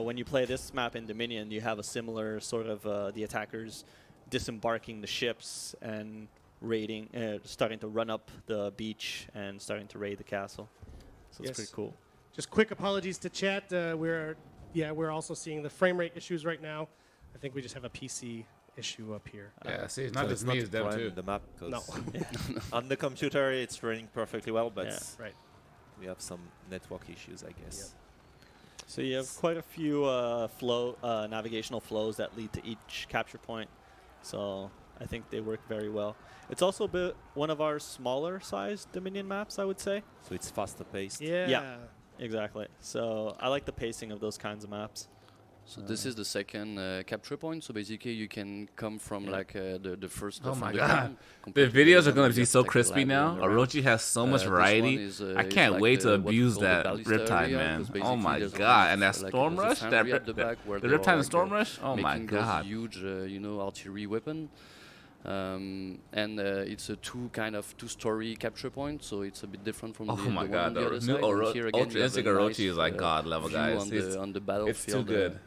S16: When you play this map in Dominion, you have a similar sort of the attackers disembarking the ships and raiding, starting to run up the beach and starting to raid the castle. So it's pretty cool.
S2: Just quick apologies to chat. We're also seeing the frame rate issues right now. I think we just have a PC issue up here.
S5: Yeah, see, it's not just me, it's them too.
S14: The map,
S2: No.
S14: on the computer it's running perfectly well, but
S2: right.
S14: we have some network issues, I guess.
S2: Yep.
S16: So you have quite a few navigational flows that lead to each capture point. So I think they work very well. It's also a bit one of our smaller sized Dominion maps, I would say.
S14: So it's faster paced.
S2: Yeah.
S16: Exactly. So I like the pacing of those kinds of maps.
S17: So this is the second capture point. So basically, you can come from like the first.
S5: Oh
S17: from
S5: my
S17: the
S5: God!
S17: ground,
S5: The
S17: compared to
S5: videos
S17: the
S5: are going
S17: one
S5: to be
S17: where
S5: so
S17: you have to, like,
S5: crispy
S17: the
S5: now.
S17: ladder around.
S5: Orochi has so much
S17: This
S5: variety.
S17: one is,
S5: I
S17: is
S5: can't
S17: like
S5: wait to
S17: the, what we
S5: abuse
S17: call the
S5: that
S17: ballista
S5: Riptide,
S17: area,
S5: man.
S17: 'cause
S5: Oh
S17: basically
S5: my
S17: there's
S5: God! And that
S17: like
S5: Storm
S17: there's a
S5: Rush, that
S17: foundry at the back where
S5: the
S17: they are,
S5: Riptide and
S17: like,
S5: Storm Rush. Oh my
S17: making those
S5: God!
S17: huge, artillery weapon. And it's a two-story capture point, so it's a bit different from the
S5: Oh my
S17: one
S5: God!
S17: on the
S5: The
S17: other
S5: new
S17: side. And here again,
S5: Ultra
S17: you have a
S5: Instinct Orochi
S17: nice,
S5: is like God level,
S17: view
S5: guys.
S17: on the battlefield.
S5: It's too good.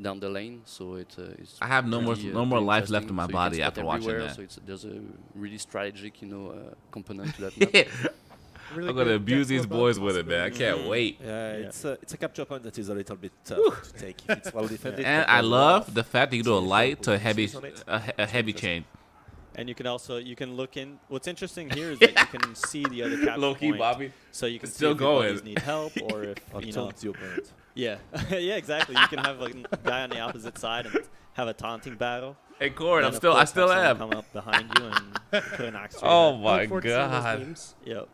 S17: Down the lane, so it's
S5: I have no more life left in my
S17: so
S5: body after watching
S17: everywhere,
S5: that.
S17: So there's a really strategic, component to that map.
S2: Really
S5: I'm gonna abuse these boys with it, man. I can't wait.
S14: Yeah, it's a capture point that is a little bit tough to take if it's well defended.
S5: And I love the fact that you do a light to a heavy chain.
S16: And you can look in. What's interesting here is that you can see the other capture
S5: Low key,
S16: point.
S5: Bobby.
S16: So you can
S5: It's
S16: see
S5: still
S16: if your buddies
S5: going.
S16: need help or if you know.
S14: the opponent.
S16: Yeah, yeah, exactly. You can have a guy on the opposite side and have a taunting battle.
S5: Hey, Cord,
S16: And
S5: I
S16: then, of course,
S5: still
S16: have someone
S5: am.
S16: Come up behind you and put an axe.
S5: Oh my God!
S16: Yep.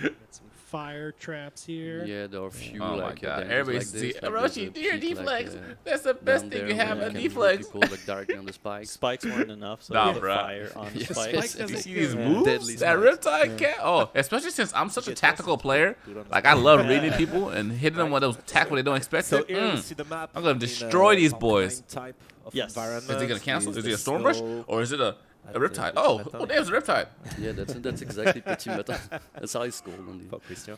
S2: Got some fire traps here.
S17: Yeah, there are a few.
S5: Oh
S17: like,
S5: my God!
S17: dangers
S5: Everybody's
S17: like this, like
S5: Orochi,
S17: there's a
S5: dear
S17: peak,
S5: deflex.
S17: like,
S5: That's the best
S17: down
S5: thing
S17: there
S5: you have,
S17: where
S5: a
S17: can
S5: deflex.
S17: people, like, directly on the spikes.
S16: Spikes weren't enough, so
S5: Nah,
S16: they put
S5: bruh.
S16: fire on the
S17: Yeah,
S16: spikes.
S5: Did you see
S17: Yeah.
S5: these
S17: Yeah.
S5: moves?
S17: Deadly
S5: That
S17: spikes.
S5: Riptide cat? Oh, especially since I'm such a tactical player. Like, I love reading people and hitting them when those attack when they don't expect
S14: So
S5: it.
S14: here you see the map.
S5: I'm gonna
S14: in
S5: destroy
S14: a
S5: these
S14: Falcon
S5: boys.
S14: 9 type of
S16: Yes.
S14: environment.
S5: Is he gonna cancel?
S14: with
S5: Is he
S14: the
S5: a Storm Rush?
S14: snow
S5: Or is it a
S14: at
S5: Riptide?
S14: the
S5: Oh,
S14: metal.
S5: oh, there's a Riptide.
S17: Yeah, that's exactly Petit Metal. That's how it's called.
S14: For Christian.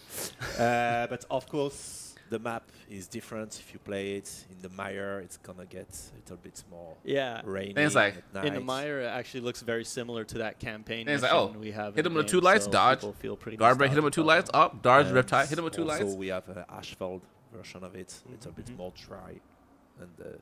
S14: But of course, the map is different. If you play it in the mire, it's gonna get a little bit more
S16: Yeah.
S14: rainy.
S5: Then it's like-
S14: at
S16: In the
S14: night.
S16: mire, it actually looks very similar to that campaign
S5: Then it's
S16: mission
S5: like, oh,
S16: we have.
S5: hit
S16: in
S5: him
S16: the
S5: with 2
S16: game,
S5: lights,
S16: so
S5: dodge.
S16: people feel pretty
S5: Guard break, hit him with 2 lights, up, dodge,
S14: And
S5: Riptide, hit him with 2
S14: also
S5: lights.
S14: we have an asphalt version of it. It's a bit more dry and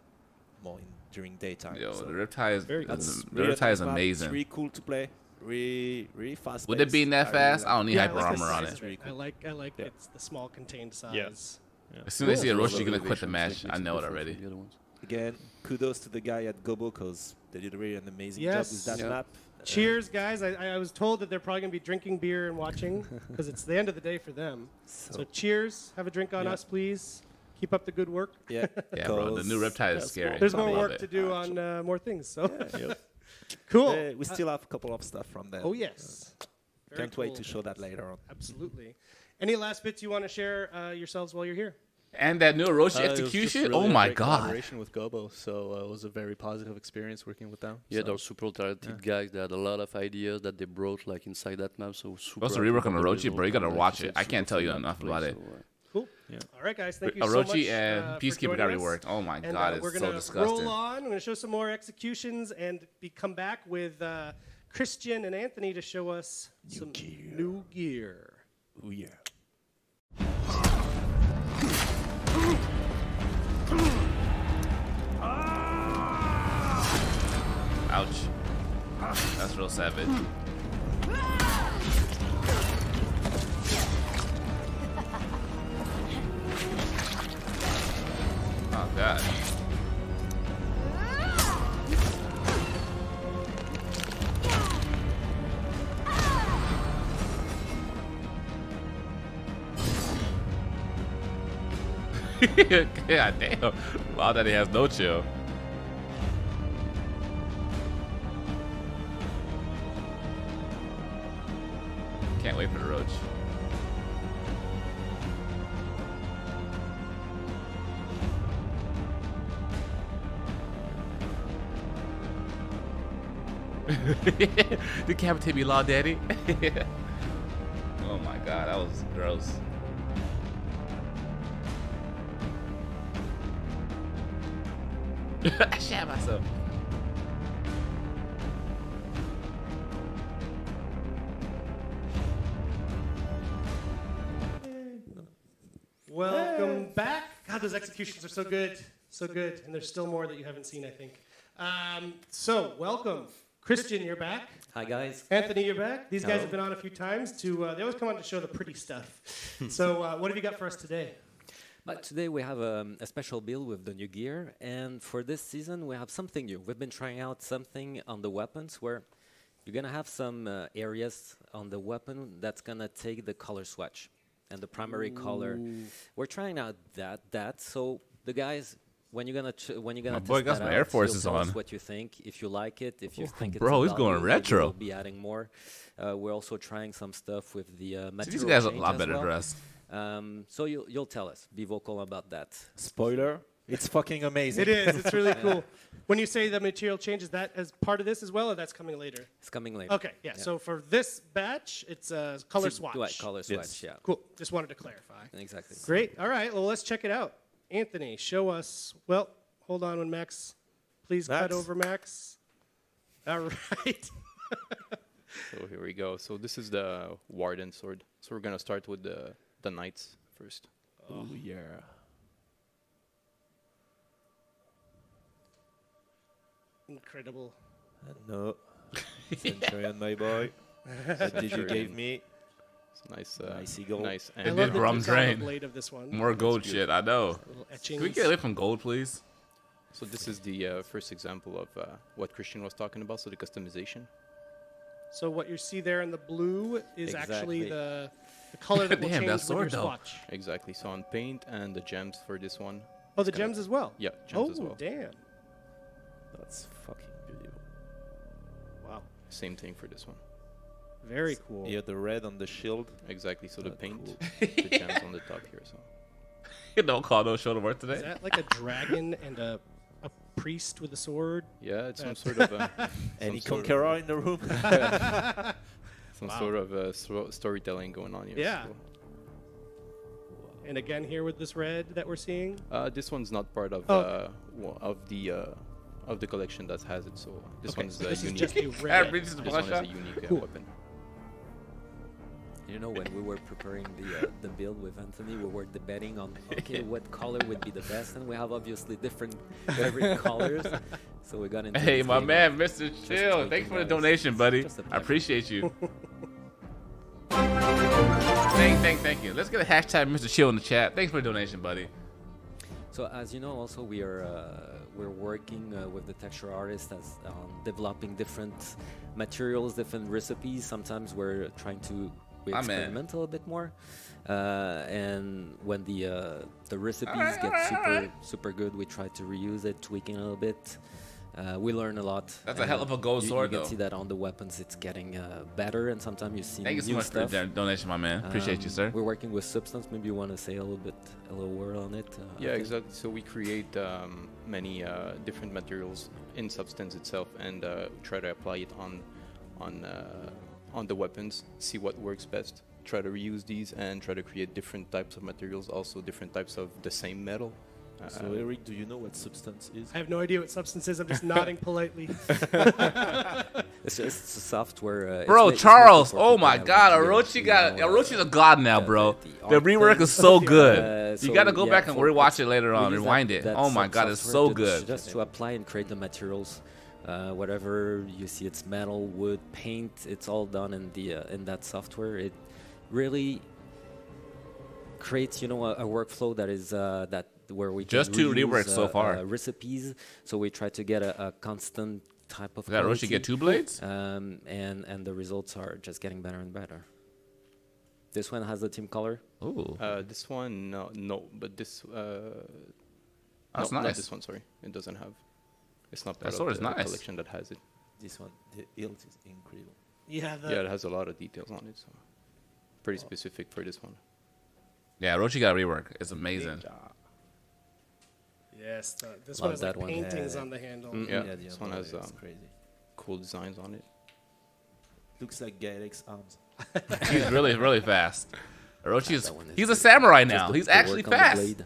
S14: more during daytime.
S5: Yo,
S14: so
S5: the Riptide is,
S14: that's
S5: the
S14: really a
S5: Riptide is
S14: nice map. It's
S5: amazing.
S14: really cool to play. Really fast.
S5: With it being that fast, I don't need
S2: Yeah,
S5: hyper
S2: like
S5: armor on
S2: it's
S5: it.
S2: really cool. I like it's the small contained size.
S5: As soon as I see
S17: Cool.
S5: Orochi
S17: Those
S5: gonna quit the
S17: elevations,
S5: match,
S17: like,
S5: I know it
S17: different
S5: already.
S17: from the other ones.
S14: Again, kudos to the guy at Gobo because they did really an amazing job
S2: Yes.
S14: with that
S17: Yeah.
S14: map.
S2: Cheers, guys. I was told that they're probably going to be drinking beer and watching because it's the end of the day for them. So cheers. Have a drink on
S14: Yeah.
S2: us, please. Keep up the good work.
S14: Yeah,
S5: Yeah, bro, the new Riptide is scary.
S2: There's
S5: I
S2: more
S5: love
S2: work
S5: it.
S2: to do on more things. So
S14: Yep.
S2: cool.
S14: We still have a couple of stuff from them.
S2: Oh, yes. Very
S14: Can't wait
S2: cool.
S14: to show that later on.
S2: Absolutely. Any last bits you want to share yourselves while you're here?
S5: And that new Orochi
S16: It was just
S5: execution?
S16: really
S5: Oh
S16: a
S5: my
S16: great
S5: God.
S16: collaboration with Gobo, so it was a very positive experience working with them.
S17: Yeah,
S16: so.
S17: they're super talented guys. They had a lot of ideas that they brought like inside that map. So super.
S5: Also,
S17: happy
S5: rework on
S17: about the
S5: Orochi,
S17: result
S5: bro. You gotta
S17: and,
S5: watch
S17: like,
S5: it. I can't tell you
S17: super fun
S5: enough
S17: to
S5: about
S17: play,
S5: it.
S17: so,
S2: Cool.
S16: Yeah.
S2: All right, guys. Thank you so much.
S5: Orochi and
S2: for
S5: Peacekeeper got
S2: joining us.
S5: reworked. Oh my
S2: And,
S5: God,
S2: we're
S5: it's
S2: gonna
S5: so disgusting.
S2: roll on. I'm going to show some more executions and come back with Christian and Anthony to show us some new gear.
S14: Oh yeah.
S5: Ouch. That's real savage. God. God damn. Wow, that he has no chill. Can't wait for the roach. Decapitate me, Law Daddy. Oh my god, that was gross. I shot myself.
S2: Welcome back. God, those executions are so good. So good. And there's still more that you haven't seen, I think. So, welcome. Christian, you're back.
S18: Hi, guys.
S2: Anthony, you're back. These guys
S18: Hello.
S2: have been on a few times. They always come on to show the pretty stuff. So, what have you got for us today?
S18: But today we have a special build with the new gear, and for this season we have something new. We've been trying out something on the weapons where you're gonna have some areas on the weapon that's gonna take the color swatch and the primary color. We're trying out that. So the guys, when you're gonna
S5: My boy got some Air Forces
S18: tell us
S5: on.
S18: what you think. If you like it, if you think
S5: bro,
S18: it's
S5: he's going
S18: valuable,
S5: retro.
S18: We'll be adding more. We're also trying some stuff with the material.
S5: these guys are a
S18: change
S5: lot
S18: as
S5: better
S18: well.
S5: dressed.
S18: So you'll tell us. Be vocal about that.
S14: Spoiler, it's fucking amazing.
S2: It is. It's really cool. When you say the material change, is that as part of this as well, or that's coming later?
S18: It's coming later.
S2: Okay, yeah. So for this batch, it's a color swatch.
S18: Right, color swatch, yeah.
S2: Cool. Just wanted to clarify.
S18: Exactly.
S2: Great. All right. Well, let's check it out. Anthony, show us. Well, hold on when Max. Please cut over, Max. All right.
S19: So here we go. So this is the Warden sword. So we're gonna start with the knights first.
S14: Oh yeah.
S2: Incredible.
S14: No. Centurion, my boy. What did you give me?
S19: It's nice.
S14: Nice eagle.
S19: Nice.
S2: I
S5: It
S2: love
S5: did
S2: the
S5: rum
S2: detail on the
S5: drain.
S2: blade of this one.
S5: More gold shit, I know.
S2: Little
S5: Can we
S2: etchings.
S5: get away from gold, please?
S19: So this is the first example of what Christian was talking about. So the customization.
S2: So what you see there in the blue is actually
S19: Exactly.
S2: the color that will
S5: Damn,
S2: change
S5: that
S2: with your
S5: sword, though.
S2: swatch.
S19: Exactly. So on paint and the gems for this one.
S2: Oh, the
S19: it's gonna-
S2: gems as well?
S19: Yeah, gems as
S2: Oh,
S19: well.
S2: damn.
S14: That's fucking beautiful.
S2: Wow.
S19: Same thing for this one.
S2: Very cool.
S14: Yeah, the red on the shield.
S19: Exactly. So the paint,
S14: cool.
S19: the gems on the top here. So.
S5: Don't call no show to work today.
S2: Is that like a dragon and a priest with a sword?
S19: Yeah, it's some
S2: That's-
S19: sort of a...
S14: Any
S19: some sort
S14: conqueror
S19: of-
S14: in the room?
S19: Some
S2: Wow.
S19: sort of storytelling going on here.
S2: Yeah.
S19: So.
S2: And again here with this red that we're seeing.
S19: This one's not part of
S2: Oh.
S19: of the collection that has it. So this
S2: Okay,
S19: one's
S2: so this is
S19: unique.
S2: just a red.
S19: This one is a unique
S2: Cool.
S19: weapon.
S18: You know, when we were preparing the build with Anthony, we were debating on what color would be the best, and we have obviously different favorite colors. So we got into
S5: Hey,
S18: this
S5: my
S18: game
S5: man,
S18: of
S5: Mr.
S18: just
S5: Chill.
S18: taking
S5: Thanks for the
S18: that.
S5: donation, buddy.
S18: Just a
S5: I
S18: pleasure.
S5: appreciate you. Thank you. Let's get a hashtag Mr. Chill in the chat. Thanks for the donation, buddy.
S18: So as you know, also we're working with the texture artist as developing different materials, different recipes. Sometimes we're trying to
S5: My man.
S18: experiment a little bit more, and when the recipes
S5: Alright,
S18: get
S5: alright.
S18: super good, we try to reuse it, tweaking a little bit. We learn a lot.
S5: That's a hell of a gold sword,
S18: You
S5: though.
S18: can see that on the weapons, it's getting better, and sometimes you see
S5: Thank you so
S18: new
S5: much for
S18: stuff.
S5: the donation, my man. Appreciate you, sir.
S18: We're working with Substance. Maybe you want to say a little word on it.
S19: Yeah,
S18: Anthony?
S19: exactly. So we create many different materials in Substance itself and try to apply it on the weapons, see what works best. Try to reuse these and try to create different types of materials, also different types of the same metal.
S14: So Eric, do you know what substance is?
S2: I have no idea what substance is. I'm just nodding politely.
S18: It's just software.
S5: Bro,
S18: it's
S5: Charles,
S18: for
S5: oh
S18: people
S5: my
S18: that
S5: God,
S18: want to
S5: Orochi's a god now, bro. The
S18: art
S5: rework
S18: thing.
S5: is so good.
S18: So
S5: You gotta go
S18: yeah,
S5: back and
S18: for-
S5: rewatch it later on,
S18: we use
S5: rewind it.
S18: that
S5: Oh my God, it's
S18: software
S5: so good.
S18: Just to apply and create the materials. Whatever you see, it's metal, wood, paint. It's all done in that software. It really create, you know, a workflow that is where we
S5: just
S18: can
S5: two reworks so far.
S18: Recipes. So we try to get a constant type of.
S5: Did Orochi get 2 blades?
S18: And the results are just getting better and better. This one has the team color.
S5: Ooh.
S19: This one, no, but this.
S5: That's
S19: no,
S5: nice.
S19: Not this one, sorry. It doesn't have. It's not
S5: That
S19: part
S5: sword
S19: of
S5: is
S19: the
S5: nice.
S19: collection that has it.
S14: This one, the hilt is incredible.
S2: Yeah,
S19: Yeah, it has a lot of details on it, so pretty specific for this one.
S5: Yeah, Orochi got a rework. It's amazing.
S2: Yes, this
S18: Love
S2: one has like
S18: that one.
S2: paintings on the handle.
S19: Yeah,
S14: the
S19: this one
S14: handle
S19: has
S14: is crazy.
S19: cool designs on it.
S14: Looks like Gtx arms.
S5: He's really, really fast. Orochi's
S18: That one is
S5: he's a
S18: good.
S5: samurai
S18: Just
S5: now.
S18: the-
S5: He's
S18: the
S5: actually
S18: work on the
S5: fast.
S18: blade.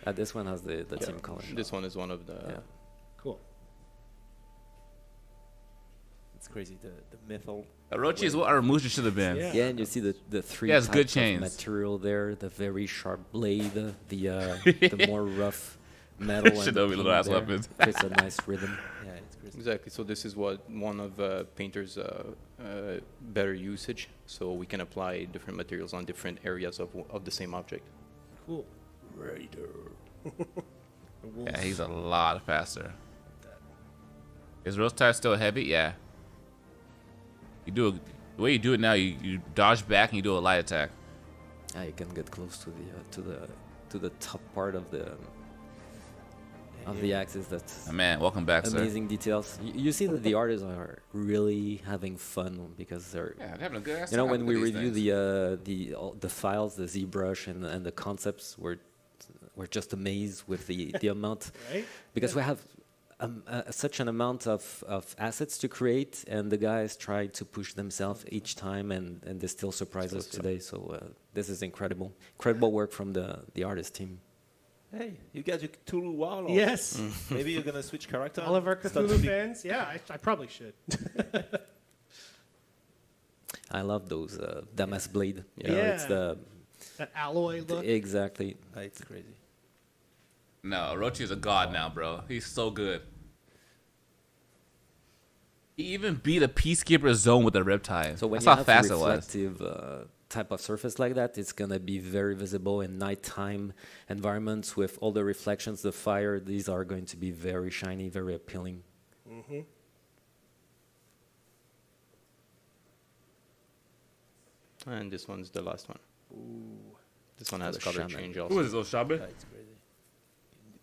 S2: Yeah.
S18: This one has the team color.
S19: This one is one of the.
S2: Cool.
S14: It's crazy. The metal.
S5: Orochi is what our Musha should have been.
S18: Yeah, and you see the three
S5: He has
S18: types
S5: good
S18: of
S5: chains.
S18: material there. The very sharp blade, the more rough metal.
S5: Should
S18: and
S5: know
S18: the
S5: me little
S18: paint
S5: ass
S18: there.
S5: weapons.
S18: Creates a nice rhythm.
S14: Yeah, it's crazy.
S19: Exactly. So this is what one of painters' better usage. So we can apply different materials on different areas of the same object.
S2: Cool.
S14: Raider.
S5: Yeah, he's a lot faster. Is Riptide still heavy? Yeah. You do the way you do it now. You dodge back and you do a light attack.
S18: Yeah, you can get close to the top part of the axis. That's
S5: Man, welcome back, sir.
S18: amazing details. You see that the artists are really having fun because they're
S5: Yeah, they're having a good ass
S18: You know,
S5: time
S18: when
S5: with
S18: we
S5: these
S18: review the files, the ZBrush and the concepts, we're just amazed with the amount,
S2: Right?
S18: because we have such an amount of assets to create, and the guys try to push themselves each time, and they still surprise us today. So this is incredible work from the artist team.
S14: Hey, you got your Cthulhu Warlord.
S2: Yes.
S14: Maybe you're gonna switch character.
S2: All of our
S14: Start to
S2: Cthulhu
S14: be-
S2: fans. Yeah, I probably should.
S18: I love those Damas blade. You know,
S2: Yeah.
S18: it's the
S2: That alloy look.
S18: exactly.
S14: It's crazy.
S5: No, Orochi is a god now, bro. He's so good. He even beat a Peacekeeper zone with a Riptide.
S18: So when
S5: That's
S18: you
S5: how
S18: have
S5: fast it was.
S18: reflective type of surface like that, it's gonna be very visible in nighttime environments with all the reflections, the fire. These are going to be very shiny, very appealing.
S2: Mm-hmm.
S19: And this one's the last one.
S2: Ooh.
S19: This one has
S18: The
S19: color
S18: shaman.
S19: change also.
S5: Who is this, Shabe?
S14: It's crazy.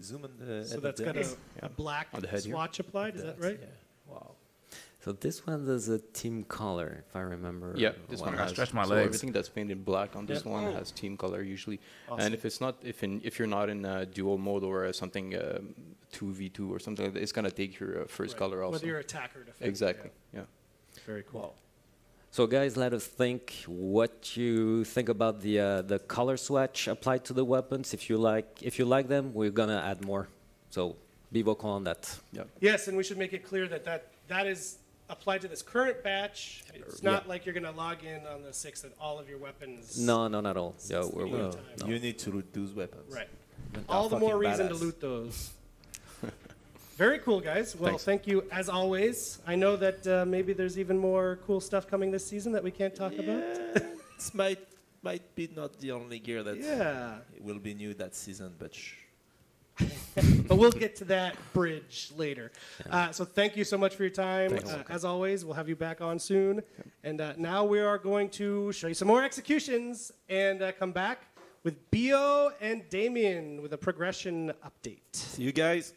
S14: Zoom on the.
S2: So
S14: at
S2: that's
S14: the
S2: got
S14: depth.
S2: a black
S19: On the head here.
S2: swatch applied. Is that right?
S14: Yeah. Wow.
S18: So this one is a team color, if I remember.
S19: Yeah, this
S18: well.
S19: one
S5: I
S19: has.
S5: stretch my
S19: so
S5: legs.
S19: everything that's painted black on this
S2: Yeah.
S19: one
S2: Oh.
S19: has team color usually.
S2: Awesome.
S19: And if it's not, if you're not in dual mode or something 2v2 or something like that, it's gonna take your first
S2: Right.
S19: color also.
S2: Whether you're attacker or defender.
S19: Exactly. Yeah.
S2: Very cool.
S18: So guys, let us think what you think about the color swatch applied to the weapons. If you like them, we're gonna add more. So be vocal on that.
S19: Yeah.
S2: Yes, and we should make it clear that is applied to this current batch. It's not
S18: Yeah.
S2: like you're going to log in on the 6th and all of your weapons.
S18: No, not at all. Yeah,
S2: Since the
S18: we're
S2: beginning of
S18: no.
S2: time.
S14: You need to loot those weapons.
S2: Right.
S14: They're
S2: All the more
S14: fucking
S2: reason to
S14: badass.
S2: loot those. Very cool, guys. Well,
S19: Thanks.
S2: thank you as always. I know that maybe there's even more cool stuff coming this season that we can't talk about.
S14: This might be not the only gear that
S2: Yeah.
S14: will be new that season, but
S2: But we'll get to that bridge later. So thank you so much for your time.
S18: Thanks.
S2: As always, we'll have you back on soon. And now we are going to show you some more executions and come back with Bio and Damien with a progression update.
S14: see you guys.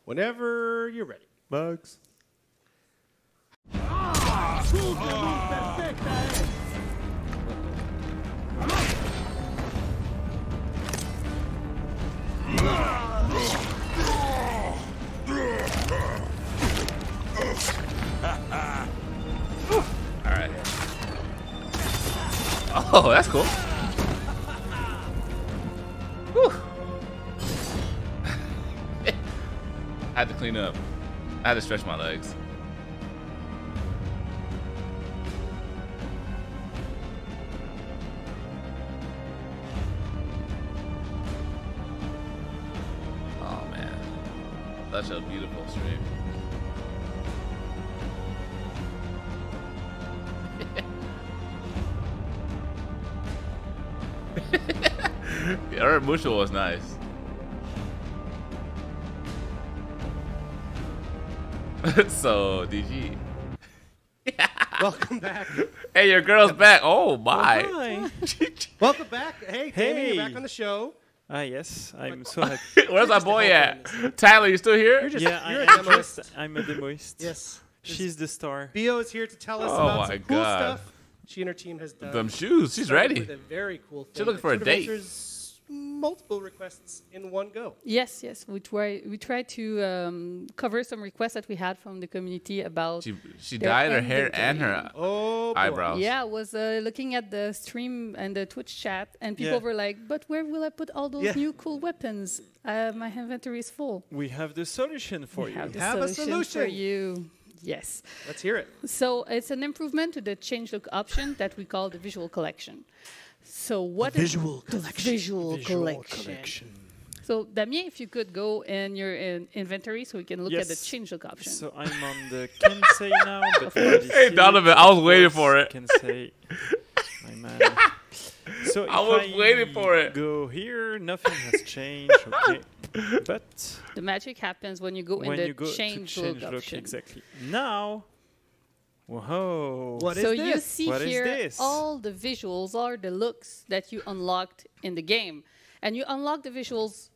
S2: Whenever you're ready.
S14: Bugs.
S5: All right. Oh, that's cool. Whew. I had to clean up. I had to stretch my legs. Oh man, such a beautiful stream. Yeah, her Mushel was nice. So, DG.
S2: Welcome back.
S5: Hey, your girl's back. Oh, my.
S10: Hi.
S2: Welcome back. Hey, Tammy,
S10: Hey.
S2: you're back on the show.
S10: Ah, yes, I'm so happy.
S5: Where's our boy at? Tyler, you still here?
S10: Yeah,
S2: you're a
S10: I'm
S2: demoist.
S10: I'm a demoist.
S2: Yes.
S10: She's the star.
S2: Bio is here to tell us
S5: Oh
S2: about
S5: my
S2: some cool
S5: God.
S2: stuff she and her team has done.
S5: Them shoes. She's
S2: Started
S5: ready.
S2: With a very cool thing.
S5: She's looking for a
S2: That
S5: date.
S2: answers multiple requests in one go.
S20: Yes, we try to cover some requests that we had from the community about.
S5: She
S20: their
S5: dyed her hair and
S20: inventory.
S5: her eyebrows.
S20: Yeah, I was looking at the stream and the Twitch chat, and people
S10: Yeah.
S20: were like, "But where will I put all those
S10: Yeah.
S20: new cool weapons? My inventory is full."
S10: We have the solution for
S20: We
S10: you.
S20: have the solution for you. Yes.
S2: Let's hear it.
S20: So it's an improvement to the change look option that we call the visual collection. So what is
S2: visual
S20: the visual collection? So Damien, if you could go in your inventory so we can look at the
S10: Yes.
S20: change look option.
S10: So I'm on the Kensei now. But
S5: Hey, Donovan, I was waiting for it.
S10: Kensei, my man. So
S5: I
S10: if
S5: was waiting for it.
S10: Go here, nothing has changed. Okay, but
S20: The magic happens when you go
S10: when
S20: in the
S10: you go to
S20: change
S10: change
S20: look
S10: look,
S20: option.
S10: exactly. Now, whoa!
S20: So you see
S10: What is
S20: here
S10: this?
S20: all the visuals are the looks that you unlocked in the game, and you unlock the visuals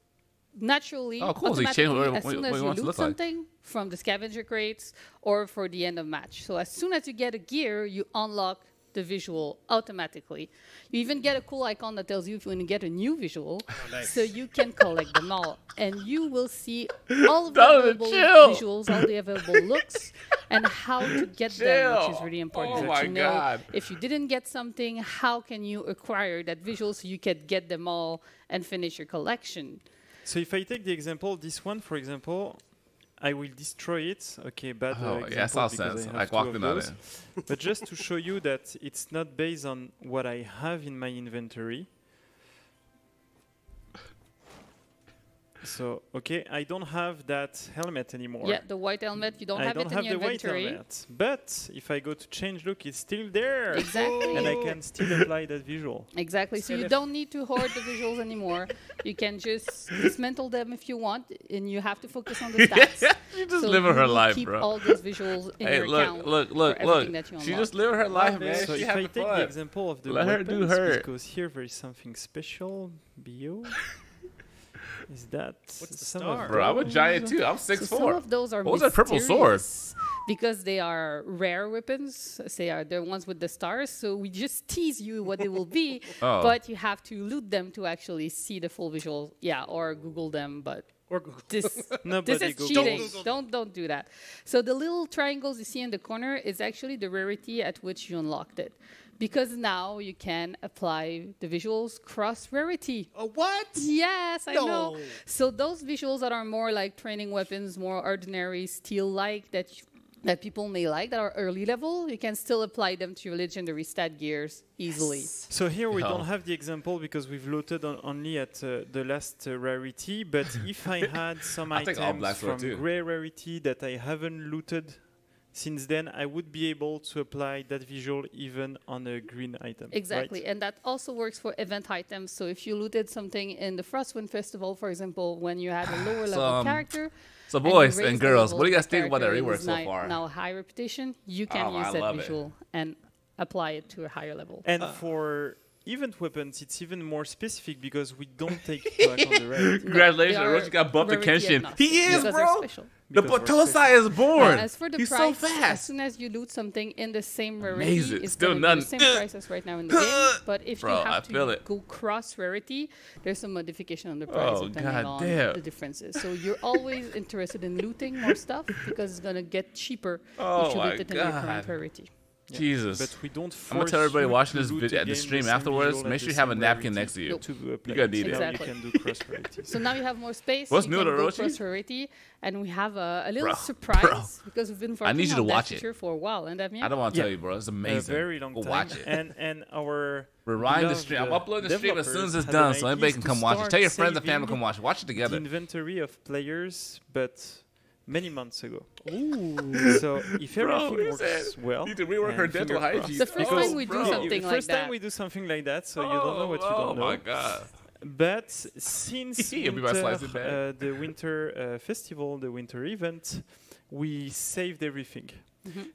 S20: naturally,
S5: Oh, cool. So you change
S20: automatically,
S5: what-
S20: as soon
S5: what
S20: as
S5: you
S20: you
S5: want it to
S20: loot
S5: look like.
S20: something from the scavenger crates or for the end of match. So as soon as you get a gear, you unlock the visual automatically. You even get a cool icon that tells you if you want to get a new visual, so you can collect them all, and you will see all of the available visuals, all the available looks, and how to get them, which is really important.
S5: Oh
S20: that
S5: my
S20: you know
S5: God.
S20: if you didn't get something, how can you acquire that visual so you can get them all and finish your collection?
S10: So if I take the example, this one, for example, I will destroy it. Okay, bad
S5: Oh,
S10: example
S5: yeah, that
S10: because
S5: sense.
S10: I have
S5: Like
S10: two
S5: walking
S10: of
S5: on
S10: those.
S5: it.
S10: But just to show you that it's not based on what I have in my inventory. So, okay, I don't have that helmet anymore.
S20: Yeah, the white helmet, you don't
S10: I
S20: have
S10: don't
S20: it in
S10: have
S20: your
S10: the white
S20: inventory.
S10: helmet. But if I go to change look, it's still there.
S20: Exactly.
S10: And I can still apply that visual.
S20: Exactly. So you don't need to hoard the visuals anymore. You can just dismantle them if you want, and you have to focus on the stats.
S5: She just
S20: So
S5: living
S20: you
S5: her
S20: will
S5: life,
S20: keep
S5: bro.
S20: all those visuals in
S5: Hey,
S20: your
S5: look,
S20: account
S5: look,
S20: for
S5: look,
S20: everything
S5: look.
S20: that you
S5: She
S20: unlock.
S5: just living her life, man.
S10: So
S5: She
S10: if I
S5: having
S10: take
S5: fun.
S10: the example of the
S5: Let her
S10: weapons,
S5: do her.
S10: because here there is something special. Bio. Is that
S2: What's the
S10: some
S2: star?
S10: of
S5: Bro, I'm a
S10: those?
S5: giant too. I'm
S20: So
S5: 6'4".
S20: some of those are
S5: What was that purple sword?
S20: mysterious because they are rare weapons. They are the ones with the stars. So we just tease you what they will be,
S5: Oh.
S20: but you have to loot them to actually see the full visual. Yeah, or Google them, but
S2: Or Google.
S20: this
S10: Nobody
S20: is
S10: Googles.
S20: cheating. Don't do that. So the little triangles you see in the corner is actually the rarity at which you unlocked it. Because now you can apply the visuals cross rarity.
S2: Oh, what?
S20: Yes, I know.
S2: No.
S20: So those visuals that are more like training weapons, more ordinary steel-like that people may like, that are early level, you can still apply them to your legendary stat gears easily.
S10: So here we
S5: Oh.
S10: don't have the example because we've looted only at the last rarity. But if I had some
S5: I think all
S10: items
S5: blacks were
S10: from
S5: too.
S10: gray rarity that I haven't looted since then, I would be able to apply that visual even on a green item.
S20: Exactly,
S10: right?
S20: and that also works for event items. So if you looted something in the Frostwind Festival, for example, when you had a lower level character,
S5: so
S20: and you
S5: boys
S20: raised
S5: and
S20: the
S5: girls,
S20: level
S5: what do you
S20: of
S5: guys
S20: the
S5: think about that
S20: character, it
S5: rework
S20: was
S5: so far?
S20: Now high reputation, you can
S5: Oh,
S20: use
S5: I
S20: that
S5: love it.
S20: visual and apply it to a higher level.
S10: And for event weapons, it's even more specific because we don't take back on the rarity.
S5: Congratulations,
S20: They are
S5: Orochi got bumped to
S20: rarity
S5: Kenshin.
S20: agnostic
S5: He is,
S20: because they're
S5: bro.
S20: special.
S5: The
S10: Because we're
S5: Potosai is born.
S20: As for the
S5: He's
S20: price,
S5: so
S20: as
S5: fast.
S20: soon as you loot something in the same rarity,
S5: Amazing.
S20: it's
S5: Still
S20: gonna be
S5: none.
S20: the same price as right now in the game. But if
S5: Bro,
S20: you
S5: I
S20: have
S5: feel
S20: to
S5: it.
S20: go cross rarity, there's some modification on the price
S5: Oh,
S20: depending on
S5: goddamn.
S20: the differences. So you're always interested in looting more stuff because it's gonna get cheaper
S5: Oh
S20: if you
S5: my
S20: loot it in your
S5: God.
S20: current rarity.
S10: Yeah.
S5: Jesus.
S10: But we don't
S5: I'm gonna tell
S10: force
S5: everybody
S10: you
S5: watching
S10: to
S5: this
S10: loot
S5: video
S10: the
S5: at the
S10: game
S5: stream
S10: the same
S5: afterwards.
S10: visual
S5: Make
S10: at
S5: sure
S10: the
S5: you have a
S10: same
S5: napkin
S10: rarity
S5: next to you.
S10: to
S5: You're
S10: apply
S5: gonna
S10: it.
S5: need it.
S10: Now
S20: Exactly.
S10: you can do cross rarity.
S20: So now you have more space.
S5: What's
S20: you
S5: new
S20: can
S5: to
S20: go
S5: Orochi?
S20: cross rarity, and we have a little
S5: Bro,
S20: surprise because we've been
S5: I need
S20: working
S5: you to
S20: on that
S5: watch it.
S20: feature for a while. And that means
S5: I don't want to tell you, bro. It's amazing.
S10: A very long
S5: Go
S10: time.
S5: watch it.
S10: And our
S5: Rewind the
S10: beloved
S5: stream. I'm uploading the stream as soon as it's
S10: developers
S5: done,
S10: had
S5: so
S10: an
S5: anybody
S10: idea
S5: can
S10: to
S5: come watch it.
S10: start
S5: Tell your friends and family
S10: saving
S5: come watch it. Watch it
S10: the
S5: together.
S10: inventory of players, but many months ago.
S2: Ooh.
S10: So if
S5: Bro,
S10: everything
S5: he
S10: works
S5: said
S10: well,
S5: need to rework her
S10: and
S5: dental
S10: finger
S5: hygiene.
S10: crossed,
S20: The first
S10: because
S20: time we do
S10: the
S20: something like
S10: first time
S20: that.
S10: we do something like that, so you don't know what you don't know.
S5: Oh my god.
S10: But since
S5: You'll be my slice of bread.
S10: the winter festival, the winter event, we saved everything.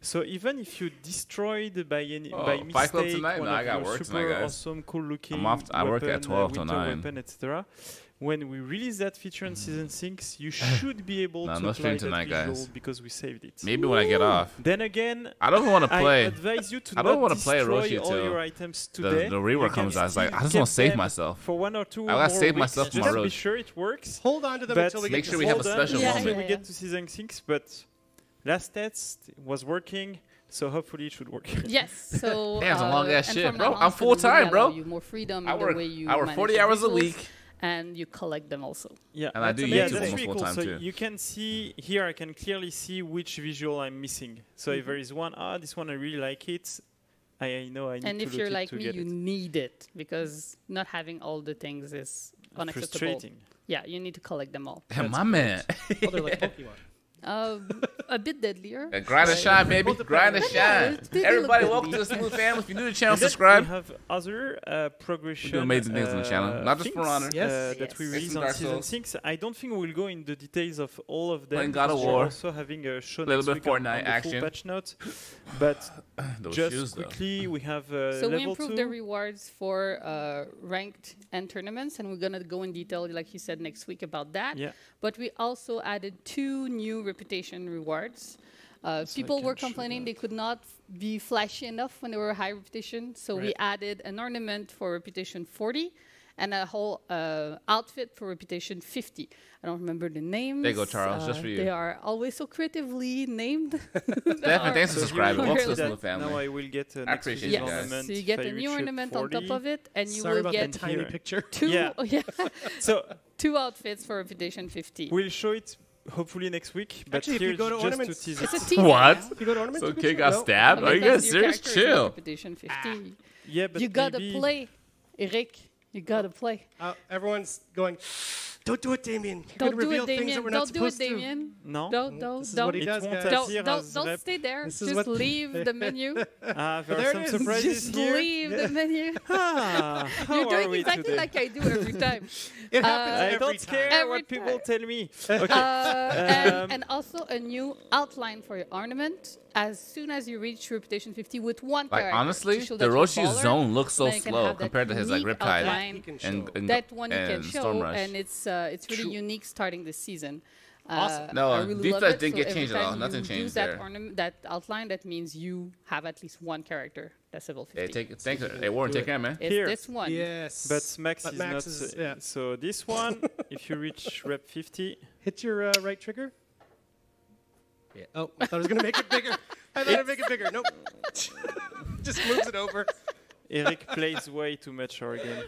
S10: So even if you destroyed by
S5: Fight Club
S10: mistake
S5: tonight?
S10: one
S5: No, I
S10: of
S5: got
S10: your
S5: work
S10: super
S5: tonight, guys.
S10: awesome, cool-looking
S5: I work at
S10: weapon,
S5: 12 to
S10: winter
S5: 9.
S10: weapon, etc., when we release that feature in Season 6, you should be able to
S5: no
S10: apply
S5: stream
S10: that
S5: tonight,
S10: visual
S5: guys.
S10: because we saved it.
S5: Maybe when I get off.
S10: Then again,
S5: I don't want to play.
S10: I advise you to
S5: I don't
S10: not
S5: want to play
S10: destroy
S5: Orochi
S10: all
S5: till
S10: your items today.
S5: the rework
S10: You
S5: comes
S10: can
S5: out. It's like, I just
S10: still
S5: want to save
S10: get
S5: myself.
S10: For 1 or 2
S5: I gotta
S10: more
S5: save
S10: weeks,
S5: myself for my
S10: just be
S5: road.
S10: sure it works.
S2: Hold on to them
S10: but
S2: until we get
S5: Make
S2: to
S5: sure we have a
S2: hold on.
S5: special
S10: until
S5: moment.
S10: we get to Season 6, but last test was working, so hopefully it should work.
S20: Yes. So
S5: Damn, it's a long ass
S20: and
S5: shit,
S20: from
S5: bro.
S20: now on,
S5: I'm
S20: it's gonna
S5: full-time,
S20: really
S5: bro.
S20: allow you more freedom
S5: I
S20: in
S5: work-
S20: the way you
S5: I work
S20: manage
S5: 40
S20: your
S5: hours a
S20: visuals,
S5: week.
S20: and you collect them also.
S10: Yeah,
S5: And I do
S10: yeah,
S5: YouTube
S10: that's
S5: almost
S10: really
S5: full
S10: cool.
S5: time
S10: So
S5: too.
S10: you can see here, I can clearly see which visual I'm missing. So if there is one, this one I really like it, I know I need
S20: And
S10: to
S20: if
S10: look
S20: you're
S10: it
S20: like
S10: to
S20: me,
S10: get
S20: you
S10: it.
S20: need it because not having all the things is unacceptable.
S10: Frustrating.
S20: Yeah, you need to collect them all.
S5: Damn, my man.
S2: Oh, they're like Pokemon.
S20: A bit deadlier.
S5: Grind and shine, baby. Grind and shine. Everybody, welcome to the Smooth Family. If you're new to the channel, subscribe.
S10: We have other progression.
S5: We do amazing things on the channel. Not just For Honor.
S10: That we
S5: Yes.
S10: release
S5: Some
S10: on
S5: Dark
S10: Season
S5: Souls.
S10: 6. I don't think we'll go in the details of all of them.
S5: Playing God of
S10: because we're
S5: War.
S10: also having a show
S5: Little
S10: next
S5: bit
S10: week on
S5: Fortnite
S10: the
S5: action.
S10: full patch notes. But
S5: Those
S10: just
S5: shoes, though.
S10: quickly, we have
S20: So we
S10: level
S20: improved
S10: 2.
S20: the rewards for ranked and tournaments, and we're gonna go in detail, like you said, next week about that.
S10: Yeah.
S20: But we also added 2 new reputation rewards. People were complaining they could not be flashy enough when they were high reputation, so we added an ornament for reputation 40 and a whole outfit for reputation 50. I don't remember the names.
S5: There you go, Charles, just for you.
S20: They are always so creatively named.
S5: Definitely, thanks for subscribing. Welcome to the
S10: that
S5: Smooth Family.
S10: Now I will get
S5: I
S10: next
S5: appreciate
S10: week's
S5: you guys.
S10: ornament.
S20: So you get
S10: if I
S20: a new
S10: reach
S20: ornament on top
S10: 40.
S20: of it, and you
S2: Sorry
S20: will
S2: about
S20: get
S2: that tiny picture.
S20: 2
S10: Yeah. So
S20: 2 outfits for reputation 50.
S10: we'll show it hopefully next week. But
S2: Actually, if
S10: here
S2: you go to
S10: just
S2: ornaments,
S10: to tease
S20: It's
S10: it.
S20: a teaser.
S5: What?
S2: If you go to ornaments,
S5: So
S2: you can
S5: kid
S2: show-
S5: got
S2: no.
S5: stabbed? Are you
S20: Because
S5: guys
S20: your
S5: serious?
S20: character is in
S5: Chill.
S20: reputation 50.
S10: Yeah, but
S20: You gotta
S10: maybe
S20: play, Eric. You gotta play.
S2: Everyone's going, don't do it, Damien. You're
S20: Don't
S2: gonna
S20: do
S2: reveal
S20: it,
S2: things
S20: Damien.
S2: that we're not
S20: Don't do it,
S2: supposed to.
S20: Damien.
S10: No.
S20: Don't.
S2: This is what he
S10: It
S2: does,
S10: won't
S2: guys.
S10: appear
S20: Don't
S10: as rep.
S20: stay there.
S2: This is
S20: Just
S2: what-
S20: leave the menu.
S10: There
S2: There
S10: are
S2: it
S10: some
S2: is.
S10: surprises
S20: Just
S10: here.
S20: leave the menu.
S10: How
S20: You're
S10: are
S20: doing
S10: we
S20: exactly
S10: today?
S20: like I do every time.
S2: It happens
S10: I
S2: every
S10: don't
S2: time.
S10: care
S20: Every
S10: what people tell me.
S20: And also a new outline for your ornament as soon as you reach reputation 50 with one
S5: Like,
S20: character.
S5: honestly,
S20: to show
S5: the
S20: that you're
S5: Roshi's
S20: baller.
S5: zone looks so
S20: Then you can
S5: slow
S20: have that
S5: compared to his like
S20: unique
S5: Riptide
S20: outline.
S5: and
S20: That one you can
S5: and
S20: show,
S5: Stormrush.
S20: and it's really unique starting this season.
S2: Awesome.
S5: No,
S20: I really love
S5: Riptide
S20: it.
S5: didn't
S20: So
S5: get
S20: every
S5: changed at all.
S20: time
S5: Nothing
S20: you
S5: changed
S20: use that
S5: there.
S20: ornament, that outline, that means you have at least one character that's level 50.
S5: Hey, thanks. Hey, Warren, take care, man.
S20: It's
S10: Here.
S20: this one.
S2: Yes.
S10: But Max
S2: But
S10: is
S2: Max
S10: not.
S2: is- yeah.
S10: So this one, if you reach rep 50,
S2: Hit your right trigger. Yeah. Oh, I thought I was going to make it bigger. I thought I'd make it bigger. Nope. Just moves it over.
S10: Eric plays way too much our game.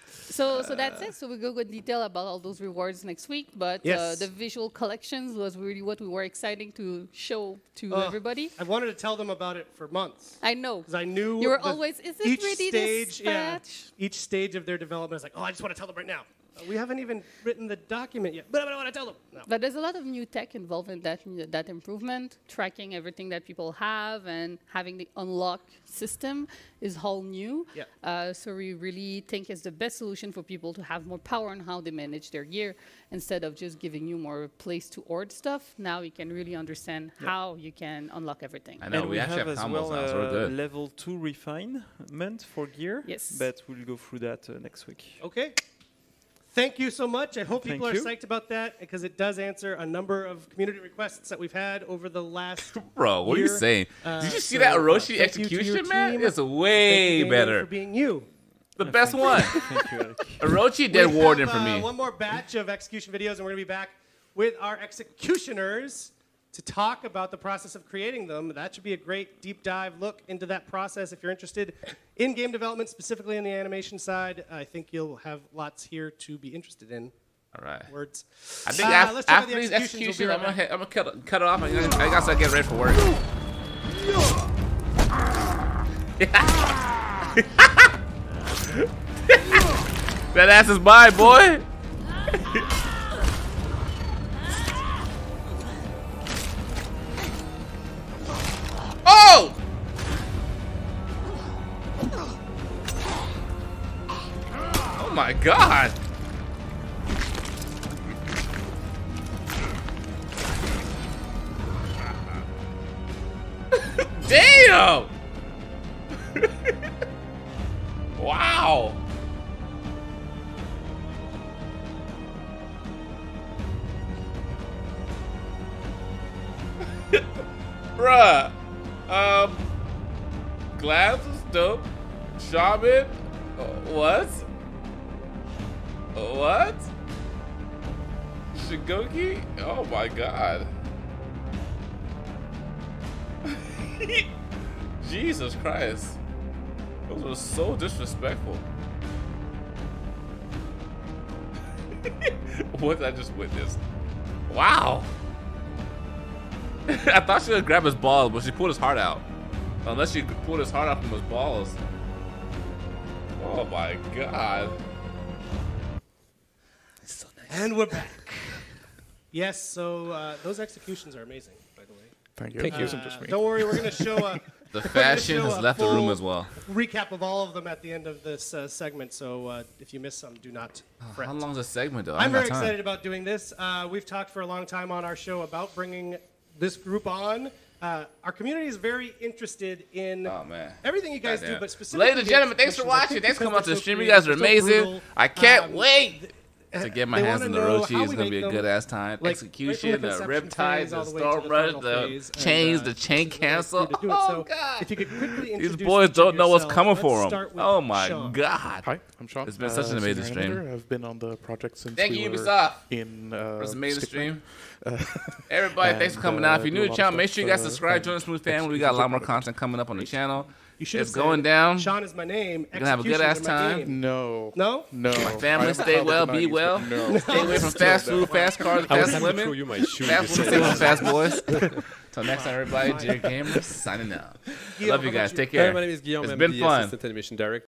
S20: So that's it. So we'll go in detail about all those rewards next week. But
S2: Yes.
S20: the visual collections was really what we were exciting to show to everybody.
S2: I wanted to tell them about it for months.
S20: I know.
S2: Because I knew
S20: You were
S2: the-
S20: always, is it
S2: each
S20: ready
S2: stage,
S20: to
S2: yeah,
S20: dispatch?
S2: each stage of their development, I was like, oh, I just want to tell them right now. We haven't even written the document yet, but I don't want to tell them. No.
S20: But there's a lot of new tech involved in that improvement. Tracking everything that people have and having the unlock system is all new.
S2: Yeah.
S20: So we really think it's the best solution for people to have more power on how they manage their gear instead of just giving you more place to hoard stuff. Now you can really understand how you can unlock everything.
S5: I know,
S10: And
S5: we actually have
S10: as
S5: combos
S10: well
S5: now, so we're good.
S10: level 2 refinement for gear.
S20: Yes.
S10: But we'll go through that next week.
S2: Okay. Thank you so much. I hope
S10: Thank
S2: people are
S10: you.
S2: psyched about that because it does answer a number of community requests that we've had over the last
S5: Bro, what are you
S2: year.
S5: saying? Did you see
S2: So,
S5: that Orochi
S2: thank you to your
S5: execution, man?
S2: team.
S5: It's
S2: Thank
S5: way
S2: you, Damien,
S5: better.
S2: for being you.
S5: The best one.
S10: Thank you, Eric.
S5: Orochi
S2: We
S5: dead warden
S2: have,
S5: for me.
S2: One more batch of execution videos, and we're going to be back with our executioners to talk about the process of creating them. That should be a great deep dive look into that process. If you're interested in game development, specifically on the animation side, I think you'll have lots here to be interested in.
S5: All right.
S2: Words.
S5: I think
S2: let's check out
S5: after
S2: the
S5: these
S2: executions. We'll be
S5: executions,
S2: right
S5: I'm
S2: back.
S5: gonna cut it off. I gotta start getting ready for work. That ass is mine, boy. my god! Damn! Wow! Bruh. Glass is dope. Shaman. What? What? Shigoki? Oh my god. Jesus Christ. Those were so disrespectful. What did I just witness? Wow. I thought she would grab his balls, but she pulled his heart out. Unless she pulled his heart out from his balls. Oh my god.
S2: So nice. And we're back. Yes, so those executions are amazing, by the way.
S5: Thank you.
S2: Don't worry, we're going to show
S5: the fashion has left the room as well.
S2: Recap of all of them at the end of this segment, so if you miss some, do not fret.
S5: How long is the segment, though?
S2: I'm very excited about doing this. We've talked for a long time on our show about bringing this group on. Our community is very interested in everything you guys do, but specifically...
S5: Ladies and gentlemen, thanks for watching. Thanks for coming out to the stream. You guys are amazing. I can't wait to get my hands on the Orochi. It's going to be a good-ass time. Like, execution, the Riptide, the Storm Rush, the chains, the chain cancel. Oh, God.
S2: If you could quickly
S5: these boys don't know what's coming for them.
S2: Oh,
S5: my
S2: Sean.
S5: God.
S2: Hi, I'm Sean.
S5: It's been such an amazing stream.
S2: I've been on the project since
S5: Thank you, Ubisoft. For this amazing stream. Everybody, thanks for coming out. If you're new to the channel, make sure you guys subscribe, join the Smooth family. We got a lot more content coming up on the channel. It's going down.
S2: Sean is my name.
S5: You're gonna have a good ass time.
S2: No.
S5: My family, stay well, be well. Stay away from fast food, fast cars, fast women. Fast women, stay with fast boys. Till next time, everybody. Dear Gamers, signing out. Love you guys. Take care.
S21: My name is Guillaume.
S5: It's
S21: I'm
S5: been
S21: the
S5: fun.
S21: Assistant Animation Director.